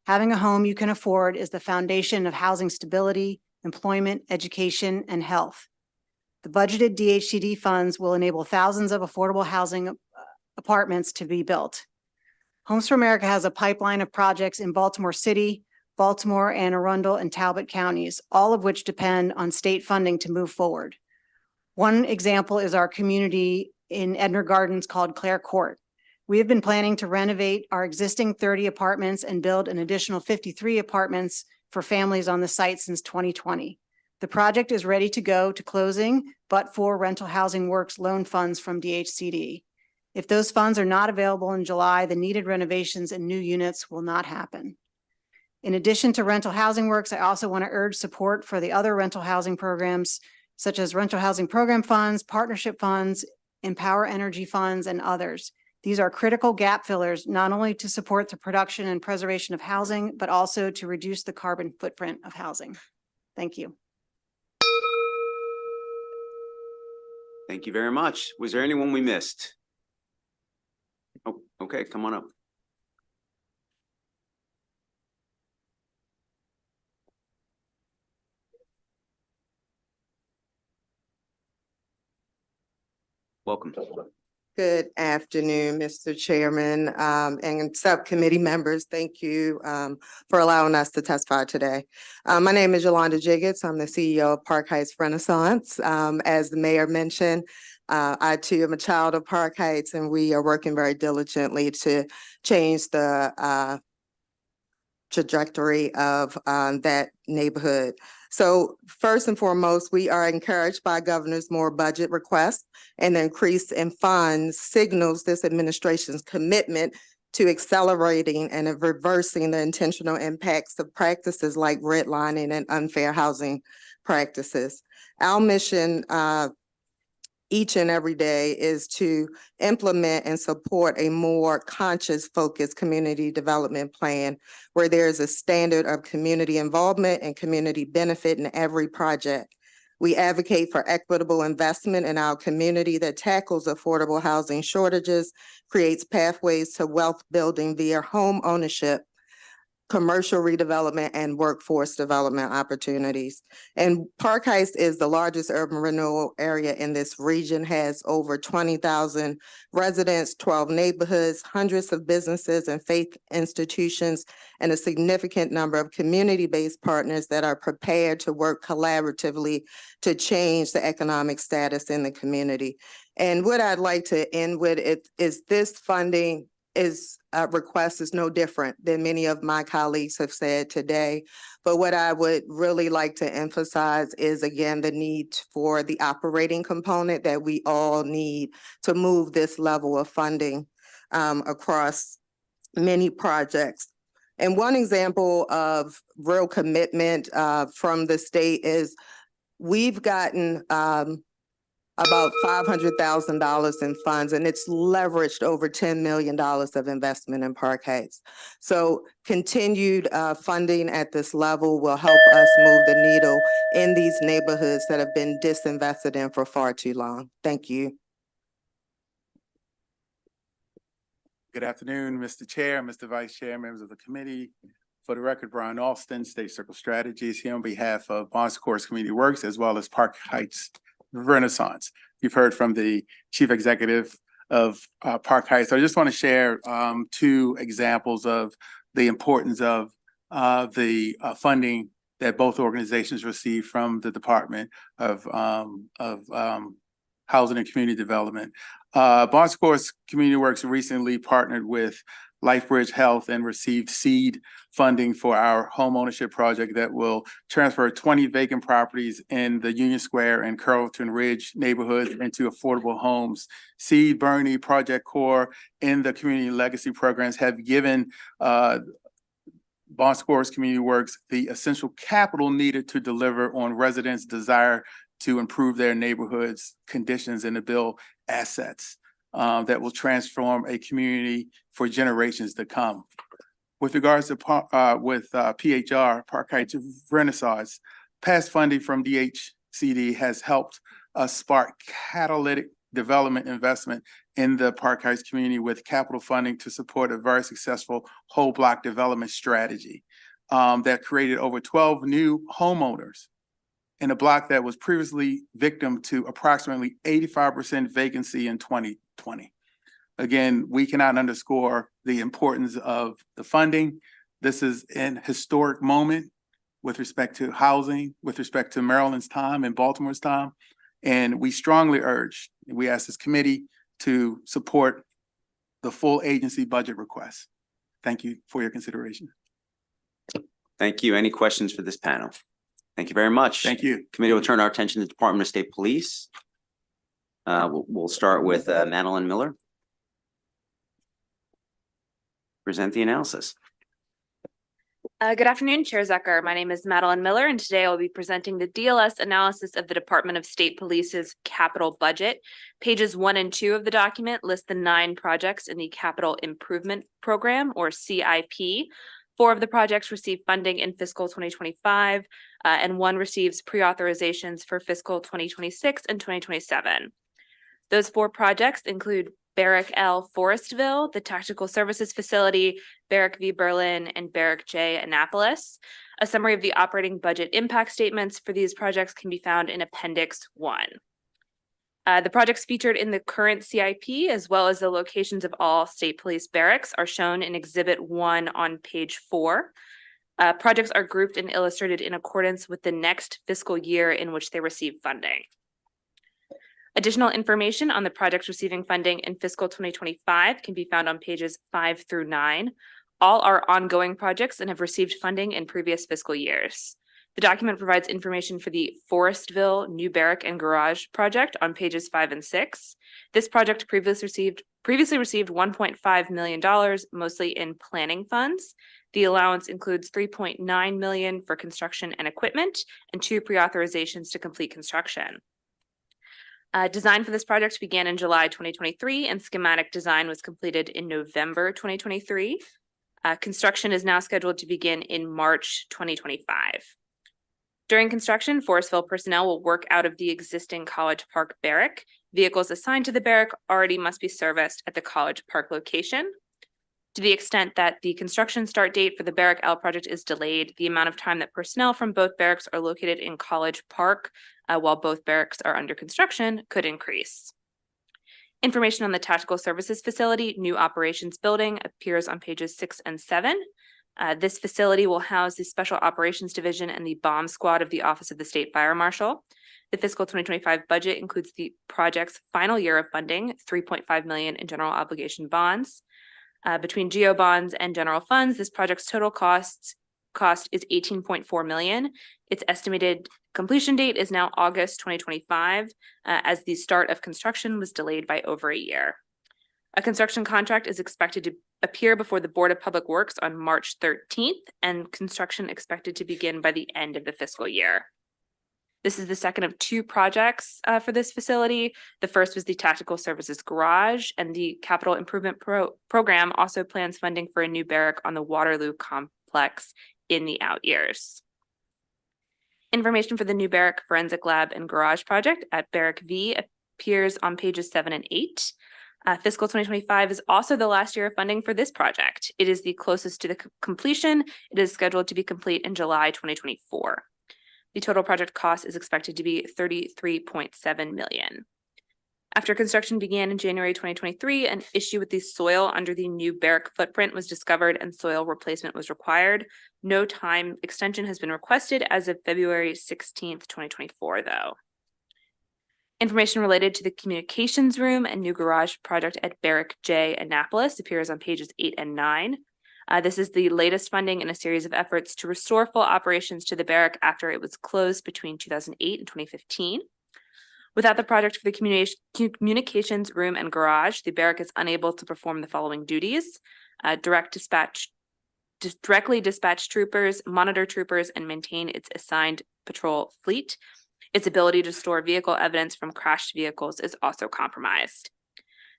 Having a home you can afford is the foundation of housing stability, employment, education, and health. The budgeted DHCD funds will enable thousands of affordable housing apartments to be built. Homes for America has a pipeline of projects in Baltimore City, Baltimore, Anne Arundel, and Talbot counties, all of which depend on state funding to move forward. One example is our community in Edna Gardens called Clare Court. We have been planning to renovate our existing 30 apartments and build an additional 53 apartments for families on the site since 2020. The project is ready to go to closing, but for Rental Housing Works loan funds from DHCD. If those funds are not available in July, the needed renovations and new units will not happen. In addition to Rental Housing Works, I also want to urge support for the other rental housing programs, such as Rental Housing Program Funds, Partnership Funds, Empower Energy Funds, and others. These are critical gap fillers, not only to support the production and preservation of housing, but also to reduce the carbon footprint of housing. Thank you. Thank you very much. Was there anyone we missed? Oh, okay, come on up. Welcome. Good afternoon, Mr. Chairman, and subcommittee members. Thank you for allowing us to testify today. My name is Yolanda Jiggets. I'm the CEO of Park Heights Renaissance. As the mayor mentioned, I too am a child of Park Heights, and we are working very diligently to change the trajectory of that neighborhood. So first and foremost, we are encouraged by Governor's more budget requests, and the increase in funds signals this administration's commitment to accelerating and reversing the intentional impacts of practices like redlining and unfair housing practices. Our mission each and every day is to implement and support a more conscious, focused community development plan where there is a standard of community involvement and community benefit in every project. We advocate for equitable investment in our community that tackles affordable housing shortages, creates pathways to wealth building via home ownership, commercial redevelopment, and workforce development opportunities. And Park Heights is the largest urban renewal area in this region, has over 20,000 residents, 12 neighborhoods, hundreds of businesses and faith institutions, and a significant number of community-based partners that are prepared to work collaboratively to change the economic status in the community. And what I'd like to end with is this funding request is no different than many of my colleagues have said today. But what I would really like to emphasize is, again, the need for the operating component that we all need to move this level of funding across many projects. And one example of real commitment from the state is we've gotten about $500,000 in funds, and it's leveraged over $10 million of investment in Park Heights. So continued funding at this level will help us move the needle in these neighborhoods that have been disinvested in for far too long. Thank you. Good afternoon, Mr. Chair, Mr. Vice Chair, members of the committee. For the record, Brian Alston, State Circle Strategies, here on behalf of Bon Secours Community Works, as well as Park Heights Renaissance. You've heard from the Chief Executive of Park Heights. So I just want to share two examples of the importance of the funding that both organizations receive from the Department of Housing and Community Development. Bon Secours Community Works recently partnered with LifeBridge Health and received seed funding for our home ownership project that will transfer 20 vacant properties in the Union Square and Carrollton Ridge neighborhoods into affordable homes. Seed, Bernie, Project Core, and the Community Legacy programs have given Bon Secours Community Works the essential capital needed to deliver on residents' desire to improve their neighborhoods' conditions and to build assets that will transform a community for generations to come. With regards to PHR, Park Heights Renaissance, past funding from DHCD has helped us spark catalytic development investment in the Park Heights community with capital funding to support a very successful whole block development strategy that created over 12 new homeowners in a block that was previously victim to approximately 85% vacancy in 2020. Again, we cannot underscore the importance of the funding. This is an historic moment with respect to housing, with respect to Maryland's time and Baltimore's time. And we strongly urge, we ask this committee to support the full agency budget request. Thank you for your consideration. Thank you. Any questions for this panel? Thank you very much. Thank you. Committee will turn our attention to the Department of State Police. We'll start with Madeline Miller. Present the analysis. Good afternoon, Chair Zucker. My name is Madeline Miller, and today I'll be presenting the DLS analysis of the Department of State Police's capital budget. Pages 1 and 2 of the document list the 9 projects in the Capital Improvement Program, or CIP. 4 of the projects receive funding in fiscal 2025, and 1 receives pre-authorizations for fiscal 2026 and 2027. Those 4 projects include Barrack L. Forestville, the Tactical Services Facility, Barrack V. Berlin, and Barrack J. Annapolis. A summary of the operating budget impact statements for these projects can be found in Appendix 1. The projects featured in the current CIP, as well as the locations of all state police barracks, are shown in Exhibit 1 on page 4. Projects are grouped and illustrated in accordance with the next fiscal year in which they receive funding. Additional information on the projects receiving funding in fiscal 2025 can be found on pages 5 through 9. All are ongoing projects and have received funding in previous fiscal years. The document provides information for the Forestville New Barrack and Garage project on pages 5 and 6. This project previously received $1.5 million, mostly in planning funds. The allowance includes $3.9 million for construction and equipment and 2 pre-authorizations to complete construction. Design for this project began in July 2023 and schematic design was completed in November 2023. Construction is now scheduled to begin in March 2025. During construction, Forestville personnel will work out of the existing College Park barrack. Vehicles assigned to the barrack already must be serviced at the College Park location. To the extent that the construction start date for the Barrack L project is delayed, the amount of time that personnel from both barracks are located in College Park while both barracks are under construction could increase. Information on the Tactical Services Facility New Operations Building appears on pages 6 and 7. This facility will house the Special Operations Division and the Bomb Squad of the Office of the State Fire Marshal. The fiscal 2025 budget includes the project's final year of funding, $3.5 million in general obligation bonds. Between GO bonds and general funds, this project's total cost is $18.4 million. Its estimated completion date is now August 2025, as the start of construction was delayed by over a year. A construction contract is expected to appear before the Board of Public Works on March 13th, and construction expected to begin by the end of the fiscal year. This is the second of 2 projects for this facility. The first was the Tactical Services Garage, and the Capital Improvement Program also plans funding for a new barrack on the Waterloo complex in the out years. Information for the new barrack, forensic lab, and garage project at Barrack V appears on pages 7 and 8. Fiscal 2025 is also the last year of funding for this project. It is the closest to the completion. It is scheduled to be complete in July 2024. The total project cost is expected to be $33.7 million. After construction began in January 2023, an issue with the soil under the new barrack footprint was discovered and soil replacement was required. No time extension has been requested as of February 16th, 2024, though. Information related to the communications room and new garage project at Barrack J, Annapolis appears on pages 8 and 9. This is the latest funding in a series of efforts to restore full operations to the barrack after it was closed between 2008 and 2015. Without the project for the communications room and garage, the barrack is unable to perform the following duties: directly dispatch troopers, monitor troopers, and maintain its assigned patrol fleet. Its ability to store vehicle evidence from crashed vehicles is also compromised.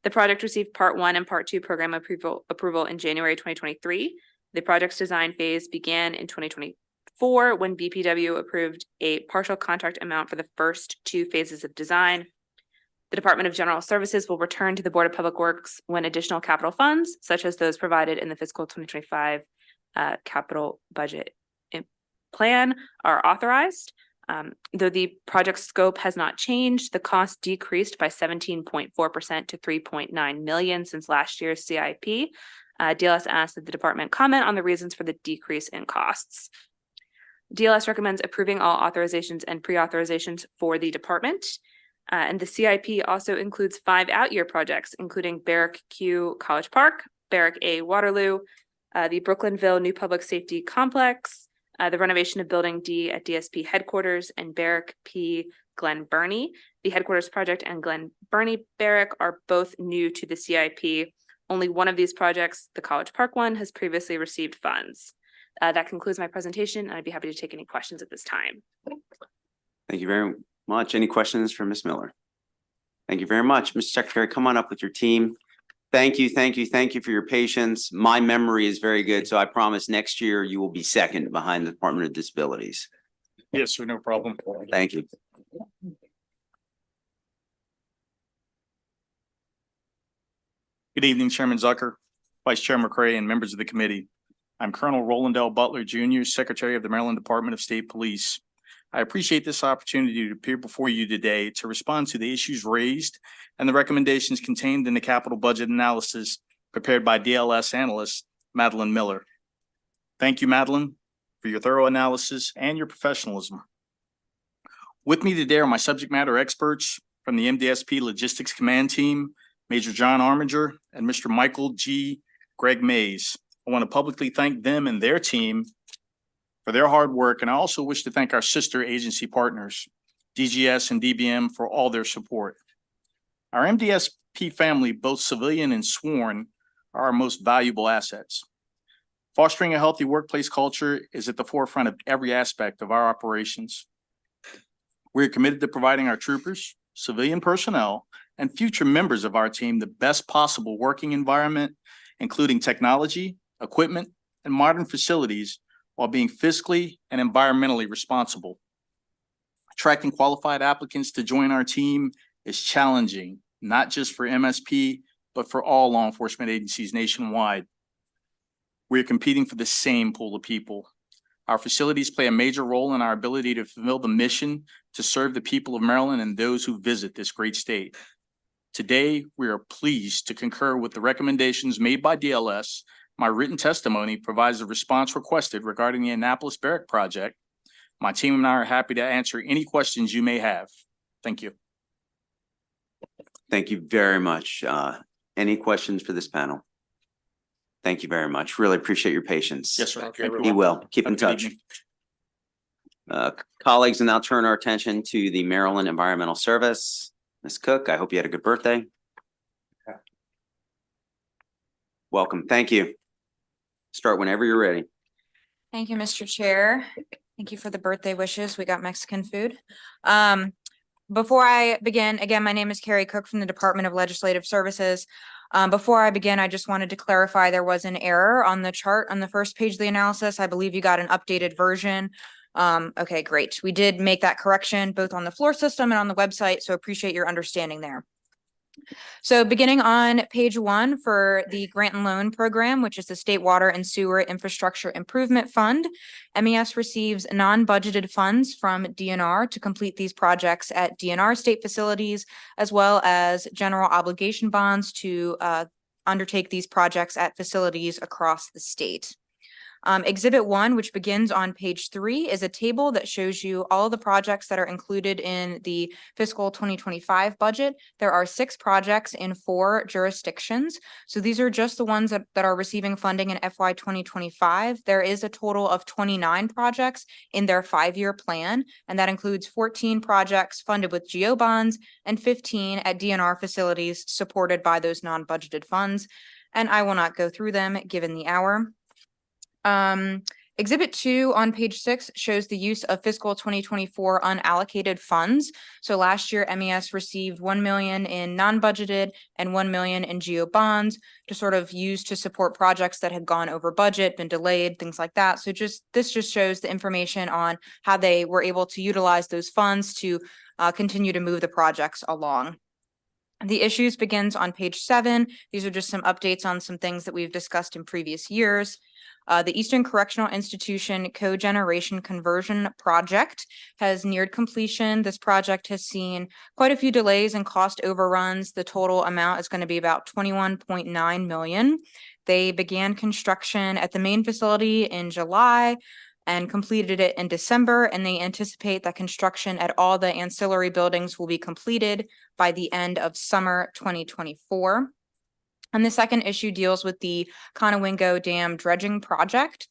The project received Part 1 and Part 2 program approval in January 2023. The project's design phase began in 2024 when BPW approved a partial contract amount for the first 2 phases of design. The Department of General Services will return to the Board of Public Works when additional capital funds, such as those provided in the fiscal 2025 capital budget plan, are authorized. Though the project scope has not changed, the cost decreased by 17.4% to $3.9 million since last year's CIP. DLS asked that the department comment on the reasons for the decrease in costs. DLS recommends approving all authorizations and pre-authorizations for the department. And the CIP also includes 5 out-year projects, including Barrack Q College Park, Barrack A Waterloo, the Brooklynville New Public Safety Complex, the renovation of Building D at DSP headquarters, and Barrack P Glen Burnie. The headquarters project and Glen Burnie Barrack are both new to the CIP. Only one of these projects, the College Park one, has previously received funds. That concludes my presentation, and I'd be happy to take any questions at this time. Thank you very much. Any questions for Ms. Miller? Thank you very much. Mr. Secretary, come on up with your team. Thank you for your patience. My memory is very good, so I promise next year you will be second behind the Department of Disabilities. Yes, sir, no problem. Thank you. Good evening, Chairman Zucker, Vice Chair McCray, and members of the committee. I'm Colonel Roland L. Butler, Jr., Secretary of the Maryland Department of State Police. I appreciate this opportunity to appear before you today to respond to the issues raised and the recommendations contained in the capital budget analysis prepared by DLS analyst Madeline Miller. Thank you, Madeline, for your thorough analysis and your professionalism. With me today are my subject matter experts from the MDSP Logistics Command Team, Major John Arminger and Mr. Michael G. Greg Mays. I want to publicly thank them and their team for their hard work, and I also wish to thank our sister agency partners, DGS and DBM, for all their support. Our MDSP family, both civilian and sworn, are our most valuable assets. Fostering a healthy workplace culture is at the forefront of every aspect of our operations. We are committed to providing our troopers, civilian personnel, and future members of our team the best possible working environment, including technology, equipment, and modern facilities, while being fiscally and environmentally responsible. Attracting qualified applicants to join our team is challenging, not just for MSP, but for all law enforcement agencies nationwide. We are competing for the same pool of people. Our facilities play a major role in our ability to fulfill the mission to serve the people of Maryland and those who visit this great state. Today, we are pleased to concur with the recommendations made by DLS. My written testimony provides the response requested regarding the Annapolis Barrack project. My team and I are happy to answer any questions you may have. Thank you. Thank you very much. Any questions for this panel? Thank you very much. Really appreciate your patience. Yes, sir. Be well. Keep in touch. Colleagues, and now turn our attention to the Maryland Environmental Service. Ms. Cook, I hope you had a good birthday. Welcome. Thank you. Start whenever you're ready. Thank you, Mr. Chair. Thank you for the birthday wishes. We got Mexican food. Before I begin, again, my name is Carrie Cook from the Department of Legislative Services. Before I begin, I just wanted to clarify there was an error on the chart on the first page of the analysis. I believe you got an updated version. Okay, great. We did make that correction both on the floor system and on the website, so appreciate your understanding there. So beginning on page 1 for the grant and loan program, which is the State Water and Sewer Infrastructure Improvement Fund, MES receives non-budgeted funds from DNR to complete these projects at DNR state facilities, as well as general obligation bonds to undertake these projects at facilities across the state. Exhibit 1, which begins on page 3, is a table that shows you all the projects that are included in the fiscal 2025 budget. There are 6 projects in 4 jurisdictions. So these are just the ones that are receiving funding in FY 2025. There is a total of 29 projects in their 5-year plan, and that includes 14 projects funded with GO bonds and 15 at DNR facilities supported by those non-budgeted funds. And I will not go through them given the hour. Exhibit 2 on page 6 shows the use of fiscal 2024 unallocated funds. So last year, MES received $1 million in non-budgeted and $1 million in GO bonds to sort of use to support projects that had gone over budget, been delayed, things like that. So this just shows the information on how they were able to utilize those funds to continue to move the projects along. The issues begins on page 7. These are just some updates on some things that we've discussed in previous years. The Eastern Correctional Institution Cogeneration Conversion Project has neared completion. This project has seen quite a few delays and cost overruns. The total amount is going to be about $21.9 million. They began construction at the main facility in July and completed it in December, and they anticipate that construction at all the ancillary buildings will be completed by the end of summer 2024. And the second issue deals with the Conowingo Dam dredging project.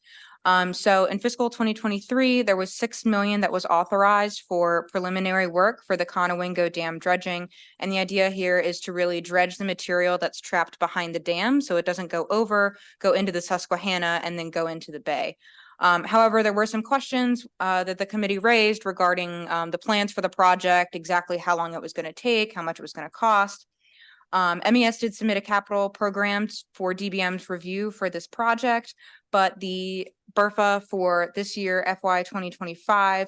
So in fiscal 2023, there was $6 million that was authorized for preliminary work for the Conowingo Dam dredging. And the idea here is to really dredge the material that's trapped behind the dam so it doesn't go into the Susquehanna and then go into the bay. However, there were some questions that the committee raised regarding the plans for the project, exactly how long it was going to take, how much it was going to cost. MES did submit a capital program for DBM's review for this project, but the BRFA for this year, FY 2025,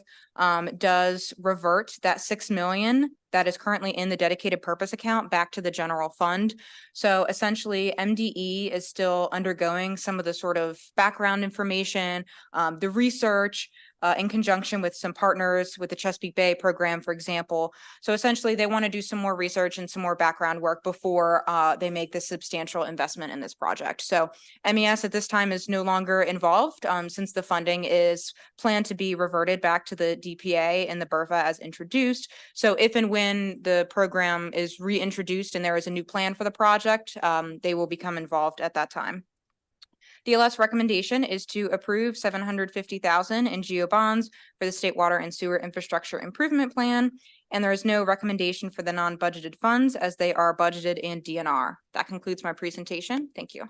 does revert that $6 million that is currently in the dedicated purpose account back to the general fund. So essentially, MDE is still undergoing some of the sort of background information, the research, in conjunction with some partners with the Chesapeake Bay program, for example. So essentially, they want to do some more research and some more background work before they make this substantial investment in this project. So MES at this time is no longer involved since the funding is planned to be reverted back to the DPA and the BRFA as introduced. So if and when the program is reintroduced and there is a new plan for the project, they will become involved at that time. DLS recommendation is to approve $750,000 in GO bonds for the State Water and Sewer Infrastructure Improvement Plan, and there is no recommendation for the non-budgeted funds as they are budgeted in DNR. That concludes my presentation. Thank you.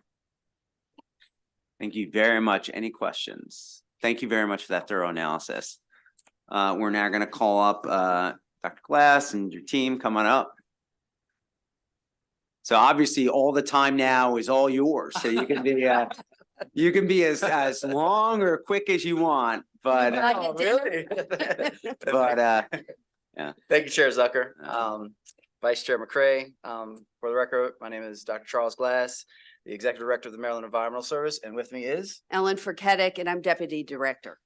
Thank you very much. Any questions? Thank you very much for that thorough analysis. We're now going to call up Dr. Glass and your team, come on up. So obviously, all the time now is all yours, so you can be as long or quick as you want, but. Oh, really? But, yeah. Thank you, Chair Zucker. Vice Chair McCray, for the record, my name is Dr. Charles Glass, the Executive Director of the Maryland Environmental Service, and with me is Ellen Furketic, and I'm Deputy Director.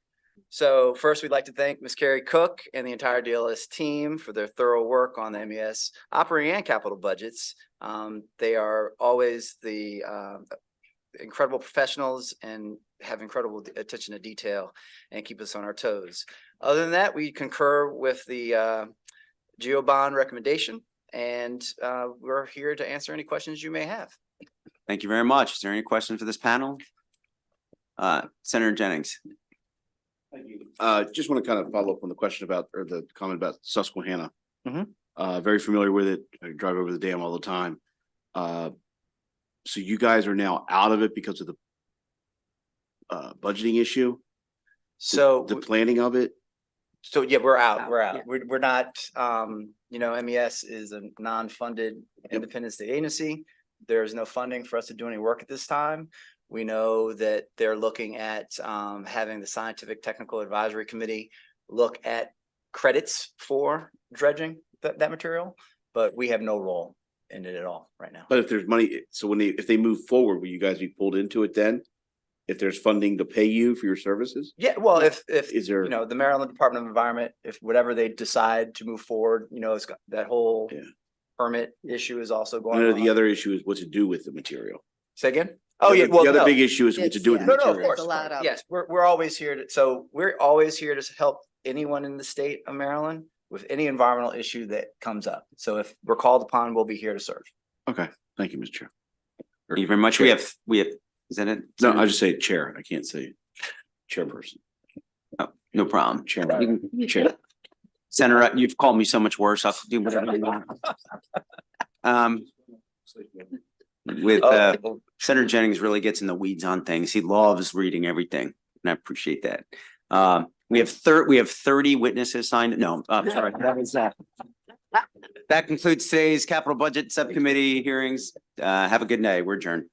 So first, we'd like to thank Ms. Carrie Cook and the entire DLS team for their thorough work on the MES operating and capital budgets. They are always the incredible professionals and have incredible attention to detail and keep us on our toes. Other than that, we concur with the GEO bond recommendation, and we're here to answer any questions you may have. Thank you very much. Is there any questions for this panel? Senator Jennings. Thank you. Just want to kind of follow up on the question about, or the comment about Susquehanna. Very familiar with it. I drive over the dam all the time. So you guys are now out of it because of the budgeting issue? So the planning of it? So yeah, we're out. We're not, MES is a non-funded independent state agency. There's no funding for us to do any work at this time. We know that they're looking at having the Scientific Technical Advisory Committee look at credits for dredging that material, but we have no role in it at all right now. But if there's money, so if they move forward, will you guys be pulled into it then? If there's funding to pay you for your services? Yeah, well, if is there, the Maryland Department of Environment, if whatever they decide to move forward, it's got that whole permit issue is also going on. the other issue is what to do with the material. Say again? Oh, yeah. Well, the other big issue is what to do with the material. No, of course. Yes, we're always here to help anyone in the state of Maryland with any environmental issue that comes up. So if we're called upon, we'll be here to serve. Okay, thank you, Mr. Chair. Thank you very much. We have, is that it? No, I just say chair. I can't say chairperson. Oh, no problem. Chair. Chair. Senator, you've called me so much worse. I'll do whatever you want. Senator Jennings really gets in the weeds on things. He loves reading everything, and I appreciate that. We have 30 witnesses signed. No, sorry. That concludes today's capital budget subcommittee hearings. Have a good night. We're adjourned.